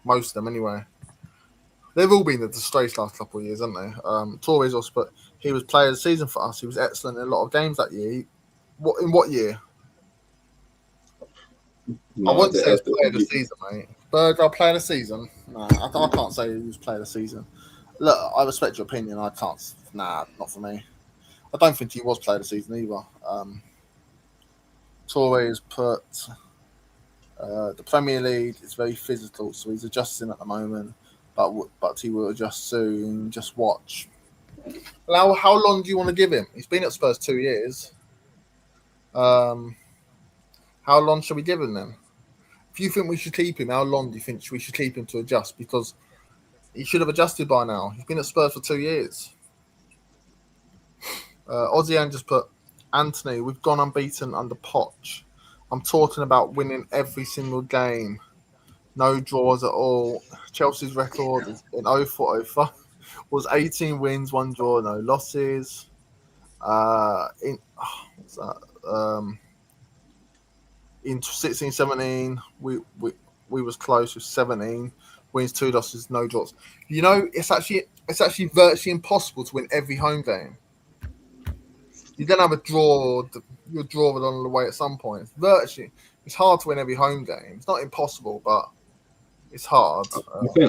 Most of them, anyway. They've all been a disgrace last couple of years, haven't they? Torres also, but he was player of the season for us. He was excellent in a lot of games that year. In what year? No, I wouldn't say he was player of the season, mate. Berger, player of the season? No, I can't say he was player of the season. Look, I respect your opinion. I can't. Nah, not for me. I don't think he was player of the season either. Torres put the Premier League is very physical, so he's adjusting at the moment, but he will adjust soon. Just watch. Now, how long do you want to give him? He's been at Spurs 2 years. How long should we give him then? If you think we should keep him, how long do you think we should keep him to adjust? Because he should have adjusted by now. He's been at Spurs for 2 years. Ozzy Ann just put, Anthony, we've gone unbeaten under Poch. I'm talking about winning every single game. No draws at all. Chelsea's record in 04-05 was 18 wins, 1 draw, no losses. In 16-17, we was close with 17 wins, 2 losses, no draws. You know, it's actually virtually impossible to win every home game. You're gonna have a draw. You'll draw it on the way at some point. It's hard to win every home game. It's not impossible, but it's hard.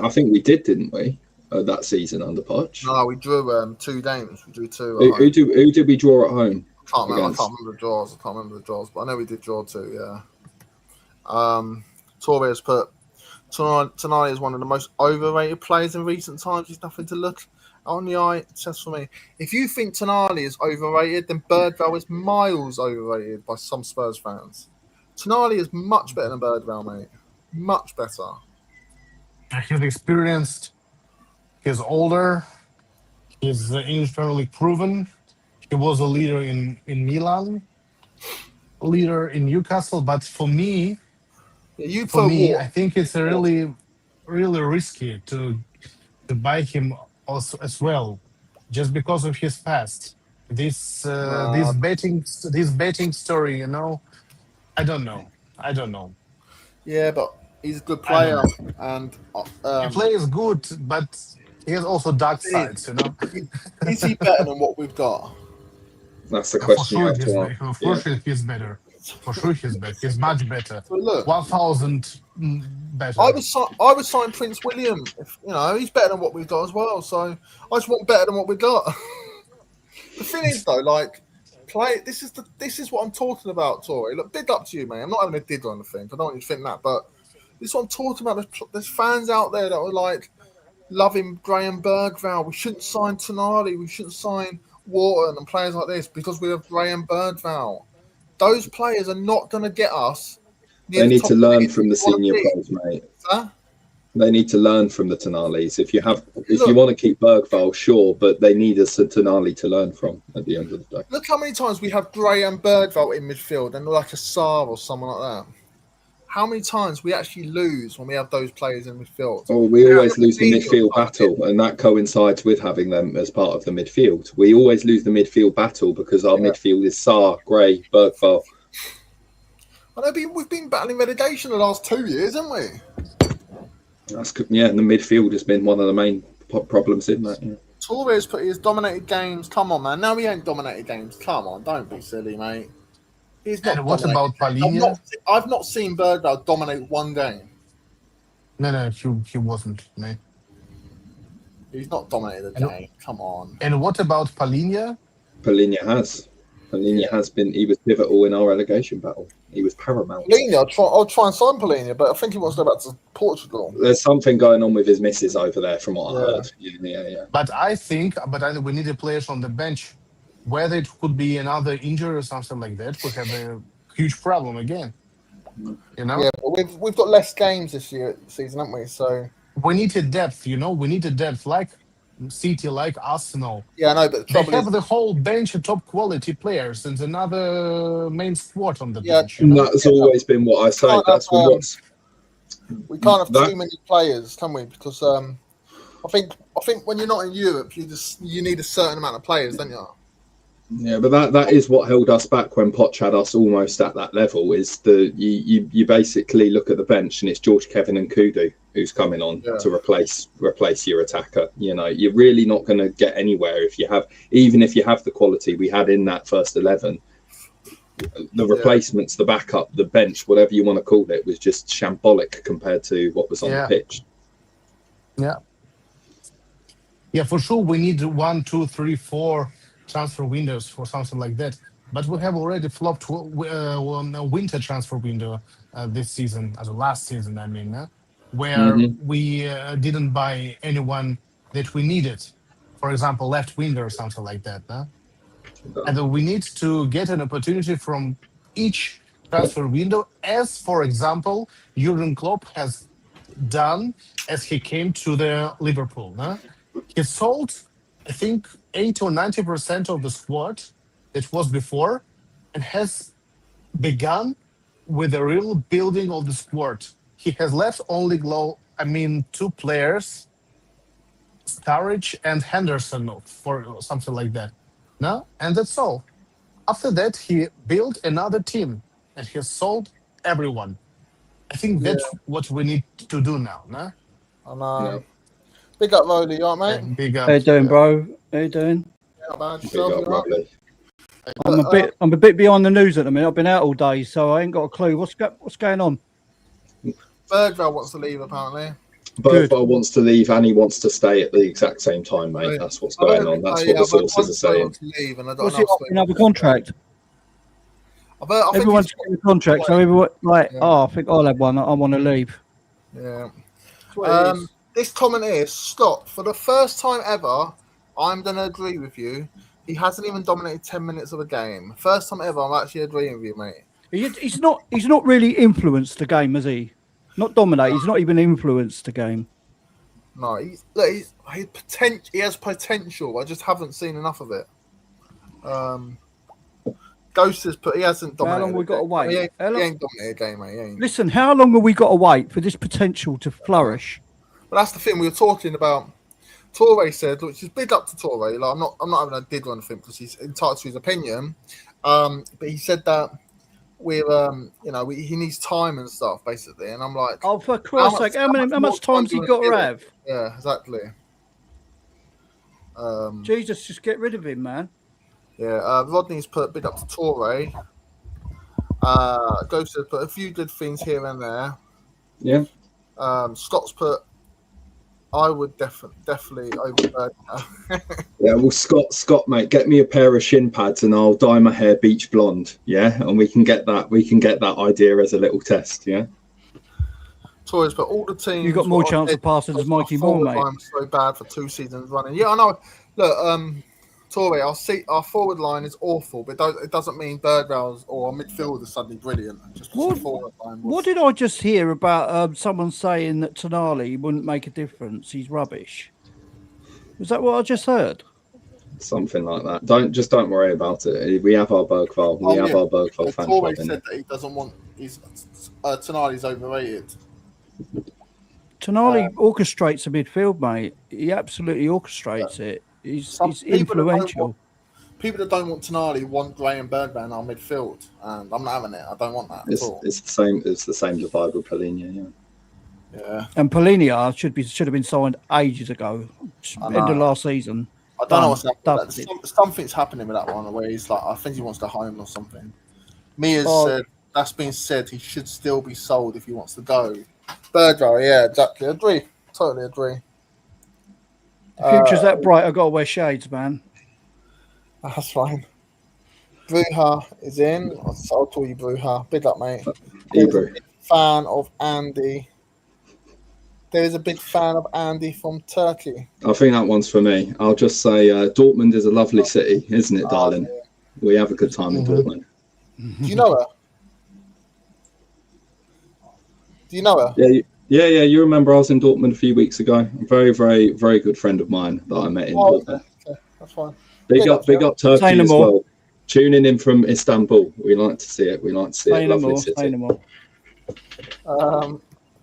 I think we didn't we? That season under Poch. No, we drew 2 games. We drew 2. Who did we draw at home? I can't remember the draws. But I know we did draw 2. Yeah. Torres put, Tonali is one of the most overrated players in recent times. He's nothing to look on the eye. It says for me, if you think Tonali is overrated, then Birdville is miles overrated by some Spurs fans. Tonali is much better than Birdville, mate. Much better. He's experienced. He's older. He's internally proven. He was a leader in Milan, leader in Newcastle. But Yeah, you for put me, I Water. think it's a really risky to buy him also as well, just because of his past. Nah, This betting story, I don't know. I don't know. yeah, but he's a good I don't player, know. and He plays good, but he has also dark sides. is he better than what we've got? That's the Yeah, for question you sure have he's to better. ask. For Yeah. sure he's better. For sure he's better. He's much better. So look, 1,000 I better. would sign Prince William. If, he's better than what we've got as well. So I just want better than what we got. The thing is, though, like play. This is what I'm talking about, Tori. Look, big up to you, mate. I'm not having a dig on the thing. I don't want you to think that, but this is what I'm talking about. There's fans out there that are like loving Graham Bergvall. We shouldn't sign Tonali. We shouldn't sign Wharton and players like this because we have Graham Bergvall. Those players are not going to get us near They the need top to of the learn league from the we want to senior be. pros, mate. Huh? They need to learn from the Tonalis. If you Look. want to keep Bergvall, sure, but they need a Tonali to learn from at the end of the day. Look how many times we have Graham Bergvall in midfield and like a Saar or someone like that. How many times we actually lose when we have those players in midfield? Oh, we always lose the Senior midfield coming battle, and that coincides with having them as part of the midfield. We always lose the midfield battle because our midfield is Saar, Gray, Bergvall. I know we've been battling relegation the last 2 years, haven't we? And the midfield has been one of the main problems in that. Yeah. Torres put his dominated games. Come on, man. No, he ain't dominated games. Come on, don't be silly, mate. He's not. And what dominated about games. Palhinha? I've not seen Bergvall dominate one game. No, he wasn't. No. He's not dominated a game. Come on. And what about Palhinha? Palhinha has been. He was pivotal in our relegation battle. He was paramount. Palhinha, I'll try and sign Palhinha, but I think he wants to go back to Portugal. There's something going on with his missus over there, from what I heard. Yeah. But I think we need a player on the bench. Whether it could be another injury or something like that, we have a huge problem again. Yeah, but we've got less games this season, haven't we? So we need a depth. We need a depth like City, like Arsenal. Yeah, I know, but the They trouble have is, the whole bench of top quality players and another main squad on the Yeah, bench. And that's always been what I say. Can't That's have, what's we can't have that- too many players, can we? Because I think when you're not in Europe, you need a certain amount of players, don't you? Yeah, but that is what held us back when Poch had us almost at that level. Is you basically look at the bench and it's George, Kevin, and Kudu who's coming on to replace your attacker. You're really not going to get anywhere if you have the quality we had in that first 11. The replacements, the backup, the bench, whatever you want to call it, was just shambolic compared to what was on the pitch. Yeah, for sure. We need 1, 2, 3, 4 transfer windows for something like that. But we have already flopped a winter transfer window this season, as last season, I mean, where we didn't buy anyone that we needed. For example, left winger or something like that. And we need to get an opportunity from each transfer window, as, for example, Jurgen Klopp has done as he came to the Liverpool. He sold, I think, 80 or 90% of the squad that was before, and has begun with the real building of the squad. He has left only 2 players, Sturridge and Henderson, for something like that. And that's all. After that, he built another team, and he sold everyone. I think that's what we need to do now. I know. Big up, Rolly, you alright, mate? Big up. How you doing, bro? How you doing? Yeah, man. Big up, Riley. I'm a bit behind the news at the minute. I've been out all day, so I ain't got a clue. What's going on? Bergvall wants to leave, apparently. Bergvall wants to leave and he wants to stay at the exact same time, mate. That's what's going on. That's what the sources are saying. What's he got another contract? Everyone's getting a contract, so everyone I think I'll have one. I want to leave. Yeah. This comment is, stop. For the first time ever, I'm going to agree with you. He hasn't even dominated 10 minutes of a game. First time ever, I'm actually agreeing with you, mate. He's not really influenced the game, has he? Not dominate. He's not even influenced the game. No, he has potential. I just haven't seen enough of it. Ghost has put. He hasn't dominated. How long we got to wait? He ain't dominated a game, mate. He ain't. Listen, how long have we got to wait for this potential to flourish? But that's the thing we were talking about. Torre said, which is big up to Torre. Like, I'm not having a dig or anything because he's entitled to his opinion. But he said that with he needs time and stuff basically, and I'm like, oh, for Christ's sake, how much time's he got to have? Yeah, exactly. Jesus, just get rid of him, man. Yeah, Rodney's put big up to Torre. Ghost has put a few good things here and there. Yeah. Scott's put, I would definitely over. Yeah, well, Scott, mate, get me a pair of shin pads and I'll dye my hair beach blonde. Yeah, and we can get that idea as a little test. Yeah. Torres, but all the teams. You got more chance of passing as Mikey Moore, mate. I'm so bad for 2 seasons running. Yeah, I know. Look, Torre, our forward line is awful, but it doesn't mean Birdwell's or our midfield is suddenly brilliant. Just the forward line was... What did I just hear about someone saying that Tonali wouldn't make a difference? He's rubbish. Was that what I just heard? Something like that. Don't worry about it. We have our Bergvall. We have our Bergvall fan club. Torre said that he doesn't want Tonali's overrated. Tonali orchestrates a midfield, mate. He absolutely orchestrates it. He's influential. People that don't want Tonali want Graham Bergman in our midfield, and I'm not having it. I don't want that at all. It's the same. It's the same divide with Polina. Yeah. And Polina should have been signed ages ago, end of last season. I don't know what's happening. Something's happening with that one where he's like, I think he wants to home or something. Mia's said that's been said. He should still be sold if he wants to go. Birdwell, yeah, exactly. Totally agree. The future's that bright. I got to wear shades, man. That's fine. Bruja is in. I'll call you Bruja. Big up, mate. Fan of Andy. There is a big fan of Andy from Turkey. I think that one's for me. I'll just say Dortmund is a lovely city, isn't it, darling? Yeah. We have a good time in Dortmund. Do you know her? Do you know her? Yeah. You remember I was in Dortmund a few weeks ago. A very, very, very good friend of mine that I met in Dortmund. Okay. That's fine. Big up Turkey as well. Tuning in from Istanbul. We like to see it. Lovely city.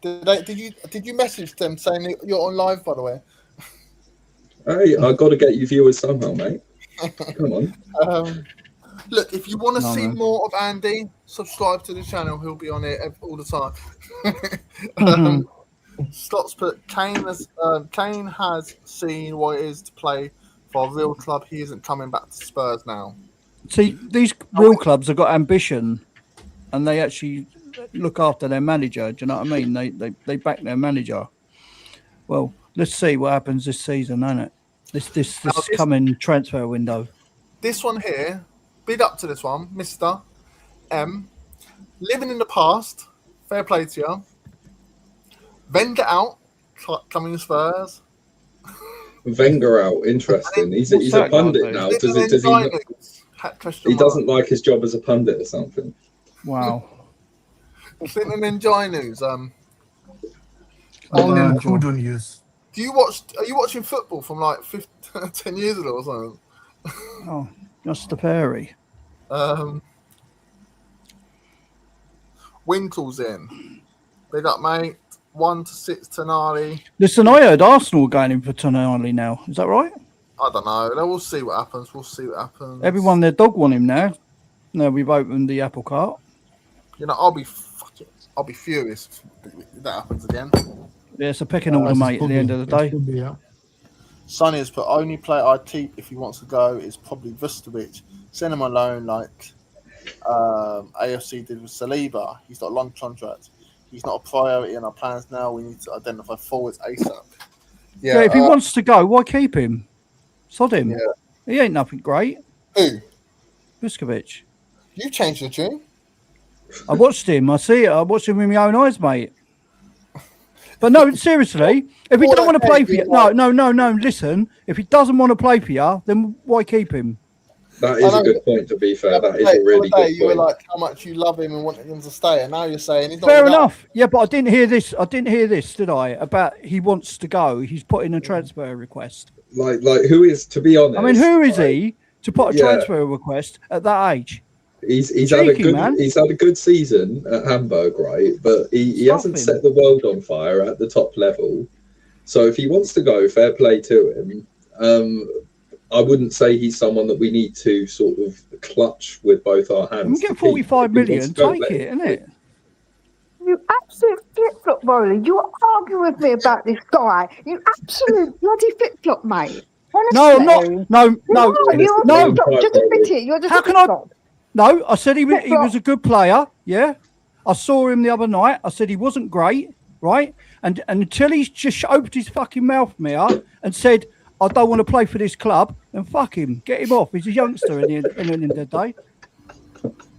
Did you message them saying you're on live, by the way? Hey, I got to get you viewers somehow, mate. Come on. Look, if you want to see more of Andy, subscribe to the channel. He'll be on it all the time. Scott's put Kane has seen what it is to play for a real club. He isn't coming back to Spurs now. See, these real clubs have got ambition, and they actually look after their manager. Do you know what I mean? They back their manager. Well, let's see what happens this season, ain't it? This coming transfer window. This one here, big up to this one, Mr. M. Living in the past, fair play to you. Wenger out, coming to Spurs. Wenger out, interesting. He's a pundit now. He doesn't like his job as a pundit or something. Wow. Clinton and Jai news. Only Kudu news. Are you watching football from like 10 years ago or something? Oh, just the Perry. Winkle's in. Big up, mate. 1-6 Tonali. Listen, I heard Arsenal going in for Tonali now. Is that right? I don't know. We'll see what happens. Everyone, their dog want him now. No, we've opened the apple cart. You know, I'll be furious if that happens again. Yeah, it's a pecking order, mate, at the end of the day. Sonny has put, only player I'd keep if he wants to go is probably Vustovic. Send him alone like AFC did with Saliba. He's got a long contract. He's not a priority in our plans now. We need to identify forwards ASAP. Yeah, if he wants to go, why keep him? Sod him. Yeah. He ain't nothing great. Who? Vuskovic. You changed your tune. I watched him. I see it. I watched him with my own eyes, mate. But no, seriously, if he don't want to play for you, no. Listen, if he doesn't want to play for you, then why keep him? That is a good point, to be fair. That is a really good You were point. like how much you love him and wanted him to stay, and now you're saying he's not. Fair enough. Yeah, but I didn't hear this. Did I? About he wants to go. He's put in a transfer request. Like who is, to be honest? I mean, who is he to put a transfer request at that age? He's Cheeky, had a good season at Hamburg, right? But he hasn't set the world on fire at the top level. So if he wants to go, fair play to him. I wouldn't say he's someone that we need to sort of clutch with both our hands. You get 45 million, take it, isn't it? You absolute flip-flop, Rolly. You are arguing with me about this guy. You absolute bloody flip-flop, mate. Honestly. No, I'm not. No. You're a flip-flop. Just admit it. You're just How a can I? flip-flop. No, I said he was a good player. Yeah, I saw him the other night. I said he wasn't great, right? And until he's just opened his fucking mouth, Mia, and said, "I don't want to play for this club," then fuck him, get him off. He's a youngster in the end of the day.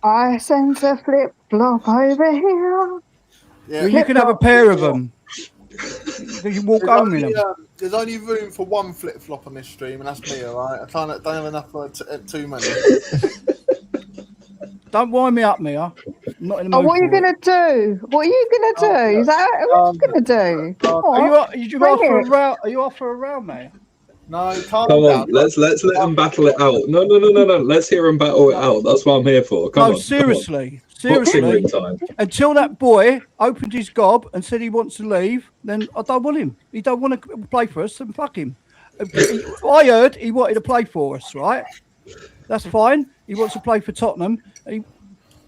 I sense a flip-flop over here. Yeah. Well, you can have a pair of them. You walk home in them. There's only room for one flip flop on this stream, and that's me. All right, I don't have enough for too many. Don't wind me up, Mia. I'm not in the mood What are you for it. going to do? What are you going to do? Is that what are you going to do? Are you off for a row, mate? No, Come on, let's let them battle it out. No. Let's hear them battle it out. That's what I'm here for. Come on. Seriously. Boxing ring time. Until that boy opened his gob and said he wants to leave, then I don't want him. He don't want to play for us, then fuck him. I heard he wanted to play for us, right? That's fine. He wants to play for Tottenham,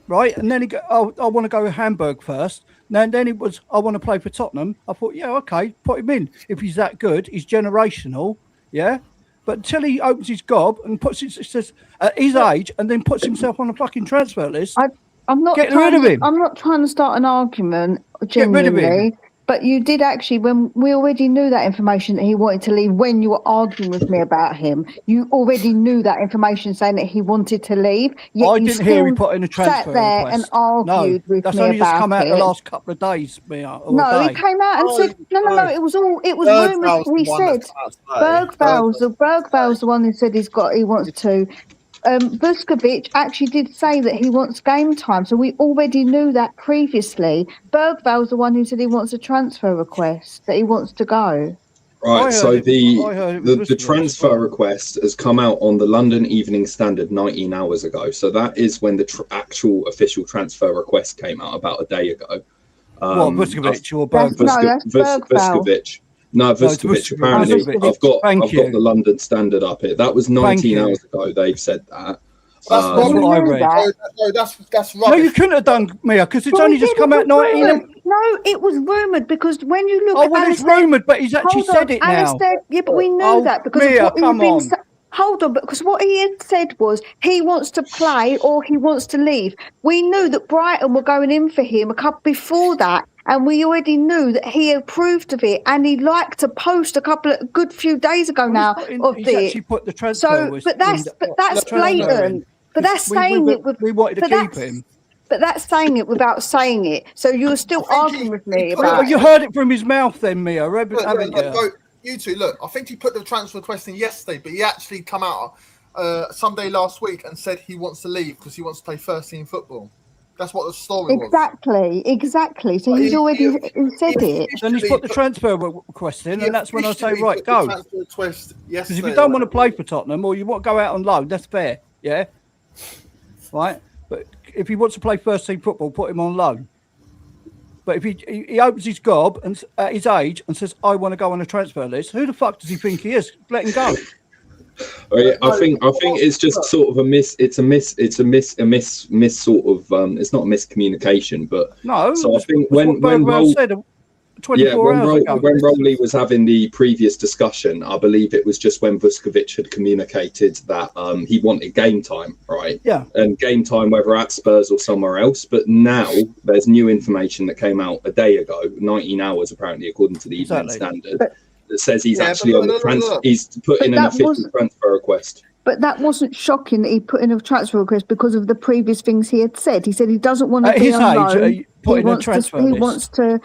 right? And then he go, I want to go to Hamburg first. And then it was, I want to play for Tottenham. I thought, yeah, okay, put him in. If he's that good, he's generational, yeah? But until he opens his gob and puts says at his age and then puts himself on a fucking transfer list, I'm not get rid of him. I'm not trying to start an argument, Get rid of him. genuinely. But you did actually, when we already knew that information that he wanted to leave, when you were arguing with me about him, you already knew that information saying that he wanted to leave. Yet I you didn't hear he still put in a transfer sat there request. and argued with that's me only just about come out it. the last couple of days, Mia. No, he came out and said, no, it was rumours. He said, Bergval's the one who said he wants to. Vuskovic actually did say that he wants game time, so we already knew that previously. Bergval's the one who said he wants a transfer request, that he wants to go. Right, so the transfer request has come out on the London Evening Standard 19 hours ago. So that is when the actual official transfer request came out about a day ago. Vuskovic or Bergval? That's Vuskovic. No, Vuskovic, apparently. I've got the London Standard up here. That was 19 hours ago, they've said that. That's what I read. No, that's rubbish. No, you couldn't have done, Mia, because it's only just come out 19. No, it was rumoured because when you look at well, it's rumoured, but he's actually said it now. Yeah, but we knew that because Mia, of what come on. Hold on, because what he had said was he wants to play or he wants to leave. We knew that Brighton were going in for him a couple before that. And we already knew that he approved of it, and he liked to post a good few days ago now of he's this. Actually put the transfer but that's blatant. But that's saying it with. We wanted to keep him. But that's saying it without saying it. So you're still arguing with me about. You heard it from his mouth, then, Mia, haven't you? You two, look. I think he put the transfer request in yesterday, but he actually come out Sunday last week and said he wants to leave because he wants to play first team football. That's what the story was. Exactly. So he's already said it. Then he's put the transfer request in, and that's when I say, right, go. Because if you don't want to play for Tottenham or you want to go out on loan, that's fair, yeah? Right? But if he wants to play first team football, put him on loan. But if he opens his gob and at his age and says, I want to go on a transfer list, who the fuck does he think he is? Let him go. I think it's just sort of a miss sort of it's not a miscommunication, but no. So I think when Rowley was having the previous discussion, I believe it was just when Vuskovic had communicated that he wanted game time, right? Yeah. And game time, whether at Spurs or somewhere else. But now there's new information that came out a day ago, 19 hours apparently, according to the Evening Standard. That says he's actually on the transfer. He's put in an official transfer request. But that wasn't shocking that he put in a transfer request because of the previous things he had said. He said he doesn't want to be on loan. He wants to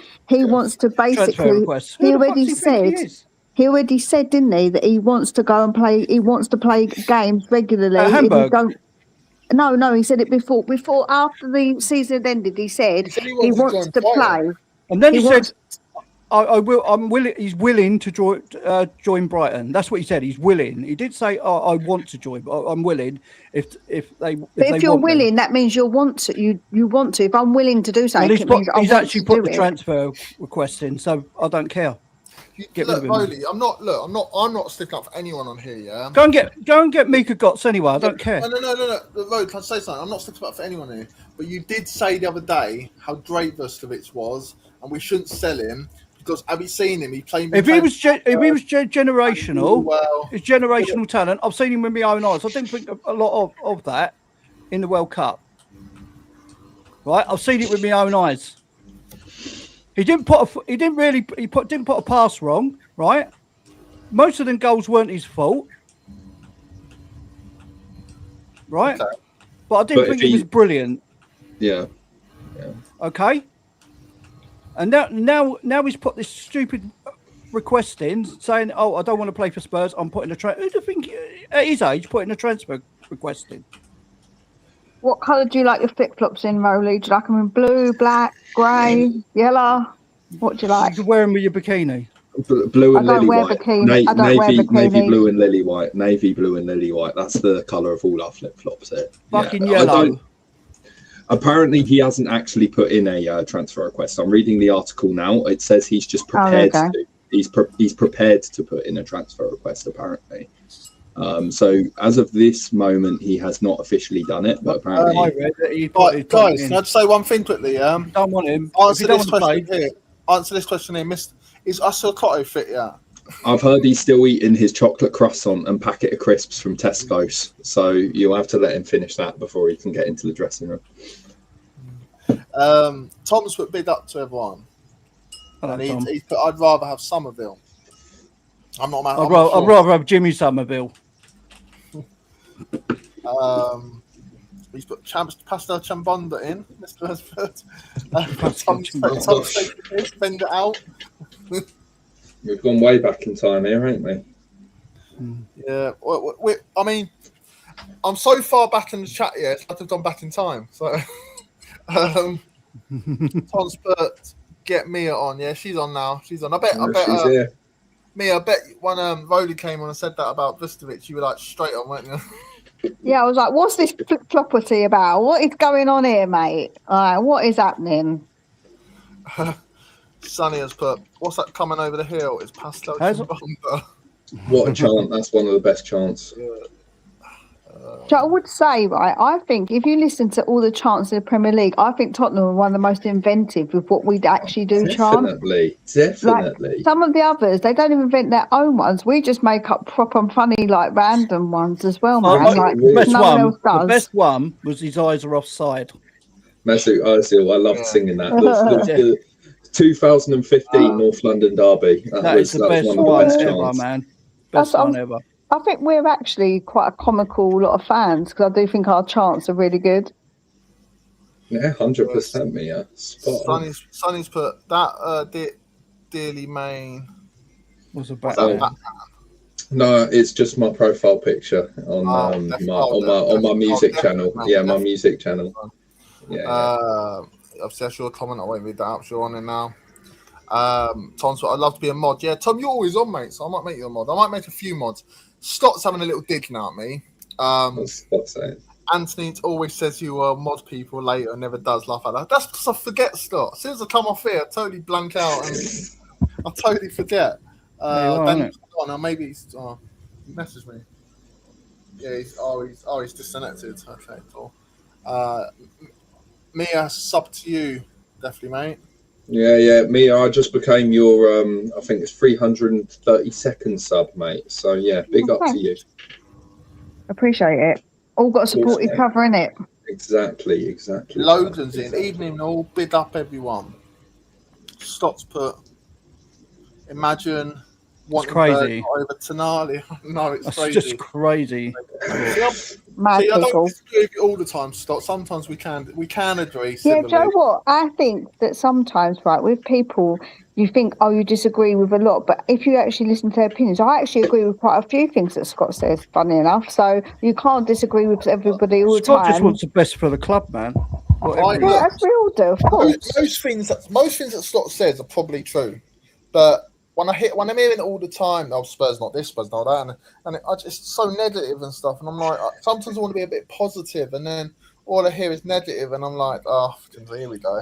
basically. He already said He already said, didn't he, that he wants to go and play. He wants to play games regularly. At If he Hamburg? don't, no, he said it before. Before, after the season had ended, he said He said he he wants to wants join to Brighton. play. And then he said, wants- I will. I'm willing. He's willing to join Brighton. That's what he said. He's willing. He did say, I want to join, but I'm willing if they But if you're want me." willing, that means you'll want to. You want to. If I'm willing to do Well, something, he's, it means I he's want actually to put do the it. transfer request in, so I don't care. Get rid Look, of him. Rowley, I'm not sticking up for anyone on here. Yeah. Go and get Mika Gotts anyway. I don't care. No. Rowley, can I say something? I'm not sticking up for anyone here. But you did say the other day how great Vuskovic was, and we shouldn't sell him because have you seen him? He played. If he was generational, well, his generational talent. I've seen him with my own eyes. I didn't think a lot of that in the World Cup. Right, I've seen it with my own eyes. He didn't put a pass wrong. Right, most of them goals weren't his fault. Right, Okay. but I didn't think he was brilliant. Yeah. Okay, and now he's put this stupid request in saying, "Oh, I don't want to play for Spurs. I'm putting a Who do you think at his age putting a transfer request in?" What colour do you like your flip flops in, Rowley? Do you like them in blue, black, grey, yellow? What do you like? You can wear them with your bikini. Blue and I don't lily wear white. bikini. I don't wear navy bikinis. blue and lily white. Navy blue and lily white. That's the colour of all our flip flops here. Fucking Yeah. yellow. Apparently, he hasn't actually put in a transfer request. I'm reading the article now. It says he's just prepared there to. He's prepared to put in a transfer request. Apparently, so as of this moment, he has not officially done it. But apparently, I read that he put Right, it guys, in. can I just say one thing quickly? Don't want him. Answer If you this don't want to question play, here. Answer this question here, Mister. Is Asocotto fit yet? I've heard he's still eating his chocolate croissant and packet of crisps from Tesco's. So you'll have to let him finish that before he can get into the dressing room. Tom's put big up to everyone. Hello, And Tom. he's put, I'd rather have Somerville. I'm not. I'd rather have Jimmy Somerville. He's put Pastel Chambonda in, Mr. Hesford. Tom's bend it out. We've gone way back in time here, ain't we? Yeah, I mean, I'm so far back in the chat here, I've gone back in time. So, Tom's put get Mia on. Yeah, she's on now. She's on. I bet. She's here. Mia, I bet when Rowley came on and said that about Vuskovic, you were like straight on, weren't you? Yeah, I was like, what's this flip-floppity about? What is going on here, mate? What is happening? Sonny has put, what's that coming over the hill? It's Pastel Chambonda. What a chant. That's one of the best chants. So I would say, right, I think if you listen to all the chants in the Premier League, I think Tottenham are one of the most inventive with what we actually do chant. Definitely. Like, some of the others, they don't even invent their own ones. We just make up proper and funny, like random ones as well, man. The best one was his eyes are offside. Mesut Ozil, I loved singing that. The 2015 North London Derby. That is the best one ever, man. Best one ever. I think we're actually quite a comical lot of fans because I do think our chants are really good. Yeah, 100%, Mia. Spot on. Sonny's put that Daily Main. Was a back No, it's just my profile picture on my music channel. Yeah, my music channel. Yeah. Obviously, I should comment. I won't read that out. Sure, on it now. Tom's put, I'd love to be a mod. Yeah, Tom, you're always on, mate. So I might make you a mod. I might make a few mods. Scott's having a little dig now at me. What's saying? Anthony always says you mod people later and never does laugh at that. That's because I forget, Scott. As soon as I come off here, I totally blank out and I totally forget. Maybe he's he messaged me. Yeah, he's disconnected. Okay, cool. Mia, sub to you, definitely, mate. Yeah, Mia, I just became your I think it's 332nd sub, mate. So yeah, big up to you. Appreciate it. All got to support each other, innit? Exactly. Logan's in. Evening all, big up everyone. Scott's put, imagine wanting crazy. over Tonali. No, it's That's crazy. just crazy. See, mad See, I don't people. disagree with you all the time, Scott. Sometimes we can agree. Yeah, Civilly. do you know what? I think that sometimes, right, with people, you think, oh, you disagree with a lot. But if you actually listen to their opinions, I actually agree with quite a few things that Scott says, funny enough. So you can't disagree with everybody all the Scott time. just wants the best for the club, man. Whatever he Yeah, does. as we all do, of course. Most things that Scott says are probably true, but when I'm hearing it all the time, oh, Spurs not this, Spurs not that, it's so negative and stuff, and I'm like, sometimes I want to be a bit positive, and then all I hear is negative, and I'm like, oh, here we go.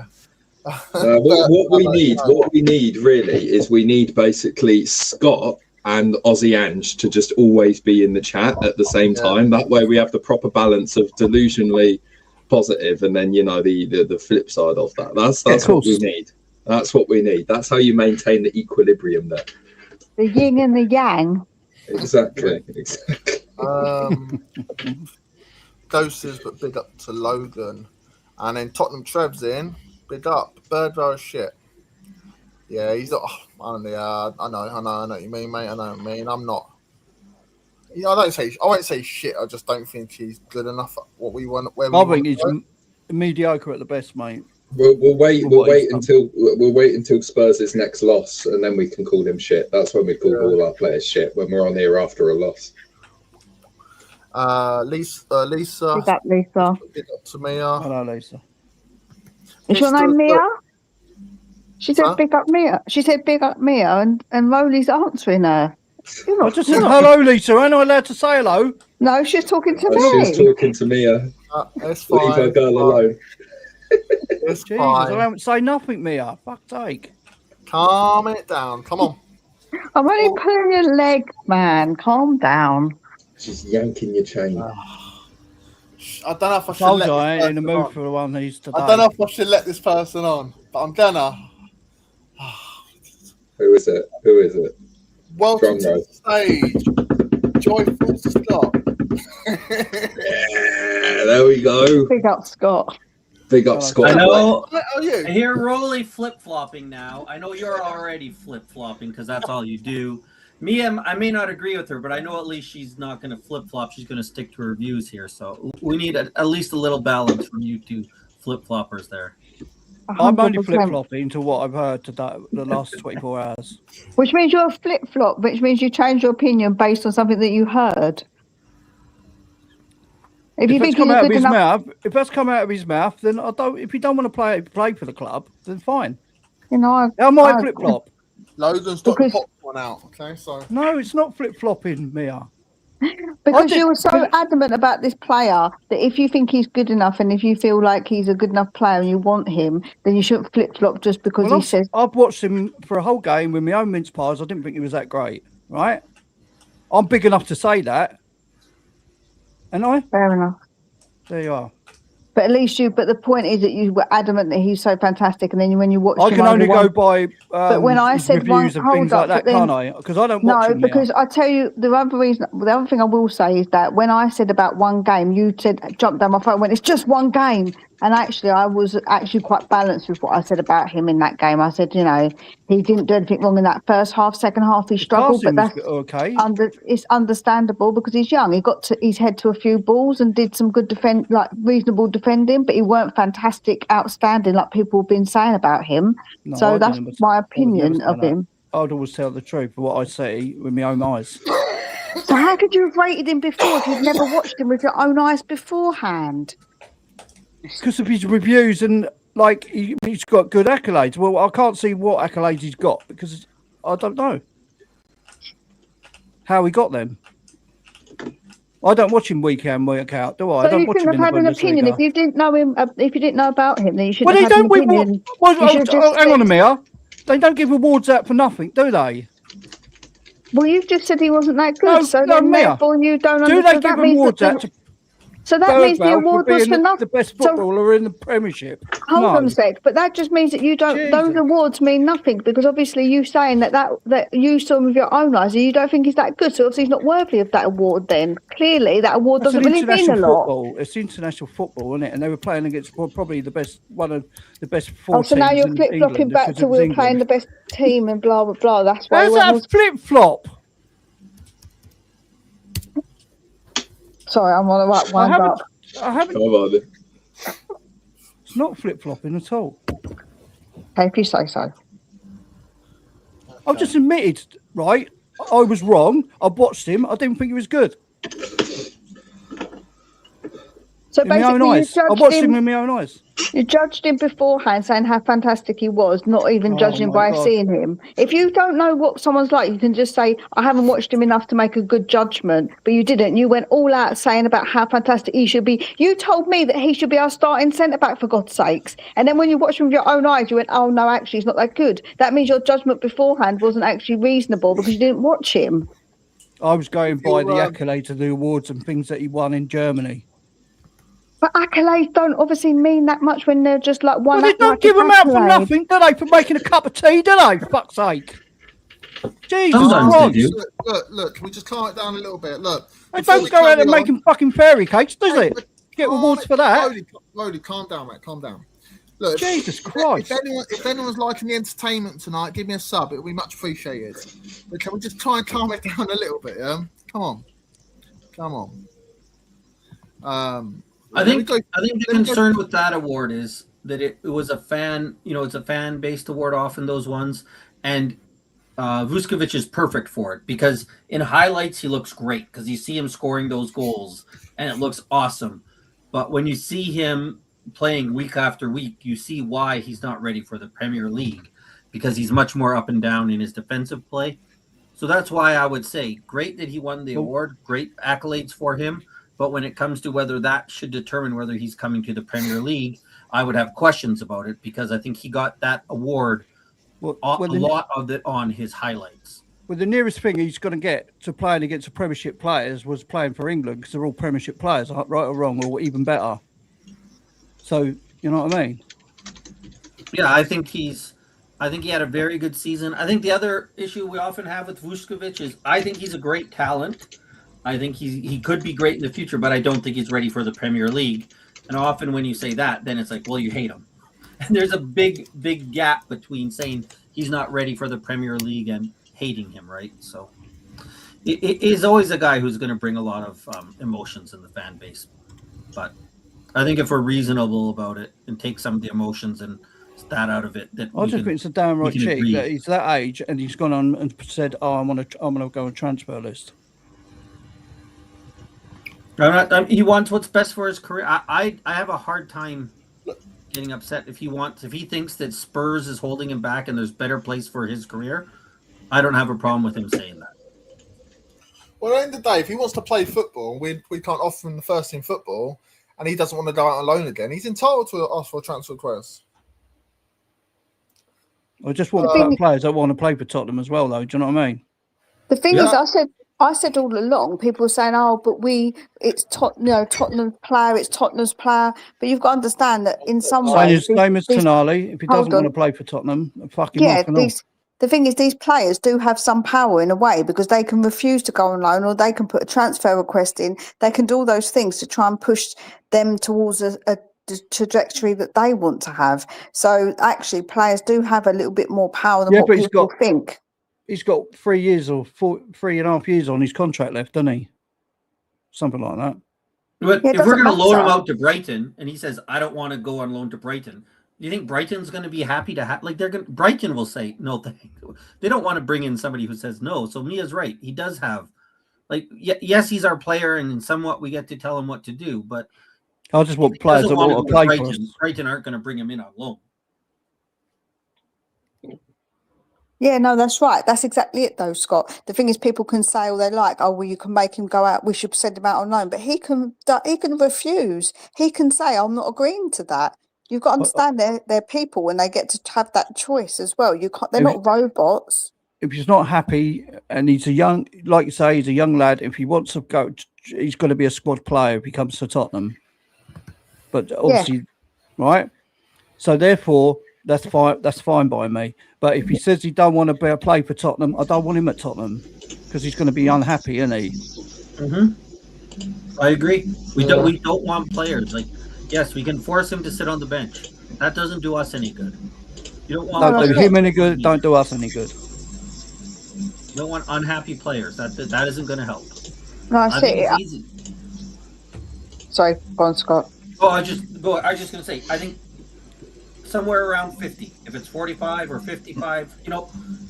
What we need really is we need basically Scott and Aussie Ange to just always be in the chat at the same time. That way we have the proper balance of delusionally positive and then the flip side of that. That's what we need. That's what we need. That's how you maintain the equilibrium there. The yin and the yang. Exactly. Doses, but big up to Logan, and then Tottenham Trev's in. Big up. Birdrow is shit. Yeah, he's not. I know what you mean, mate. I know what you mean. I'm not. I won't say shit. I just don't think he's good enough at what we want. I think he's mediocre at the best, mate. We'll wait until Spurs' next loss, and then we can call him shit. That's when we call all our players shit, when we're on here after a loss. Lisa. Big up, Lisa. Big up to Mia. Hello, Lisa. Is your name Mia? She said big up Mia. She said big up Mia, and Rowley's answering her. I just said hello, Lisa. Am I allowed to say hello? No, she's talking to me. She's talking to Mia. It's fine. Leave her girl alone. It's Jesus, fine. I haven't say nothing, Mia. Fuck's sake. Calm it down. Come on. I'm only pulling your leg, man. Calm down. She's yanking your chain. I don't know if I should Told let you this I ain't in the person mood on. for one of these today. I don't know if I should let this person on, but I'm gonna. Who is it? Welcome to the stage. Joyful Scott. Yeah, there we go. Big up, Scott. Big up, Scott. I know. How are you? I hear Rolly flip-flopping now. I know you're already flip-flopping because that's all you do. Mia, I may not agree with her, but I know at least she's not going to flip-flop. She's going to stick to her views here. So we need at least a little balance from you two flip-floppers there. I'm only 100%. flip-flopping to what I've heard today, the last 24 hours. Which means you're a flip-flop, which means you change your opinion based on something that you heard. If you If that's think come he's out of good his enough, mouth, if that's come out of his mouth, then I don't. If he don't want to play for the club, then fine. you know, How am I flip-flop? Logan's got the Because- pop one out. Okay, so No, it's not flip-flopping, Mia. because did- you were so adamant about this player that if you think he's good enough and if you feel like he's a good enough player and you want him, then you shouldn't flip-flop just because Well, he says. I've watched him for a whole game with my own mince pies. I didn't think he was that great, right? I'm big enough to say that. And Fair enough. there you are. But at least but the point is that you were adamant that he's so fantastic, and then when you watch I him can only over go by But when I his said one- reviews and hold things up, like that, but then- can't I? Because I don't watch No, him because now. I tell you the other thing I will say is that when I said about one game, you said jumped down my phone when it's just one game, and actually I was actually quite balanced with what I said about him in that game. I said, he didn't do anything wrong in that first half. Second half he struggled, but Passing that's was okay. it's understandable because he's young. He got to his head to a few balls and did some good reasonable defending, but he weren't fantastic, outstanding like people have been saying about him. No, So I that's didn't, my I would never opinion say of that. him. I'd always tell the truth of what I see with my own eyes. So how could you have rated him before if you'd never watched him with your own eyes beforehand? Because of his reviews and he's got good accolades. Well, I can't see what accolades he's got because I don't know how he got them. I don't watch him week in, week out, do I? I So don't you watch couldn't him have in had the an opinion Bundesliga. if you didn't know him. If you didn't know about him, then you shouldn't Well, they have had an don't. opinion. Well, You should have just hang on a said- minute. They don't give awards out for nothing, do they? Well, you've just said he wasn't that good, No, so no, then Mia. therefore you don't Do understand. they give awards out to So that means the Bergvall award for was being for nothing. the best So- footballer in the Premiership? Hold No. on a sec, but that just means that you don't. Jesus. Those awards mean nothing because obviously you saying that you saw him with your own eyes and you don't think he's that good, so obviously he's not worthy of that award. Then clearly that award That's doesn't really mean a international lot. football. It's international football, isn't it? And they were playing against probably one of the best four Oh, so now teams you're in flip flopping England, back because to it was we're playing England. the best team and blah blah blah. That's why. How's he that a wasn't- flip flop? Sorry, I'm on the right I wind haven't. up. I haven't. Come on, then. It's not flip flopping at all. Okay, if you say so. I've just admitted, right? I was wrong. I watched him. I didn't think he was good. So In my own basically, eyes. I watched him in my own eyes. you judged him beforehand, saying how fantastic he was, not even Oh, judging my by God. seeing him. If you don't know what someone's like, you can just say, I haven't watched him enough to make a good judgment. But you didn't. You went all out saying about how fantastic he should be. You told me that he should be our starting centre-back, for God's sakes. And then when you watched him with your own eyes, you went, oh, no, actually, he's not that good. That means your judgment beforehand wasn't actually reasonable because you didn't watch him. I was going by the You're, accolades of the awards and things that he won in Germany. But accolades don't obviously mean that much when they're just like one. Well, they don't give them out for nothing, do they? For making a cup of tea, do they? For fuck's sake. Jesus Sometimes Christ. they do. Look, can we just calm it down a little bit? Look, They before don't we go out carry and on- making fucking fairy cakes, does Hey, it? but Get calm rewards it- for that. Rody, calm down, mate. Calm down. Look, Jesus if Christ. if anyone's liking the entertainment tonight, give me a sub. It will be much appreciated. But can we just try and calm it down a little bit? Yeah, come on. I think the let me go- concern with that award is that it was a fan, it's a fan based award often, those ones, and Vuskovic is perfect for it because in highlights he looks great because you see him scoring those goals and it looks awesome. But when you see him playing week after week, you see why he's not ready for the Premier League because he's much more up and down in his defensive play. So that's why I would say great that he won the award, great accolades for him. But when it comes to whether that should determine whether he's coming to the Premier League, I would have questions about it because I think he got that award a lot of it on his highlights. Well, the nearest thing he's going to get to playing against the Premiership players was playing for England because they're all Premiership players, right or wrong, or even better. So, you know what I mean? Yeah, I think he had a very good season. I think the other issue we often have with Vuskovic is I think he's a great talent. I think he could be great in the future, but I don't think he's ready for the Premier League. And often when you say that, then it's like, well, you hate him. And there's a big, big gap between saying he's not ready for the Premier League and hating him, right? So he's always a guy who's going to bring a lot of emotions in the fan base. But I think if we're reasonable about it and take some of the emotions and that out of it, that I just think it's a downright cheek agree. that he's that age and he's gone on and said, "Oh, I'm gonna go on transfer list." He wants what's best for his career. I have a hard time getting upset if he thinks that Spurs is holding him back and there's better place for his career. I don't have a problem with him saying that. Well, at the end of the day, if he wants to play football, we can't offer him the first team football, and he doesn't want to go out on loan again. He's entitled to ask for a transfer request. I just want players that want to play for Tottenham as well, though. Do you know what I mean? The thing is, I said all along, people were saying, "Oh, but it's Tottenham's player, it's Tottenham's player." But you've got to understand that in some ways, same as Tonali. If he doesn't want to play for Tottenham, fuck him off and off. The thing is, these players do have some power in a way because they can refuse to go on loan or they can put a transfer request in. They can do all those things to try and push them towards a trajectory that they want to have. So actually, players do have a little bit more power than what people think. He's got 3 years or 3.5 years on his contract left, doesn't he? Something like that. But if we're going to loan him out to Brighton and he says, I don't want to go on loan to Brighton, do you think Brighton's going to be happy to have, Brighton will say, no, thank you. They don't want to bring in somebody who says no. So Mia's right. He does have, yes, he's our player and somewhat we get to tell him what to do, but I just want players that want to play for us. Brighton aren't going to bring him in on loan. Yeah, no, that's right. That's exactly it, though, Scott. The thing is, people can say all they like. Oh, well, you can make him go out. We should send him out on loan, but he can refuse. He can say, "I'm not agreeing to that." You've got to understand they're people and they get to have that choice as well. You can't. They're not robots. If he's not happy and he's a young, like you say, he's a young lad. If he wants to go, he's got to be a squad player if he comes to Tottenham. But obviously, right. So therefore, that's fine. That's fine by me. But if he says he don't want to play for Tottenham, I don't want him at Tottenham because he's going to be unhappy, isn't he? Mm-hmm. I agree. We don't want players yes, we can force him to sit on the bench. That doesn't do us any good. You don't want don't do him any good. Don't do us any good. You don't want unhappy players. That isn't going to help. No, I see. It's easy. Sorry, go on, Scott. Oh, I was just going to say, I think somewhere around 50. If it's 45 or 55,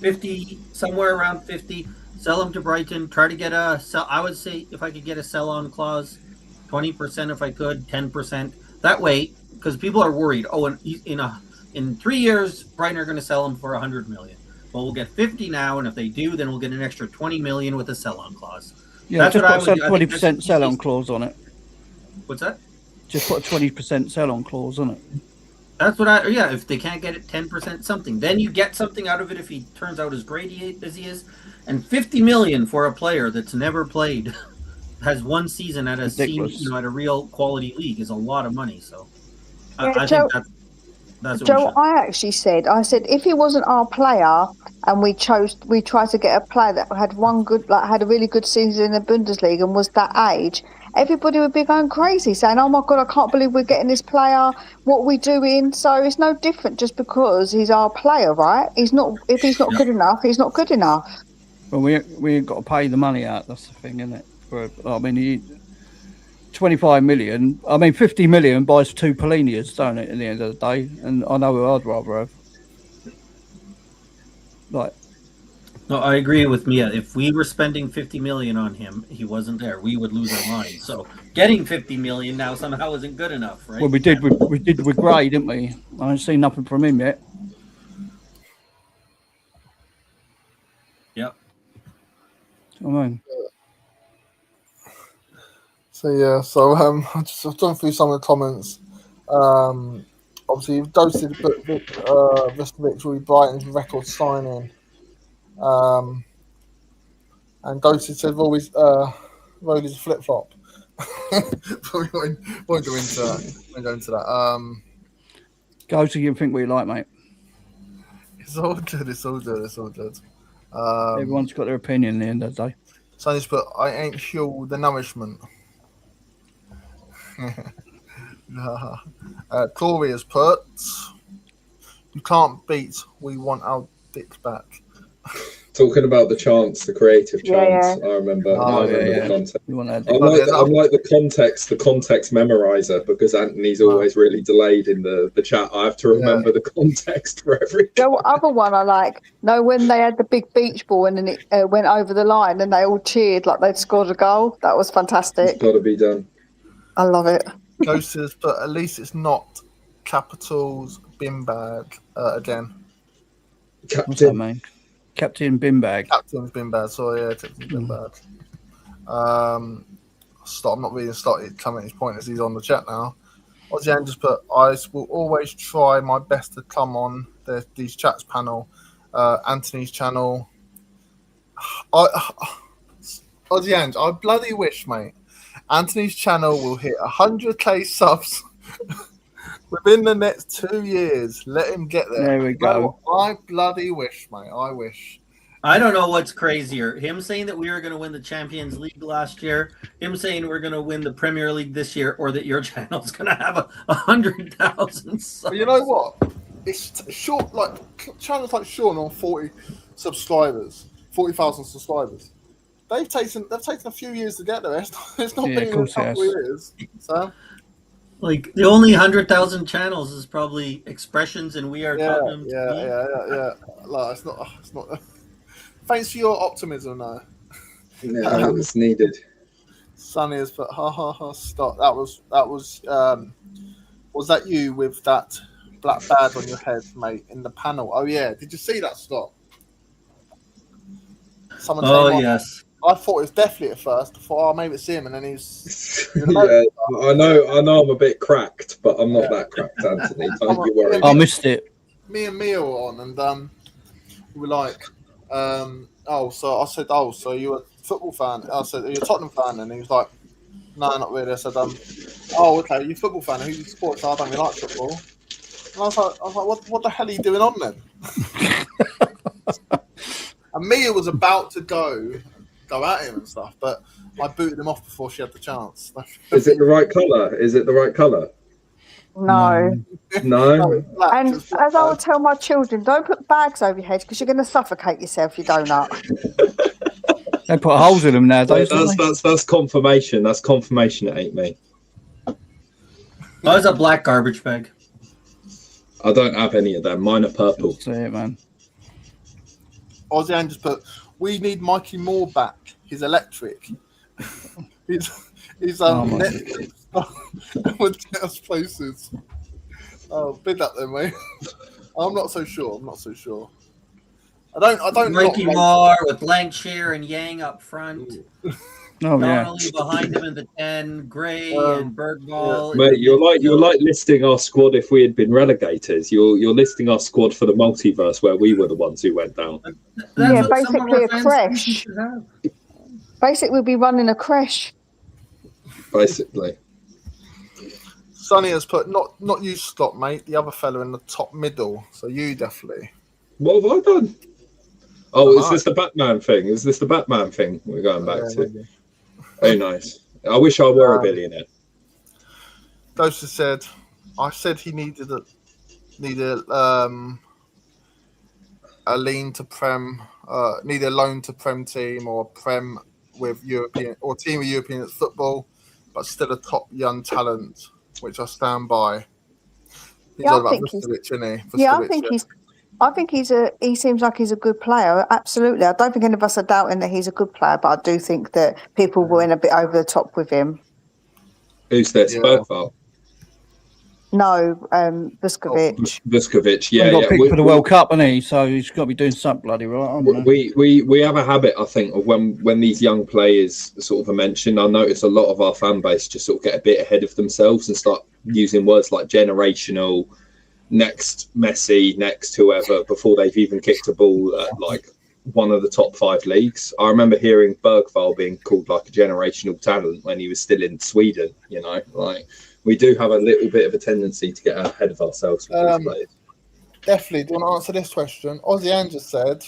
50, somewhere around 50. Sell them to Brighton. Try to get a sell. I would say if I could get a sell-on clause, 20% if I could, 10%. That way, because people are worried. Oh, in 3 years, Brighton are going to sell them for 100 million. Well, we'll get 50 now, and if they do, then we'll get an extra 20 million with a sell-on clause. Yeah, that's just what I put would a do. 20% sell-on clause on it. What's that? Just put a 20% sell-on clause on it. That's what if they can't get it 10% something, then you get something out of it if he turns out as great as he is. And 50 million for a player that's never played, has one season at a at a real quality league is a lot of money. So I think that's what Joe, I said if he wasn't our player and we tried to get a player that had had a really good season in the Bundesliga and was that age, everybody would be going crazy saying, oh my God, I can't believe we're getting this player. What are we doing? So it's no different just because he's our player, right? If he's not good enough, he's not good enough. Well, we ain't got to pay the money out. That's the thing, isn't it? 25 million. 50 million buys 2 Polinias, don't it? At the end of the day, and I know who I'd rather have. No, I agree with Mia. If we were spending 50 million on him, he wasn't there, we would lose our mind. So getting 50 million now somehow isn't good enough, right? Well, we did with Gray, didn't we? I haven't seen nothing from him yet. Yep. I've gone through some of the comments. Obviously, Dosey put Vuskovic will be Brighton's record signing. And Dosey said always Road is a flip flop. We won't go into that. Ghosty, you think we like, mate? It's all good. Everyone's got their opinion at the end of the day. Sonny's put, I ain't fuel the nourishment. Corey has put, you can't beat, we want our dicks back. Talking about the chants, the creative chants. Yeah. I remember the context. You want that? I'm like the context memorizer because Anthony's always really delayed in the chat. I have to remember the context for every. The other one I like, when they had the big beach ball and then it went over the line and they all cheered like they'd scored a goal. That was fantastic. It's got to be done. I love it. Ghosters, but at least it's not Capitals bin bag again. What's that, mate? Captain Binbag. Captain's bin bag. Sorry, yeah, Captain's bin bag. I'm not reading started coming his point as he's on the chat now. Ozzy just put, I will always try my best to come on these chats panel, Anthony's channel. Ozzy, I bloody wish, mate, Anthony's channel will hit 100k subs within the next 2 years. Let him get there. There we go. I bloody wish, mate. I wish. I don't know what's crazier. Him saying that we were going to win the Champions League last year, him saying we're going to win the Premier League this year, or that your channel's going to have 100,000 subs. You know what? It's short, like channels like Sean on 40,000 subscribers. They've taken a few years to get there. It's not been a couple of years. So, like the only 100,000 channels is probably Expressions, and we are talking. Yeah. Like, it's not. Thanks for your optimism, though. Yeah, it's needed. Sunny has put stop. That was that you with that black badge on your head, mate, in the panel? Oh yeah, did you see that stop? Yes. I thought it was definitely at first. I thought, maybe it's him, and then he's. Yeah, I know, I'm a bit cracked, but I'm not that cracked, Anthony. Don't you worry. I missed it. Me and Mia were on, and we were like, so I said, so you're a football fan? I said, are you a Tottenham fan? And he was like, no, not really. I said, okay, you're a football fan. Who do you support? So I don't really like football. And I was like, what the hell are you doing on then? And Mia was about to go at him and stuff, but I booted him off before she had the chance. Is it the right colour? No. No. And as I would tell my children, don't put bags over your head because you're going to suffocate yourself, you donut. They put holes in them nowadays. That's confirmation. That's confirmation it ain't me. Oh, it's a black garbage bag. I don't have any of them. Mine are purple. That's it, man. Ozzy Ann just put, we need Mikey Moore back. He's electric. he's Oh, my. Netflix would get us places. Oh, big up there, mate. I'm not so sure. I don't. Mikey not Moore with Lancashire and Yang up front. Oh, yeah. Donnelly behind him in the 10. Gray and Bergvall. Mate, you're like listing our squad if we had been relegators. You're listing our squad for the multiverse where we were the ones who went down. Yeah, what some of basically our a fans crash. should have. Basically, we'll be running a crash. Basically. Sonny has put not you, Scott, mate. The other fella in the top middle. So you definitely. What have I done? Oh, is Right. this the Batman thing? Is this the Batman thing we're going back Yeah, to? maybe. Oh, nice. I wish I were a billionaire. Ghost has said, I said he needed a lean to Prem, need a loan to Prem team or a Prem with European or team with European football, but still a top young talent, which I stand by. He's Yeah, all I about think Vuskovic, isn't he? Yeah, Vuskovic, I think he seems like he's a good player. Absolutely. I don't think any of us are doubting that he's a good player, but I do think that people went a bit over the top with him. Who's this? Yeah. Bergvall? No, Vuskovic. Vuskovic, He yeah. got yeah. picked for the World Cup, hasn't he? So he's got to be doing something bloody right. I don't know. We have a habit, I think, of when these young players sort of are mentioned. I notice a lot of our fan base just sort of get a bit ahead of themselves and start using words like generational, next Messi, next whoever, before they've even kicked a ball at like one of the top 5 leagues. I remember hearing Bergvall being called like a generational talent when he was still in Sweden. You know, like we do have a little bit of a tendency to get ahead of ourselves with these players. Definitely. Do you want to answer this question? Ozzy Ann just said,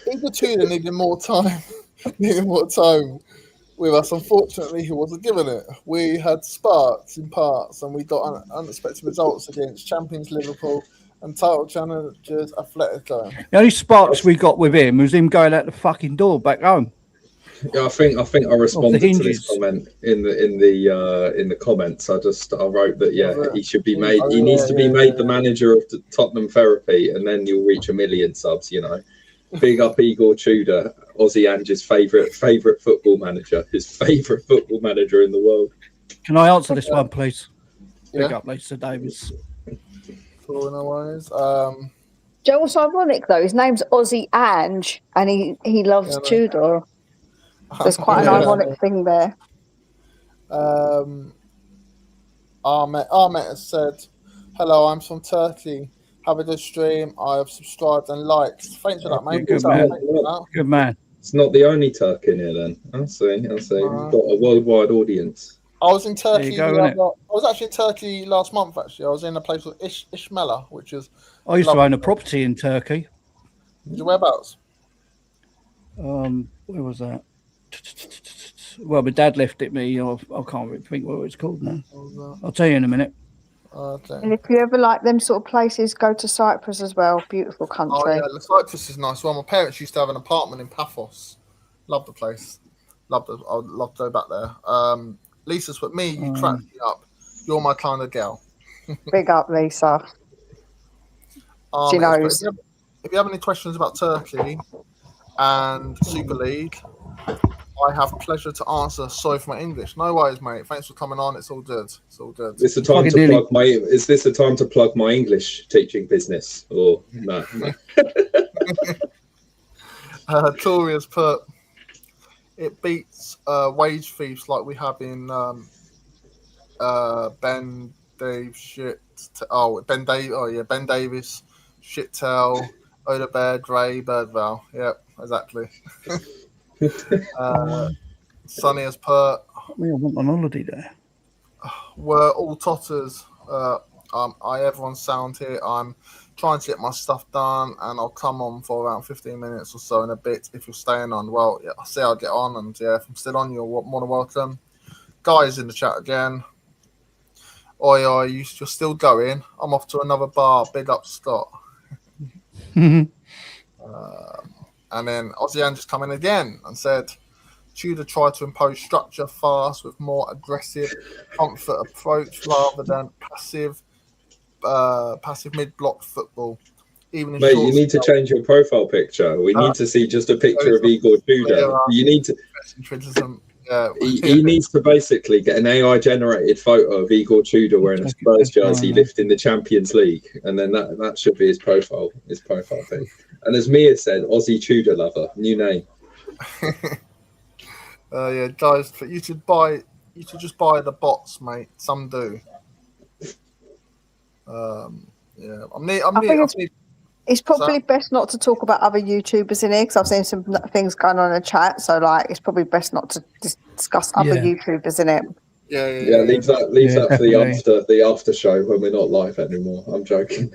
Igor Tudor needed more time. With us. Unfortunately, he wasn't given it. We had sparks in parts, and we got unexpected results against champions Liverpool and title challengers Atletico. The only sparks we got with him was him going out the fucking door back home. Yeah, I think I responded to hinges. this comment in the comments. I wrote that he should be made. He needs to be made the manager of the Tottenham Therapy, and then you'll reach 1 million subs. You know, big up Igor Tudor, Ozzy Ange's favorite football manager, his favorite football manager in the world. Can I answer this one, please? Yeah. Big up, Lisa Davis. Cool, no worries. Do you know what's ironic though? His name's Ozzy Ange, and he loves Tudor. There's quite an ironic thing there. Ahmet has said, "Hello, I'm from Turkey. Have a good stream. I have subscribed and liked. Thanks for that, mate. Good man. Good man. It's not the only Turk in here, then. I see. We've got a worldwide audience. I was in Turkey. There you go, I was actually in Turkey last month. Actually, I was in a place called Ishmela, which is. I used to own a property in Turkey. Did you whereabouts? Where was that? Well, my dad left it me. I can't really think what it's called now. I'll tell you in a minute. Okay. And if you ever like them sort of places, go to Cyprus as well. Beautiful country. Oh yeah, Cyprus is nice. Well, my parents used to have an apartment in Paphos. Love the place. I'd love to go back there. Lisa's put me. You crack me up. You're my kind of girl. Big up, Lisa. She knows. If you have any questions about Turkey and Super League, I have pleasure to answer. Sorry for my English. No worries, mate. Thanks for coming on. It's all good. Is this a time to plug my? Is this a time to plug my English teaching business? Or no? Tori has put, it beats wage thieves like we have in Ben Davis, Shittell, Odeberg, Ray, Birdval. Yep, exactly. Sonny has put, I went on holiday there. we're all totters. Everyone's sound here. I'm trying to get my stuff done, and I'll come on for around 15 minutes or so in a bit if you're staying on. Well, yeah, I'll see how I get on, and yeah, if I'm still on, you're more than welcome. Guys in the chat again. Oi, you're still going. I'm off to another bar. Big up, Scott. And then Ozzy Ann just come in again and said, Tudor tried to impose structure fast with more aggressive front foot approach rather than passive mid-block football. Even in Mate, short you need to change your profile picture. We need to see just a picture of Igor Tudor. You need to. criticism. Yeah. He needs to basically get an AI generated photo of Igor Tudor wearing a Spurs jersey lifting the Champions League, and then that should be his profile thing. And as Mia said, Aussie Tudor lover, new name. Yeah, guys, you should just buy the bots, mate. Some do. Yeah, it's probably best not to talk about other YouTubers in here because I've seen some things going on in the chat. So, like, it's probably best not to discuss other YouTubers in it. Yeah. Leave that for the after show when we're not live anymore. I'm joking.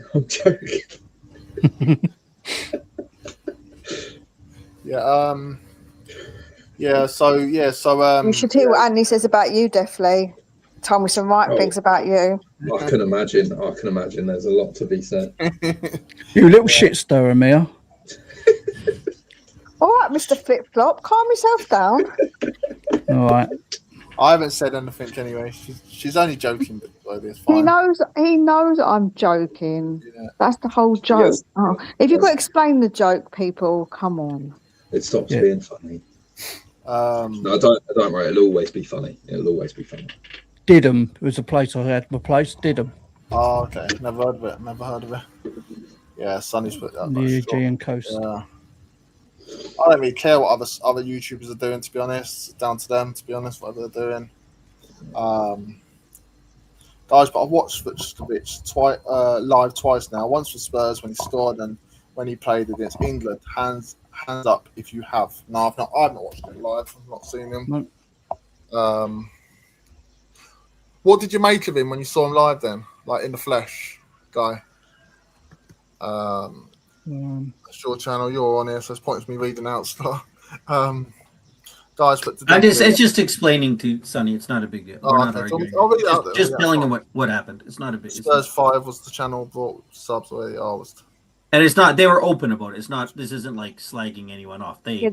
So you should hear what Andy says about you, definitely. Tell me some things about you. I can imagine. There's a lot to be said. You little shit stirrer, Mia. All right, Mr. Flip Flop, calm yourself down. All right. I haven't said anything anyway. She's only joking, but it's fine. He knows I'm joking. Yeah. That's the whole joke. Yes. Oh, if you've got to explain the joke, people, come on. It stops being funny. No, I don't worry. It'll always be funny. Didham was a place I had my place. Didham. Oh, okay. Never heard of it. Yeah, Sonny's put that. The Aegean coast. Yeah. I don't really care what other YouTubers are doing, to be honest. It's down to them, to be honest, what they're doing. Guys, but I've watched Vuskovic live twice now. Once for Spurs when he scored, and when he played against England. Hands up if you have. No, I've not watched him live. I've not seen him. No. What did you make of him when you saw him live then? Like in the flesh, guy? It's your channel, you're on here, so it's pointless me reading out stuff. Guys, but it's just explaining to Sonny. It's not a big deal. We're not arguing. I'll read it out there. Just telling him what happened. It's not a big deal. Spurs 5 was the channel, brought subs where they are. And it's not. They were open about it. It's not. This isn't like slagging anyone off. They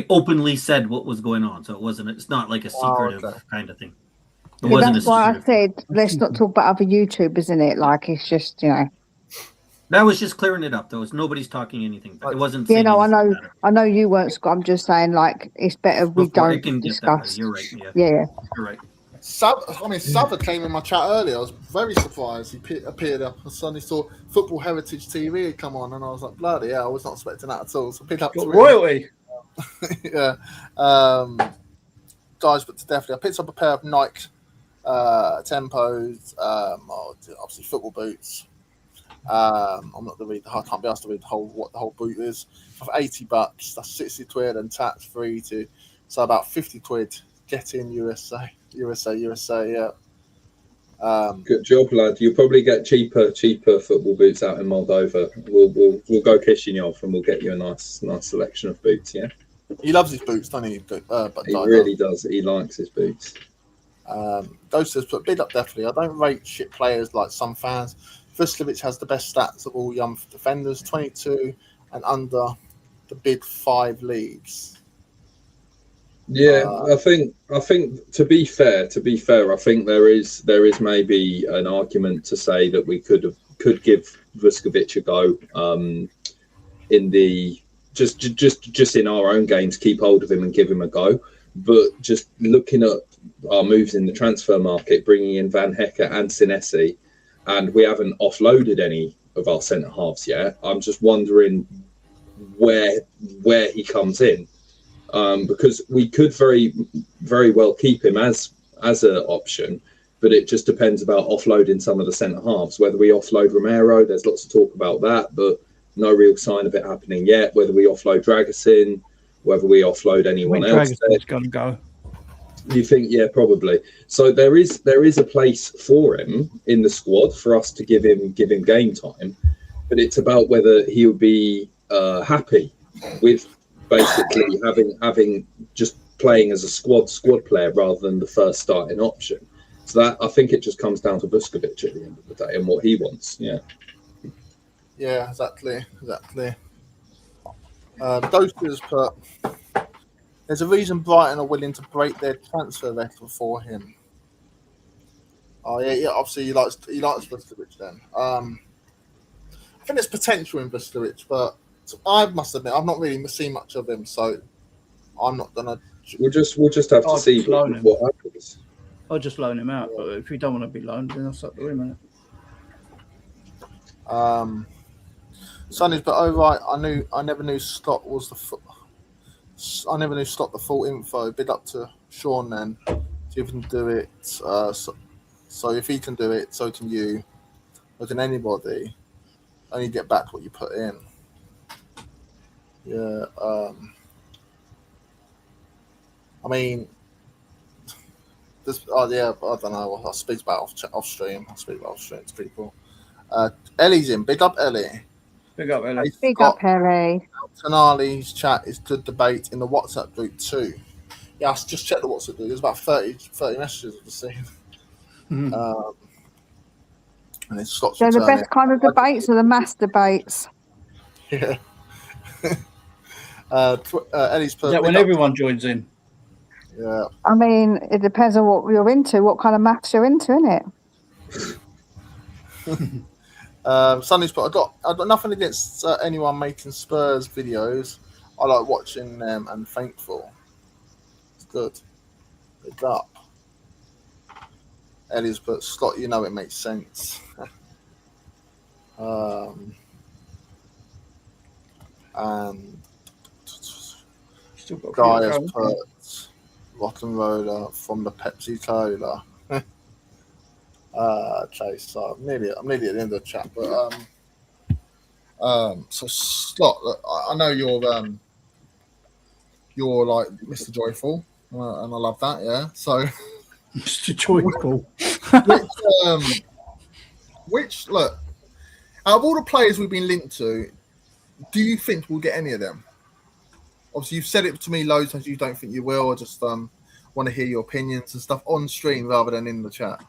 openly said what was going on, so it wasn't. It's not like a secretive kind of thing. That's why I said let's not talk about other YouTubers in it. Like it's just That was just clearing it up, though. Nobody's talking anything. It wasn't. I know you weren't. I'm just saying, like it's better we don't discuss. You're right. Yeah. You're right. Sava came in my chat earlier. I was very surprised. He appeared up. My son, he saw Football Heritage TV come on, and I was like, bloody hell, I was not expecting that at all. So I picked up royalty. Yeah. Guys, but definitely, I picked up a pair of Nike Tempos, obviously football boots. I'm not going to read I can't be asked to read what the whole boot is. For $80, that's 60 quid and tax free too. So about 50 quid. Get in USA, yeah. Good job, lad. You'll probably get cheaper football boots out in Moldova. We'll go Kishinev and we'll get you a nice selection of boots. Yeah. He loves his boots, doesn't he? But he really does. He likes his boots. Ghosters put bid up definitely. I don't rate shit players like some fans. Vuskovic has the best stats of all young defenders, 22 and under the big 5 leagues. Yeah, I think to be fair, I think there is maybe an argument to say that we could give Vuskovic a go in the just in our own games, keep hold of him and give him a go. But just looking at our moves in the transfer market, bringing in Van Hecke and Senesi, and we haven't offloaded any of our centre halves yet. I'm just wondering where he comes in. Because we could very, very well keep him as an option, but it just depends about offloading some of the centre halves. Whether we offload Romero, there's lots of talk about that, but no real sign of it happening yet. Whether we offload Dragusin, whether we offload anyone else, Dragusin's got to go. You think, yeah, probably. So there is a place for him in the squad for us to give him game time, but it's about whether he would be happy with basically having just playing as a squad player rather than the first starting option. So that I think it just comes down to Vuskovic at the end of the day and what he wants. Yeah. Yeah, exactly. Dosters put There's a reason Brighton are willing to break their transfer record for him. Oh yeah. Obviously, he likes Vuskovic then. I think there's potential in Vuskovic, but I must admit I've not really seen much of him, so I'm not gonna. We'll just have to I'll see just loan him. what happens. I'll just loan him out. But if you don't want to be loaned, then I'll start doing it. Sonny's, but oh right, I never knew Scott was the full info. Big up to Sean then. See if he can do it. So if he can do it, so can you. Or can anybody. Only get back what you put in. Yeah. I mean, this. Oh yeah. I don't know. I'll speak about off stream. I'll speak about off stream to people. Ellie's in. Big up, Ellie. Big up, Ellie. Big up, Harry. Tonali's chat is good debate in the WhatsApp group too. Yeah, I just checked the WhatsApp group. There's about 30 messages I've seen. Mhm. And it's Scott's They're the returning. best kind of debates are the mass debates. Yeah. Ellie's put. Is that when big up- everyone joins in? Yeah. I mean, it depends on what you're into, what kind of maths you're into, innit? Sonny's put. I got nothing against anyone making Spurs videos. I like watching them and thankful. It's good. Big up. Ellie's put. Scott, you know it makes sense. And Still got a Guy few has going. put rotten roller from the Pepsi Cola. Chase. So I'm nearly at the end of the chat, but so Scott, look, I know you're like Mr. Joyful, and I love that. Yeah. So Mr. Joyful. which look, out of all the players we've been linked to, do you think we'll get any of them? Obviously, you've said it to me loads times. You don't think you will. I just want to hear your opinions and stuff on stream rather than in the chat.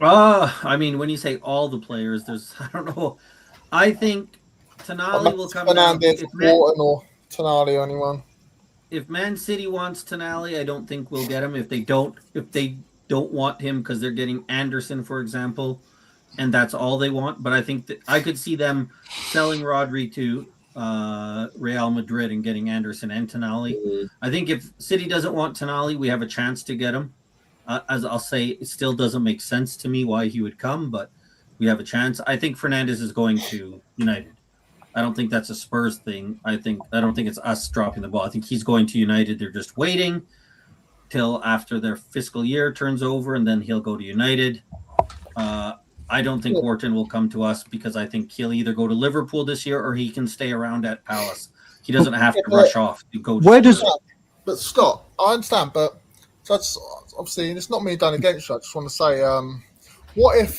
I mean, when you say all the players, there's I don't know. I think Tonali will come down. Fernandez, Wharton, or Tonali, or anyone. If Man City wants Tonali, I don't think we'll get him. If they don't want him because they're getting Anderson, for example, and that's all they want. But I think that I could see them selling Rodri to Real Madrid and getting Anderson and Tonali. Mm-hmm. I think if City doesn't want Tonali, we have a chance to get him. As I'll say, it still doesn't make sense to me why he would come, but we have a chance. I think Fernandes is going to United. I don't think that's a Spurs thing. I don't think it's us dropping the ball. I think he's going to United. They're just waiting till after their fiscal year turns over, and then he'll go to United. I don't think Wharton will come to us because I think he'll either go to Liverpool this year or he can stay around at Palace. He doesn't have to rush off to go. Where does But Scott, I understand, but so that's obviously it's not me done against you. I just want to say, what if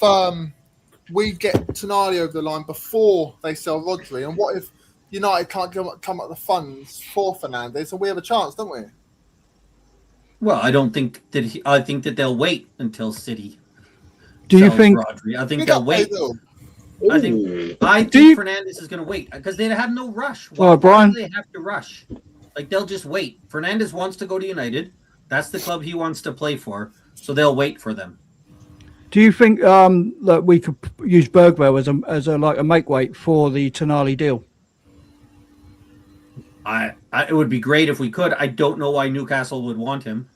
we get Tonali over the line before they sell Rodri, and what if United can't come up with the funds for Fernandes, and we have a chance, don't we? Well, I don't think that. I think that they'll wait until City. do you sells think Rodri? I think Big they'll up, wait. they will. I think Ooh. Fernandes is going to wait because they have no rush. Why Brian- do they have to rush? Like they'll just wait. Fernandes wants to go to United. That's the club he wants to play for. So they'll wait for them. do you think that we could use Bergwell as a like a make weight for the Tonali deal? It would be great if we could. I don't know why Newcastle would want him.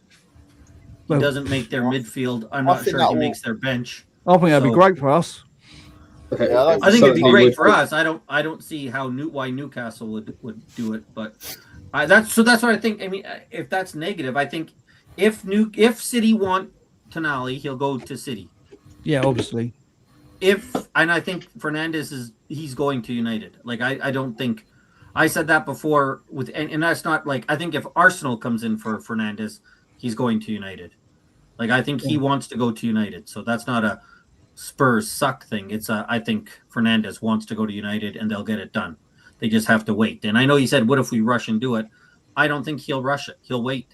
He Well, doesn't make their midfield. I'm I not think sure that he will- makes their bench. I think that'd be So- great for us. Yeah, I think it'd be Certainly great would. for us. I don't see why Newcastle would do it, but that's what I think. I mean, if that's negative, I think if City want Tonali, he'll go to City. Yeah, obviously. I think Fernandes he's going to United. Like I don't think I said that before and that's not like I think if Arsenal comes in for Fernandes, he's going to United. Like I think he wants to go to United. So that's not a Spurs suck thing. It's I think Fernandes wants to go to United and they'll get it done. They just have to wait. And I know you said, what if we rush and do it? I don't think he'll rush it. He'll wait.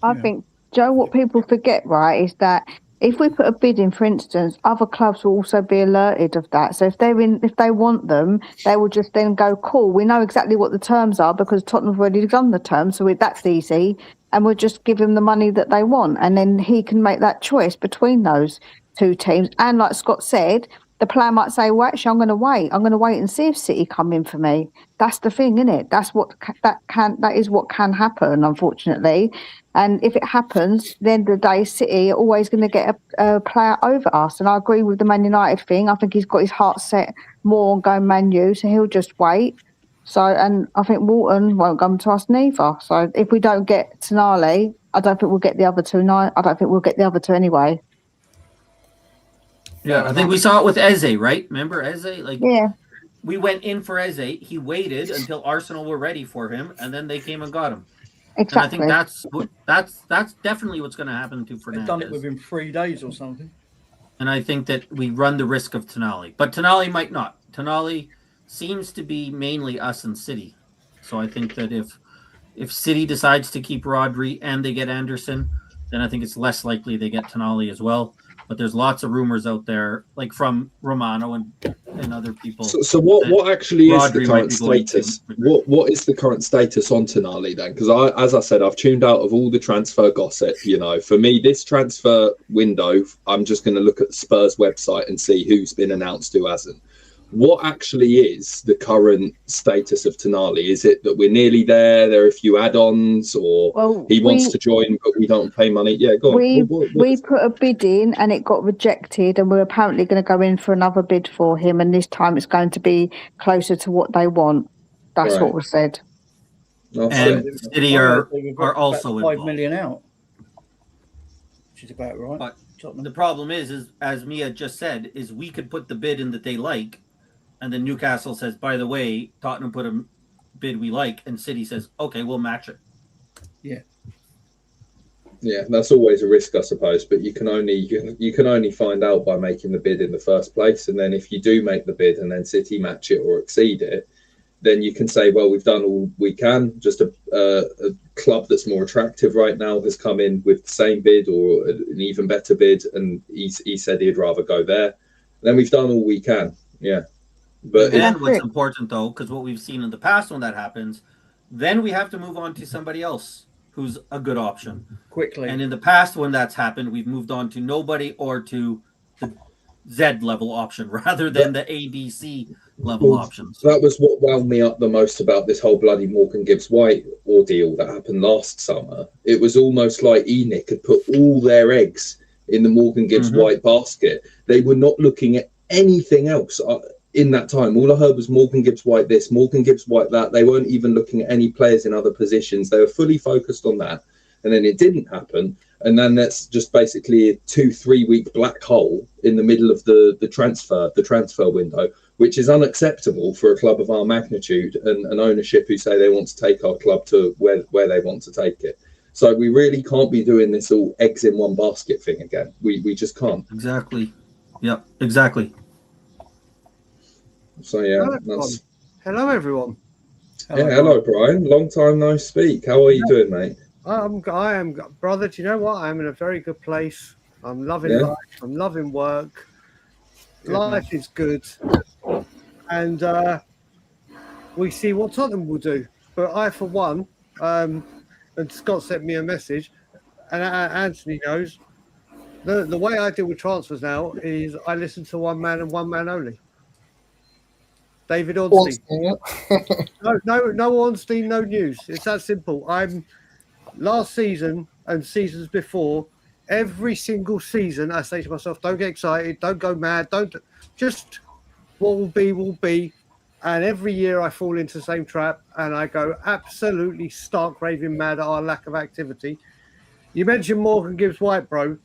I think, Joe, what people forget, right, is that if we put a bid in, for instance, other clubs will also be alerted of that. So if they want them, they will just then go, cool, we know exactly what the terms are because Tottenham have already done the terms, so that's easy, and we'll just give him the money that they want, and then he can make that choice between those two teams. And like Scott said, the player might say, well, actually, I'm going to wait and see if City come in for me. That's the thing, isn't it? That's what that is what can happen, unfortunately. And if it happens, at the end of the day, City are always going to get a player over us. And I agree with the Man United thing. I think he's got his heart set more on going Man U, so he'll just wait. So, and I think Walton won't come to us neither. So if we don't get Tonali, I don't think we'll get the other two. I don't think we'll get the other two anyway. Yeah, I think we saw it with Eze, right? Remember Eze? Yeah. We went in for Eze. He waited until Arsenal were ready for him, and then they came and got him. Exactly. And I think that's definitely what's going to happen to Fernandes. They've done it within 3 days or something. And I think that we run the risk of Tonali. But Tonali might not. Tonali seems to be mainly us and City. So I think that if City decides to keep Rodri and they get Anderson, then I think it's less likely they get Tonali as well. But there's lots of rumors out there, like from Romano and other people. So what actually is the current status? to- What is the current status on Tonali then? Because as I said, I've tuned out of all the transfer gossip. You know, for me, this transfer window, I'm just going to look at the Spurs website and see who's been announced, who hasn't. What actually is the current status of Tonali? Is it that we're nearly there? There are a few add-ons, or he wants to join, but we don't pay money? Yeah, go on. We put a bid in and it got rejected, and we're apparently going to go in for another bid for him, and this time it's going to be closer to what they want. That's what was said. And City are also $5 involved. million out, which is about right. But the problem is as Mia just said, is we could put the bid in that they like, and then Newcastle says, by the way, Tottenham put a bid we like, and City says, okay, we'll match it. Yeah, that's always a risk, I suppose. But you can only find out by making the bid in the first place. And then if you do make the bid and then City match it or exceed it, then you can say, well, we've done all we can. Just a club that's more attractive right now has come in with the same bid or an even better bid, and he said he'd rather go there. And then we've done all we can. Yeah. But and what's important, though, because what we've seen in the past when that happens, then we have to move on to somebody else who's a good option. Quickly. And in the past, when that's happened, we've moved on to nobody or to the Z level option rather than the ABC level options. That was what wound me up the most about this whole bloody Morgan Gibbs White ordeal that happened last summer. It was almost like ENIC had put all their eggs in the Morgan Gibbs White basket. They were not looking at anything else. In that time, all I heard was Morgan Gibbs White this, Morgan Gibbs White that. They weren't even looking at any players in other positions. They were fully focused on that. And then it didn't happen. And then that's just basically a 2-3 week black hole in the middle of the transfer window, which is unacceptable for a club of our magnitude and an ownership who say they want to take our club to where they want to take it. So we really can't be doing this all eggs in one basket thing again. We just can't. Exactly. Yep, exactly. So yeah, hello everyone. Hello Brian. Long time no speak. How are you doing, mate? I am, brother. Do you know what? I'm in a very good place. I'm loving life. I'm loving work. Life is good, and we see what Tottenham will do. But I, for one, and Scott sent me a message, and Anthony knows the way I deal with transfers now is I listen to one man and one man only. David Ornstein. No Ornstein, no news. It's that simple. Last season and seasons before, every single season, I say to myself, don't get excited, don't go mad, don't just what will be. And every year I fall into the same trap and I go absolutely stark raving mad at our lack of activity. You mentioned Morgan Gibbs White, bro.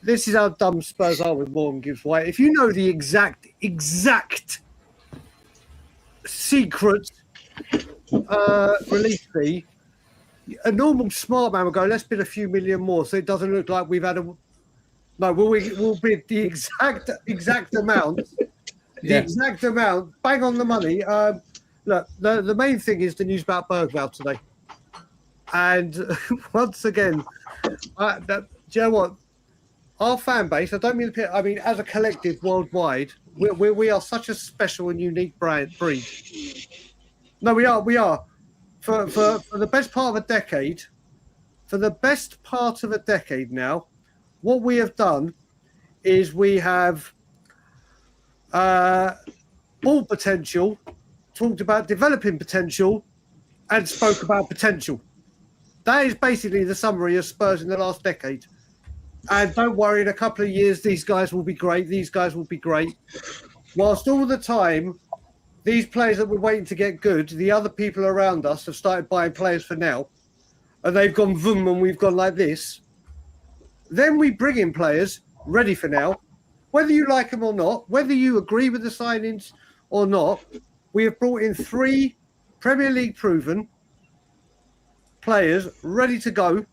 This is how dumb Spurs are with Morgan Gibbs White. If you know the exact secret release fee, a normal smart man would go, let's bid a few million more so it doesn't look like we've had we'll bid the exact amount, exact amount, bang on the money. Look, the main thing is the news about Bergvall today. And once again, do you know what? our fan base, I don't mean, I mean, as a collective worldwide, we are such a special and unique breed. No, we are. For the best part of a decade, now, what we have done is we have bought potential, talked about developing potential, and spoke about potential. That is basically the summary of Spurs in the last decade. And don't worry, in a couple of years, these guys will be great. These guys will be great. Whilst all the time, these players that we're waiting to get good, the other people around us have started buying players for now, and they've gone boom, and we've gone like this. Then we bring in players ready for now, whether you like them or not, whether you agree with the signings or not. We have brought in 3 Premier League proven players ready to go,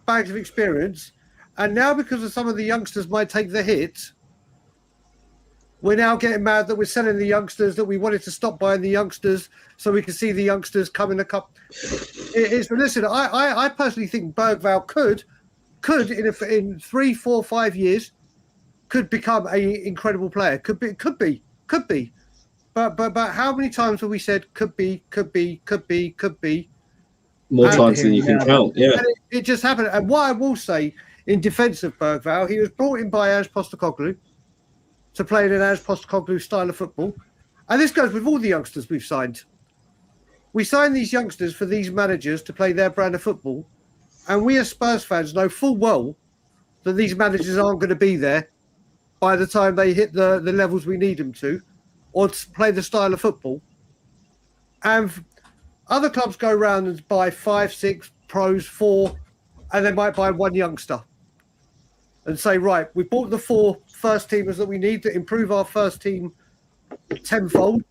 bags of experience. And now, because of some of the youngsters might take the hit, we're now getting mad that we're selling the youngsters, that we wanted to stop buying the youngsters so we can see the youngsters come in a cup. Listen, I personally think Bergvall could in 3, 4, 5 years could become an incredible player. Could be. But how many times have we said could be? More times than you can count. Yeah, and it just happened. And what I will say in defence of Bergvall, he was brought in by Ange Postecoglou to play in an Ange Postecoglou style of football, and this goes with all the youngsters we've signed. We sign these youngsters for these managers to play their brand of football, and we as Spurs fans know full well that these managers aren't going to be there by the time they hit the levels we need them to, or to play the style of football. And other clubs go around and buy 5, 6 pros, 4, and they might buy 1 youngster and say, right, we bought the 4 first teamers that we need to improve our first team tenfold.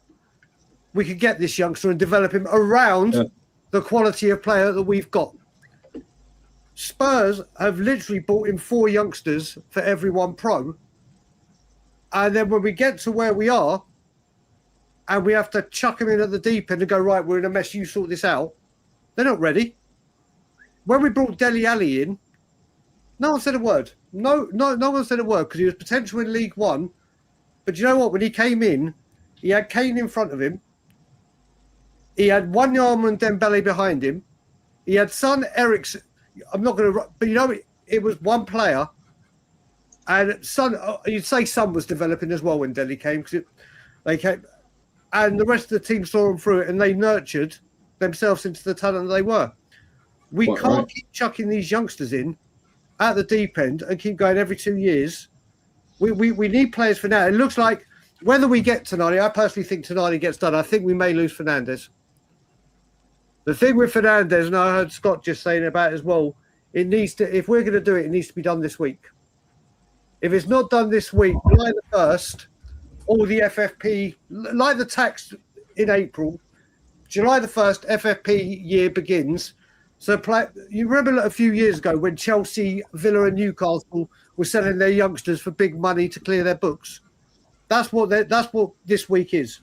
We could get this youngster and develop him around the quality of player that we've got. Spurs have literally bought in 4 youngsters for every 1 pro. And then when we get to where we are, and we have to chuck them in at the deep end and go, right, we're in a mess, you sort this out, they're not ready. When we brought Dele Alli in, no one said a word. No one said a word, because he was potential in League One. But you know what? When he came in, he had Kane in front of him. He had Wanyama and Dembele behind him. He had Son, Eriksen. I'm not going to... But you know, it was one player. And Son, you'd say Son was developing as well when Dele came, because they came... And the rest of the team saw them through it, and they nurtured themselves into the talent that they were. We can't keep chucking these youngsters in at the deep end and keep going every 2 years. We need players for now. It looks like whether we get Tonali, I personally think Tonali gets done. I think we may lose Fernandes. The thing with Fernandes, and I heard Scott just saying about it as well, it needs to, if we're going to do it, it needs to be done this week. If it's not done this week, July the 1st, all the FFP, like the tax in April, July the 1st, FFP year begins. So you remember a few years ago when Chelsea, Villa and Newcastle were selling their youngsters for big money to clear their books? That's what this week is.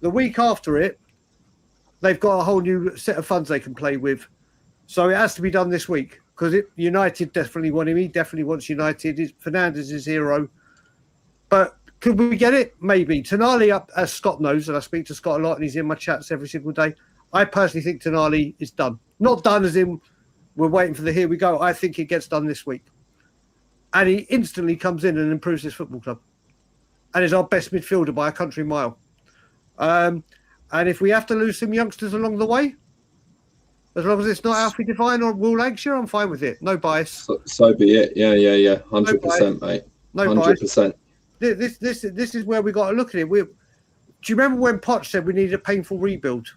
The week after it, they've got a whole new set of funds they can play with. So it has to be done this week, because United definitely want him. He definitely wants United. Fernandes is his hero. But could we get it? Maybe. Tonali, up, as Scott knows, and I speak to Scott a lot, and he's in my chats every single day, I personally think Tonali is done. Not done as in we're waiting for the here we go. I think it gets done this week. And he instantly comes in and improves his football club. And is our best midfielder by a country mile. And if we have to lose some youngsters along the way, as long as it's not Alfie Devine or Will Lancashire, I'm fine with it. No bias. So be it. Yeah. 100%, mate. No 100%. Bias. This is where we got to look at it. Do you remember when Poch said we needed a painful rebuild?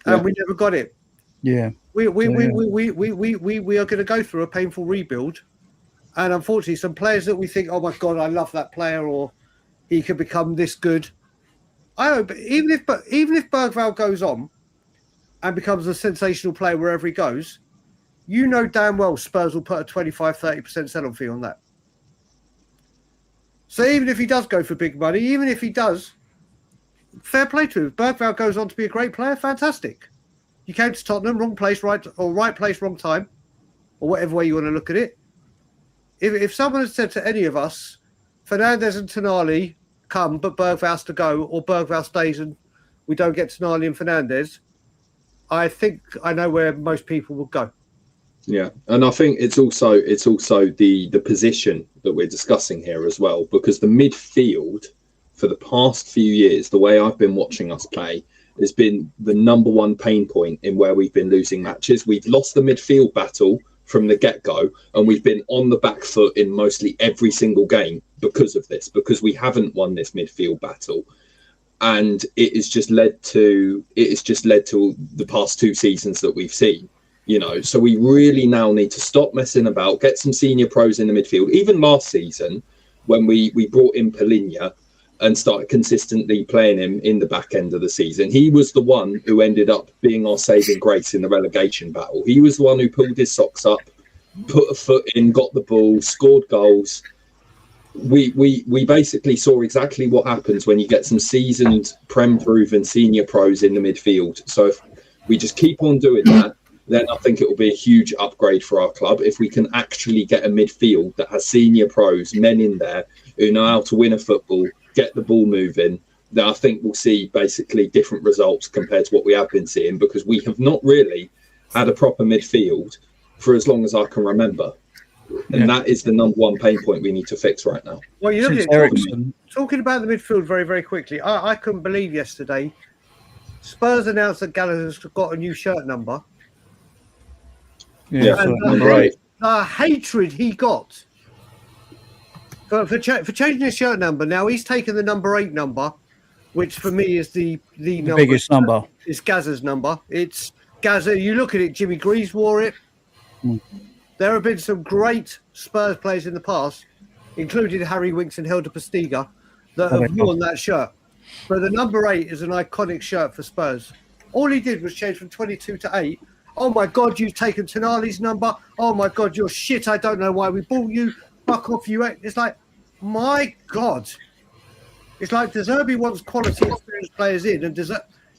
And we never got it. Yeah. We are going to go through a painful rebuild, and unfortunately, some players that we think, oh my God, I love that player, or he could become this good. I hope even if Bergvall goes on and becomes a sensational player wherever he goes, you know damn well Spurs will put a 25-30% sell-on fee on that. So even if he does go for big money, even if he does, fair play to him. If Bergvall goes on to be a great player, fantastic. You came to Tottenham, wrong place, right place, wrong time, or whatever way you want to look at it. if someone had said to any of us, Fernandez and Tonali come, but Bergvall's to go, or Bergvall stays and we don't get Tonali and Fernandez, I think I know where most people will go. Yeah, and I think it's also the position that we're discussing here as well, because the midfield for the past few years, the way I've been watching us play, has been the number one pain point in where we've been losing matches. We've lost the midfield battle from the get-go, and we've been on the back foot in mostly every single game because of this, because we haven't won this midfield battle. And it has just led to the past 2 seasons that we've seen. You know, so we really now need to stop messing about, get some senior pros in the midfield. Even last season, when we brought in Palinha and started consistently playing him in the back end of the season, he was the one who ended up being our saving grace in the relegation battle. He was the one who pulled his socks up, put a foot in, got the ball, scored goals. We basically saw exactly what happens when you get some seasoned, Prem-proven senior pros in the midfield. So if we just keep on doing that, then I think it will be a huge upgrade for our club. If we can actually get a midfield that has senior pros, men in there who know how to win a football, get the ball moving, then I think we'll see basically different results compared to what we have been seeing, because we have not really had a proper midfield for as long as I can remember. And that is the number one pain point we need to fix right now. Well, you look Since at it, Eriksen. talking about the midfield very, very quickly, I couldn't believe yesterday Spurs announced that Gallagher's got a new shirt number. Yeah, And number 8. the hatred he got for changing his shirt number. Now he's taken the number 8 number, which for me is the number, biggest number. It's Gazza's number. It's Gazza. You look at it, Jimmy Greaves wore it. There have been some great Spurs players in the past, including Harry Winks and Helder Postiga, that have worn that shirt. But the number 8 is an iconic shirt for Spurs. All he did was change from 22 to 8. Oh my God, you've taken Tonali's number. Oh my God, you're shit. I don't know why we bought you. Fuck off, you. It's like, my God. It's like De Zerbi wants quality experienced players in, and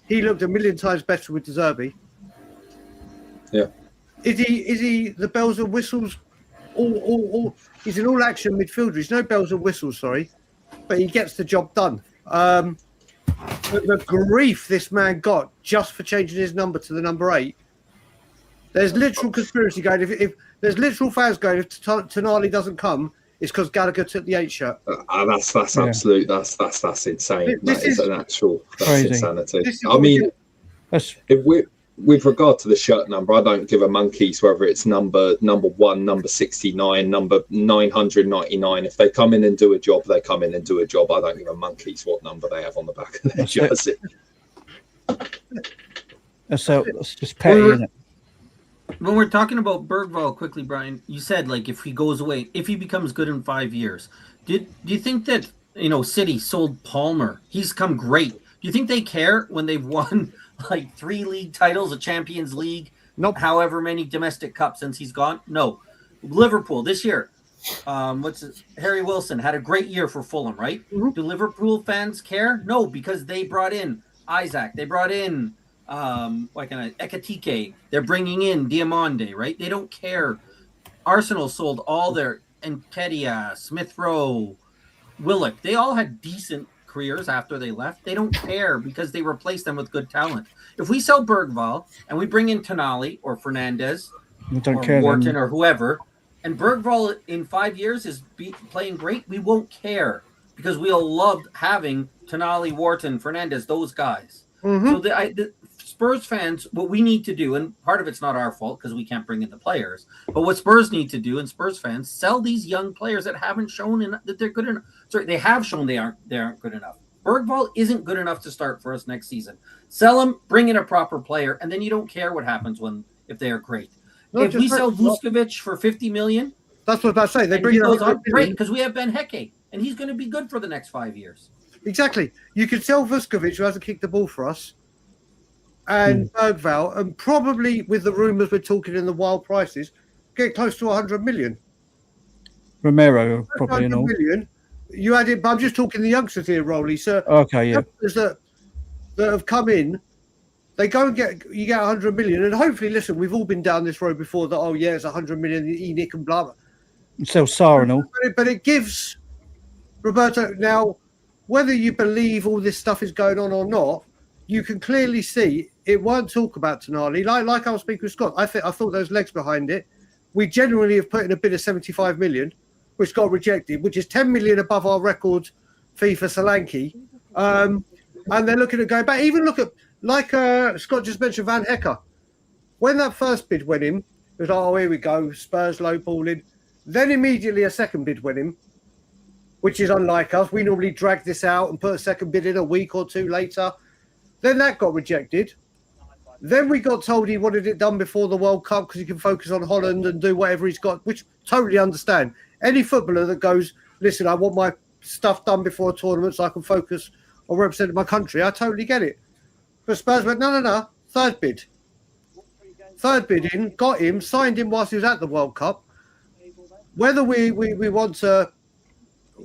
he looked a million times better with De Zerbi. Yeah. Is he the bells and whistles? All he's an all action midfielder. He's no bells and whistles, sorry, but he gets the job done. The grief this man got just for changing his number to the number 8. There's literal conspiracy going. If there's literal fans going, if Tonali doesn't come, it's because Gallagher took the 8 shirt. That's absolute. That's insane. This is an actual. That's crazy. Insanity. I mean, with regard to the shirt number, I don't give a monkeys whether it's number 1, number 69, number 999. If they come in and do a job, they come in and do a job. I don't give a monkeys what number they have on the back of their jersey. That's just petty, isn't it? When we're talking about Bergvall quickly, Brian, you said like if he goes away, if he becomes good in 5 years, do you think that City sold Palmer? He's come great. Do you think they care when they've won like 3 league titles, a Champions League, however many domestic cups since he's gone? No. Liverpool this year, Harry Wilson had a great year for Fulham, right? Mm-hmm. Do Liverpool fans care? No, because they brought in Isaac, they brought in Ekatike, they're bringing in Diamande, right? They don't care. Arsenal sold all their Nketiah, Smith Rowe, Willock. They all had decent careers after they left. They don't care because they replaced them with good talent. If we sell Bergvall and we bring in Tonali or Fernandez or Wharton or whoever, and Bergvall in 5 years is playing great, we won't care because we'll love having Tonali, Wharton, Fernandez, those guys. Mm-hmm. So the Spurs fans, what we need to do, and part of it's not our fault because we can't bring in the players, but what Spurs need to do, and Spurs fans, sell these young players that haven't shown that they're good enough. Sorry, they have shown they aren't good enough. Bergvall isn't good enough to start for us next season. Sell him, bring in a proper player, and then you don't care what happens if they are great. If we sell Vuskovic for 50 million, that's what I say. They bring those on great because we have Ben Heke, and he's going to be good for the next 5 years. Exactly. You could sell Vuskovic, who hasn't kicked the ball for us, and Bergvall, and probably with the rumours we're talking in the wild prices, get close to 100 million. Romero probably in all. Million. You add it, but I'm just talking the youngsters here, Rolly. So okay, yeah. That have come in, they go and get 100 million, and hopefully, listen, we've all been down this road before. That it's 100 million, Enoch and blah blah. Sell Sarr and all. But it gives Roberto now, whether you believe all this stuff is going on or not, you can clearly see it won't talk about Tonali. Like I was speaking with Scott, I thought those legs behind it. We generally have put in a bid of 75 million, which got rejected, which is 10 million above our record fee for Solanke. And they're looking at going back. Even look at, like Scott just mentioned, Van Hecker. When that first bid went in, it was like, oh, here we go, Spurs lowballing. Then immediately a second bid went in, which is unlike us. We normally drag this out and put a second bid in a week or two later. Then that got rejected. Then we got told he wanted it done before the World Cup because he can focus on Holland and do whatever he's got, which totally understand. Any footballer that goes, listen, I want my stuff done before a tournament so I can focus on representing my country, I totally get it. But Spurs went, no. Third bid in, got him, signed him whilst he was at the World Cup. Whether we want to,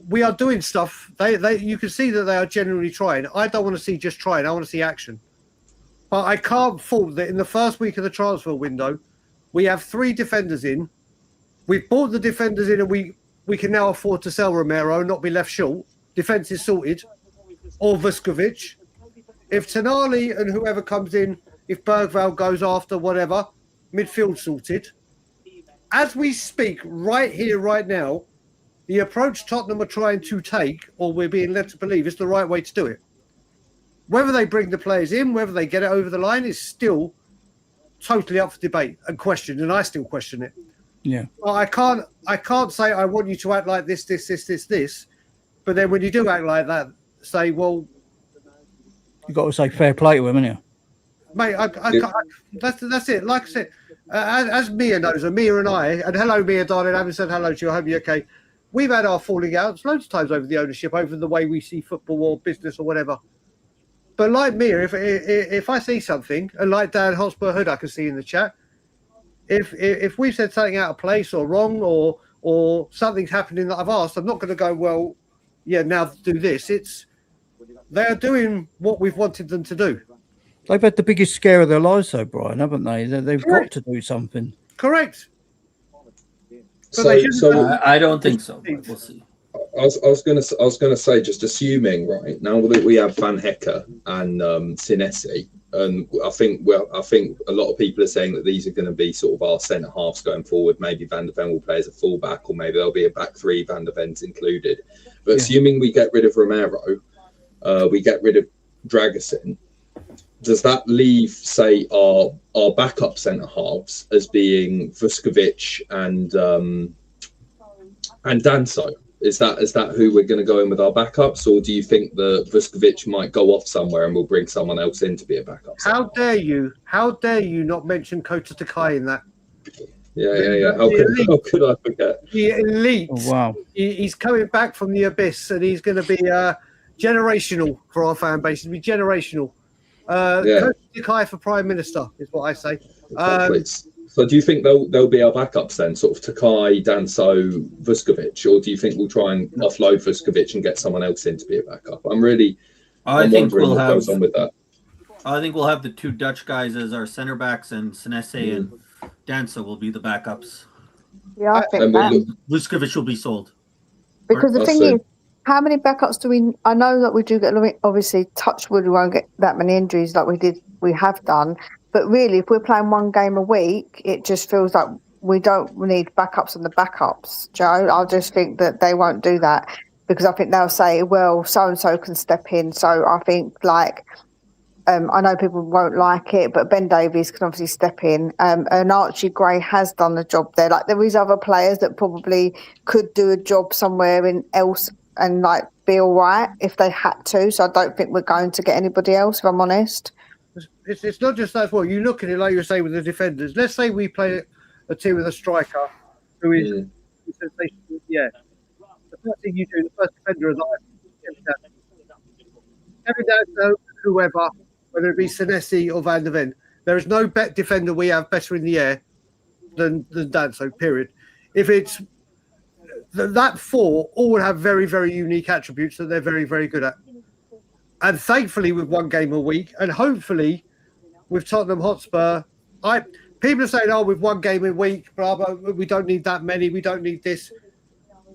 we are doing stuff. You can see that they are genuinely trying. I don't want to see just trying. I want to see action. But I can't fault that in the first week of the transfer window, we have 3 defenders in. We've bought the defenders in and we can now afford to sell Romero and not be left short. Defence is sorted. Or Vuskovic. If Tonali and whoever comes in, if Bergvall goes after whatever, midfield sorted. As we speak, right here, right now, the approach Tottenham are trying to take, or we're being led to believe, is the right way to do it. Whether they bring the players in, whether they get it over the line, is still totally up for debate and questioned, and I still question it. Yeah. Well, I can't say I want you to act like this, but then when you do act like that, say, well, You've got to say fair play to him, haven't you? mate, that's it. Like I said, as Mia knows, and Mia and I, and hello, Mia, darling, I haven't said hello to you. I hope you're okay. We've had our falling outs loads of times over the ownership, over the way we see football or business or whatever. But like Mia, if I see something, and like Dan Hotspur Hood, I can see in the chat, if we've said something out of place or wrong or something's happening that I've asked, I'm not going to go, well, yeah, now do this. They're doing what we've wanted them to do. They've had the biggest scare of their lives, though, Brian, haven't they? They've got to do something. Correct. I don't think so. But we'll see. I was gonna say, just assuming right now that we have Van Hecker and Senesi, and I think a lot of people are saying that these are going to be sort of our centre halves going forward. Maybe Van der Ven will play as a fullback, or maybe there'll be a back 3, Van der Ven's included. But assuming we get rid of Romero, we get rid of Dragusin, does that leave, say, our backup centre halves as being Vuskovic and Danso? Is that who we're going to go in with our backups, or do you think that Vuskovic might go off somewhere and we'll bring someone else in to be a backup? How dare you not mention Kota Takai in that? Yeah. How could I forget? The elite. Oh, wow. He's coming back from the abyss, and he's going to be generational for our fan base. He'll be generational. Kota Takai for Prime Minister is what I say. So do you think they'll be our backups then, sort of Takai, Danso, Vuskovic, or do you think we'll try and offload Vuskovic and get someone else in to be a backup? I'm wondering what goes on with that. I think we'll have the 2 Dutch guys as our center backs, and Senesi and Danso will be the backups. Yeah, I think that. Vuskovic will be sold. Because the thing is, how many backups do we? I know that we do get, obviously, touch wood, we won't get that many injuries like we have done. But really, if we're playing 1 game a week, it just feels like we don't need backups on the backups, Joe. I just think that they won't do that because I think they'll say, well, so-and-so can step in. So I think, like, I know people won't like it, but Ben Davies can obviously step in. And Archie Gray has done the job there. Like, there is other players that probably could do a job somewhere else and, like, be all right if they had to. So I don't think we're going to get anybody else, if I'm honest. It's not just that. Well, you look at it like you were saying with the defenders. Let's say we play a team with a striker who is sensational. Yeah, the first thing you do, the first defender is every down to whoever, whether it be Senesi or Van der Ven. There is no defender we have better in the air than Danso. Period. If it's that 4, all have very, very unique attributes that they're very, very good at. And thankfully, with 1 game a week, and hopefully with Tottenham Hotspur, people are saying, "Oh, with 1 game a week, blah blah. We don't need that many. We don't need this."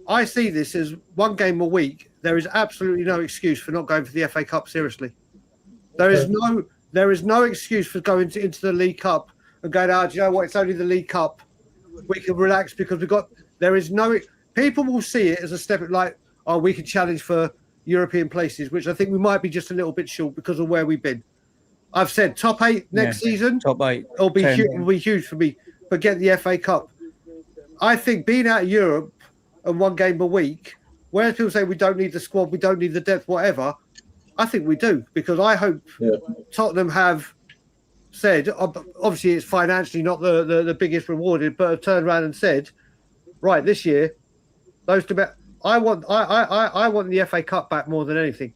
I see this as one game a week. There is absolutely no excuse for not going for the FA Cup seriously. There is no excuse for going into the League Cup and going, do you know what? It's only the League Cup. We can relax because there is no. People will see it as a step like, we can challenge for European places, which I think we might be just a little bit short because of where we've been. I've said top 8 next season. Top 8 will be huge for me. But get the FA Cup. I think being out of Europe and one game a week, where people say we don't need the squad, we don't need the depth, whatever, I think we do, because I hope Tottenham have said, obviously it's financially not the biggest rewarded, but have turned around and said, right, this year, I want the FA Cup back more than anything.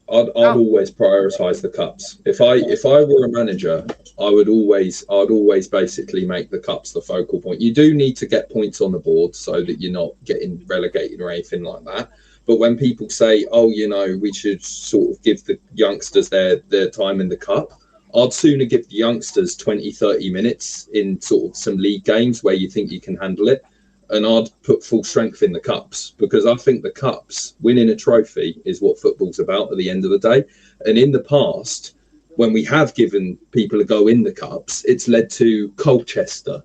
I'd always prioritise the cups. If I were a manager, I'd always basically make the cups the focal point. You do need to get points on the board so that you're not getting relegated or anything like that. But when people say, we should sort of give the youngsters their time in the cup, I'd sooner give the youngsters 20, 30 minutes in sort of some league games where you think you can handle it. And I'd put full strength in the cups, because I think the cups, winning a trophy, is what football's about at the end of the day. And in the past, when we have given people a go in the cups, it's led to Colchester,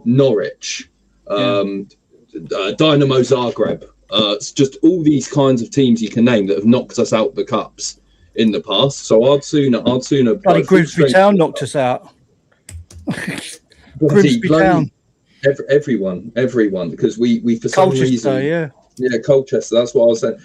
Norwich, Dynamo Zagreb. It's just all these kinds of teams you can name that have knocked us out the cups in the past. So I'd sooner. Bloody Grimsby Town knocked us out. Grimsby Town. Everyone, because we for some Colchester, reason, Colchester. That's what I was saying.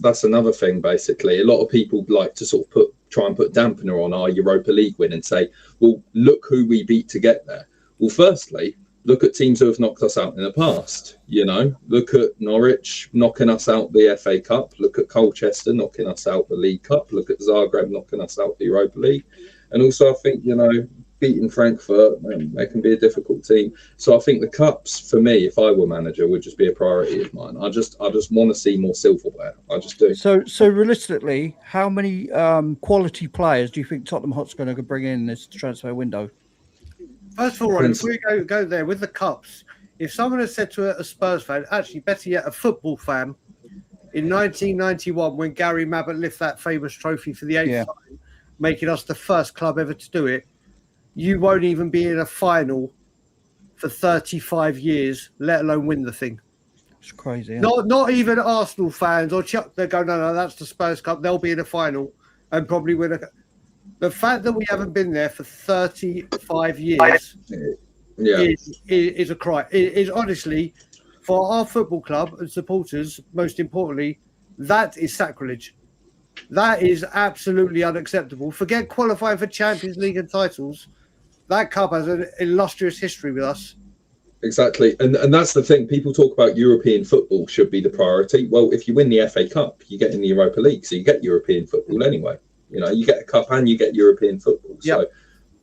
That's another thing. Basically, a lot of people like to sort of try and put dampener on our Europa League win and say, well, look who we beat to get there. Well, firstly, look at teams who have knocked us out in the past. Look at Norwich knocking us out the FA Cup. Look at Colchester knocking us out the League Cup. Look at Zagreb knocking us out the Europa League. And also, I think beating Frankfurt, they can be a difficult team. So I think the cups, for me, if I were manager, would just be a priority of mine. I just want to see more silverware. I just do. So realistically, how many quality players do you think Tottenham Hotspur are going to bring in this transfer window? First of all, if we go there with the cups, if someone had said to a Spurs fan, actually better yet, a football fan, in 1991 when Gary Mabbott lifted that famous trophy for the 8th time, making us the first club ever to do it, you won't even be in a final for 35 years, let alone win the thing. It's crazy. Not even Arsenal fans or they go, no, that's the Spurs Cup. They'll be in a final and probably win a. The fact that we haven't been there for 35 years is a cry. It is honestly, for our football club and supporters, most importantly, that is sacrilege. That is absolutely unacceptable. Forget qualifying for Champions League and titles. That cup has an illustrious history with us. Exactly. And that's the thing. People talk about European football should be the priority. Well, if you win the FA Cup, you get in the Europa League. So you get European football anyway. You get a cup and you get European football. So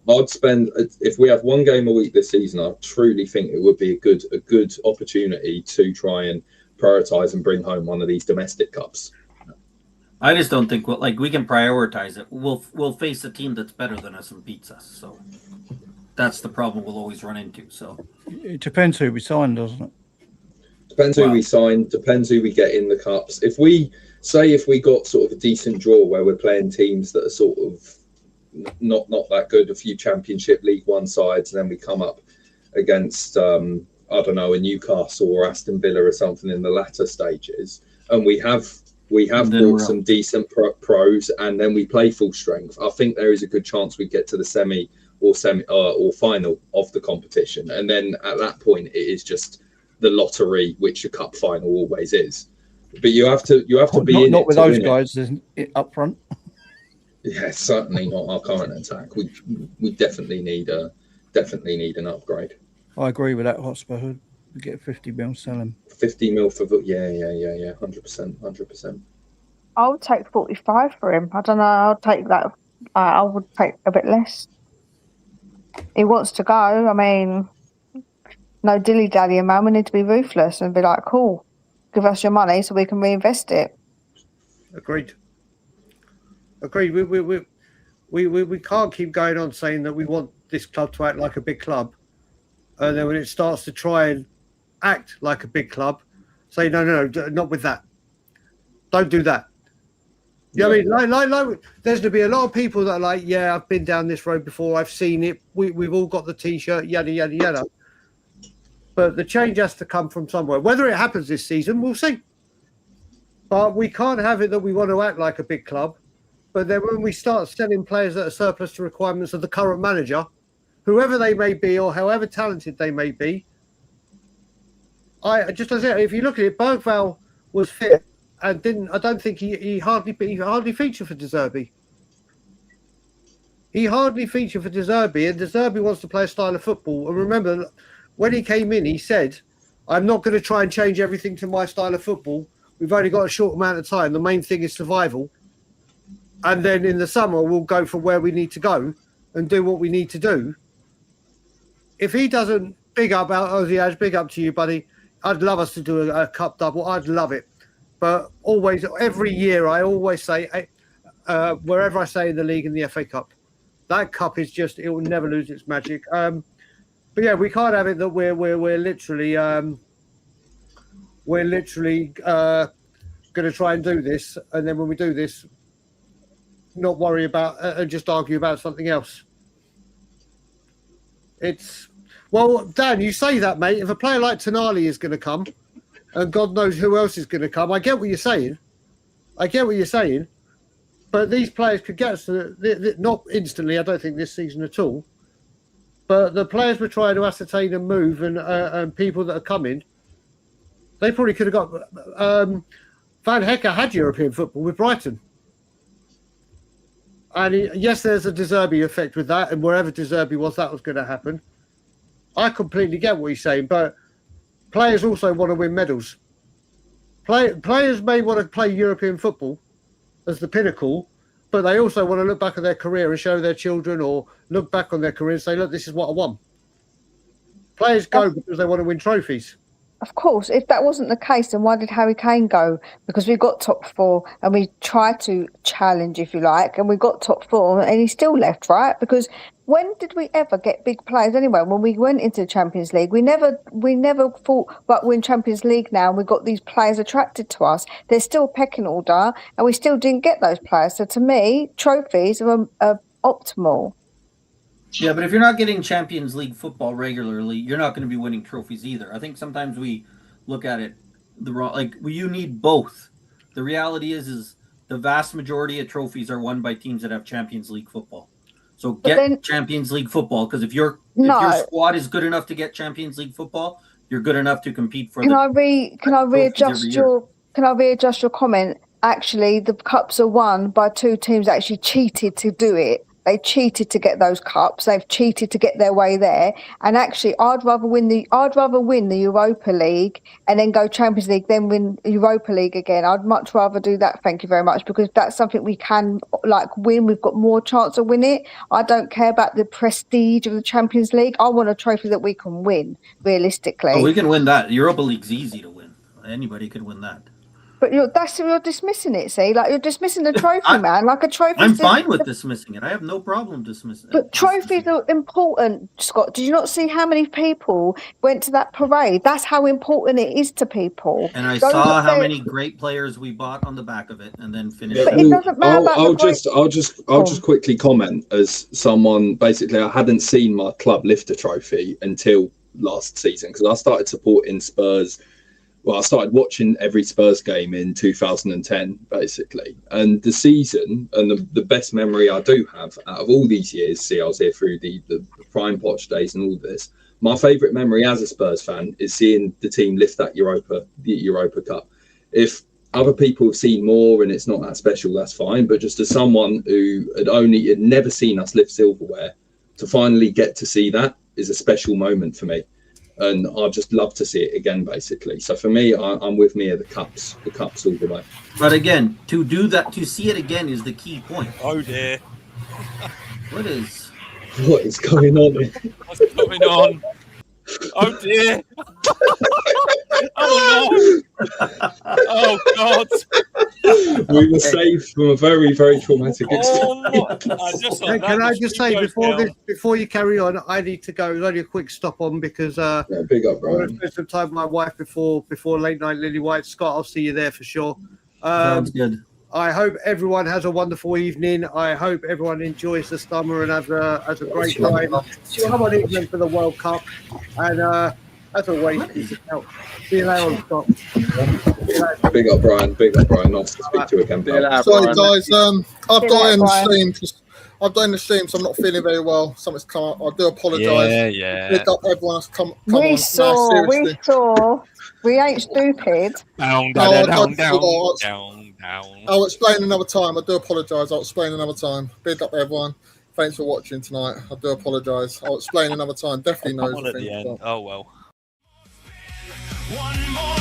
I'd spend, if we have one game a week this season, I truly think it would be a good opportunity to try and prioritise and bring home one of these domestic cups. I just don't think we can prioritize it. We'll face a team that's better than us and beats us. So that's the problem we'll always run into. So it depends who we sign, doesn't it? Depends who we sign. Depends who we get in the cups. If we got sort of a decent draw where we're playing teams that are sort of not that good, a few Championship League One sides, and then we come up against a Newcastle or Aston Villa or something in the latter stages, and we have brought some decent pros, and then we play full strength. I think there is a good chance we get to the semi or final of the competition, and then at that point it is just the lottery, which a cup final always is. But you have to be in not it with those guys up front. Yeah, certainly not our current attack. We definitely need an upgrade. I agree with that, Hotspur. We get 50 mil, sell him. 50 mil for 100%. I would take 45 for him. I don't know. I'll take that. I would take a bit less. He wants to go. I mean, no dilly dallying, man. We need to be ruthless and be like, cool, give us your money so we can reinvest it. Agreed. We can't keep going on saying that we want this club to act like a big club, and then when it starts to try and act like a big club, say, no, not with that. Don't do that. You know what I mean? Like, there's going to be a lot of people that are like, yeah, I've been down this road before. I've seen it. We've all got the T-shirt, yada, yada, yada. But the change has to come from somewhere. Whether it happens this season, we'll see. But we can't have it that we want to act like a big club. But then when we start selling players that are surplus to requirements of the current manager, whoever they may be or however talented they may be, if you look at it, Bergvall was fit and I don't think he hardly featured for De Zerbi. He hardly featured for De Zerbi, and De Zerbi wants to play a style of football. And remember, when he came in, he said, I'm not going to try and change everything to my style of football. We've only got a short amount of time. The main thing is survival. And then in the summer, we'll go from where we need to go and do what we need to do. If he doesn't big up Oziaj, big up to you, buddy. I'd love us to do a cup double. I'd love it. But always, every year, I always say, wherever I say in the league and the FA Cup, that cup is just, it will never lose its magic. But yeah, we can't have it that we're literally going to try and do this, and then when we do this, not worry about and just argue about something else. Well, Dan, you say that, mate. If a player like Tonali is going to come, and God knows who else is going to come, I get what you're saying. But these players could get us to not instantly. I don't think this season at all. But the players we're trying to ascertain and move, and people that are coming, they probably could have got. Van Hecker had European football with Brighton. And yes, there's a De Zerbi effect with that, and wherever De Zerbi was, that was going to happen. I completely get what he's saying, but players also want to win medals. Players may want to play European football as the pinnacle, but they also want to look back at their career and show their children, or look back on their career and say, look, this is what I won. Players go because they want to win trophies. Of course, if that wasn't the case, then why did Harry Kane go? Because we got top four and we tried to challenge, if you like, and we got top four and he still left, right? Because when did we ever get big players anyway? When we went into the Champions League, we never thought, but we're in Champions League now and we've got these players attracted to us. There's still pecking order and we still didn't get those players. So to me, trophies are optimal. Yeah, but if you're not getting Champions League football regularly, you're not going to be winning trophies either. I think sometimes we look at it the wrong. Like, you need both. The reality is the vast majority of trophies are won by teams that have Champions League football. So get Champions League football, because if your squad is good enough to get Champions League football, you're good enough to compete for. Can I readjust your comment? Actually, the cups are won by two teams that actually cheated to do it. They cheated to get those cups. They've cheated to get their way there. And actually, I'd rather win the Europa League and then go Champions League, then win Europa League again. I'd much rather do that. Thank you very much, because that's something we can win. We've got more chance of winning it. I don't care about the prestige of the Champions League. I want a trophy that we can win realistically. Oh, we can win that. Europa League's easy to win. Anybody can win that. But you're dismissing it, see? Like, you're dismissing the trophy, man. Like, a trophy. I'm fine with dismissing it. I have no problem dismissing it. But trophies are important, Scott. Did you not see how many people went to that parade? That's how important it is to people. And I saw how many great players we bought on the back of it, and then finished. But it doesn't matter I'll just quickly comment as someone. Basically, I hadn't seen my club lift a trophy until last season, because I started supporting Spurs. Well, I started watching every Spurs game in 2010, basically. And the season, and the best memory I do have out of all these years, see, I was here through the prime Poch days and all this. My favourite memory as a Spurs fan is seeing the team lift that the Europa Cup. If other people have seen more and it's not that special, that's fine. But just as someone who had never seen us lift silverware, to finally get to see that is a special moment for me. And I'd just love to see it again, basically. So for me, I'm with Mia, the cups all the way. But again, to do that, to see it again is the key point. Oh dear. What is going on? What's going on? Oh dear. Oh no! Oh God! We were saved from a very, very traumatic experience. I just thought Hey, that can I the just stream say goes down. before you carry on, I need to go. It's only a quick stop on because Yeah, big up, I want to Brian. spend some time with my wife before late night Lily White. Scott, I'll see you there for sure. Sounds good. I hope everyone has a wonderful evening. I hope everyone enjoys the summer and has a great time. Come on, England for the World Cup. And as always, keep it out. See you later on, Scott. Big up, Brian. Big up, Brian. Nice to speak to you again, pal. Sorry, guys. I've See you got later, in the Brian. stream. I've done the stream, so I'm not feeling very well. Something's come up. I do apologise. Yeah. Big up everyone that's come on. We No, saw. seriously. We ain't stupid. Down, No, I down, don't down, forgot. down. I'll explain another time. I do apologise. I'll explain another time. Big up everyone. Thanks for watching tonight. I do apologise. I'll explain another time. Definitely Come knows on the at the thing. end. Oh well. One more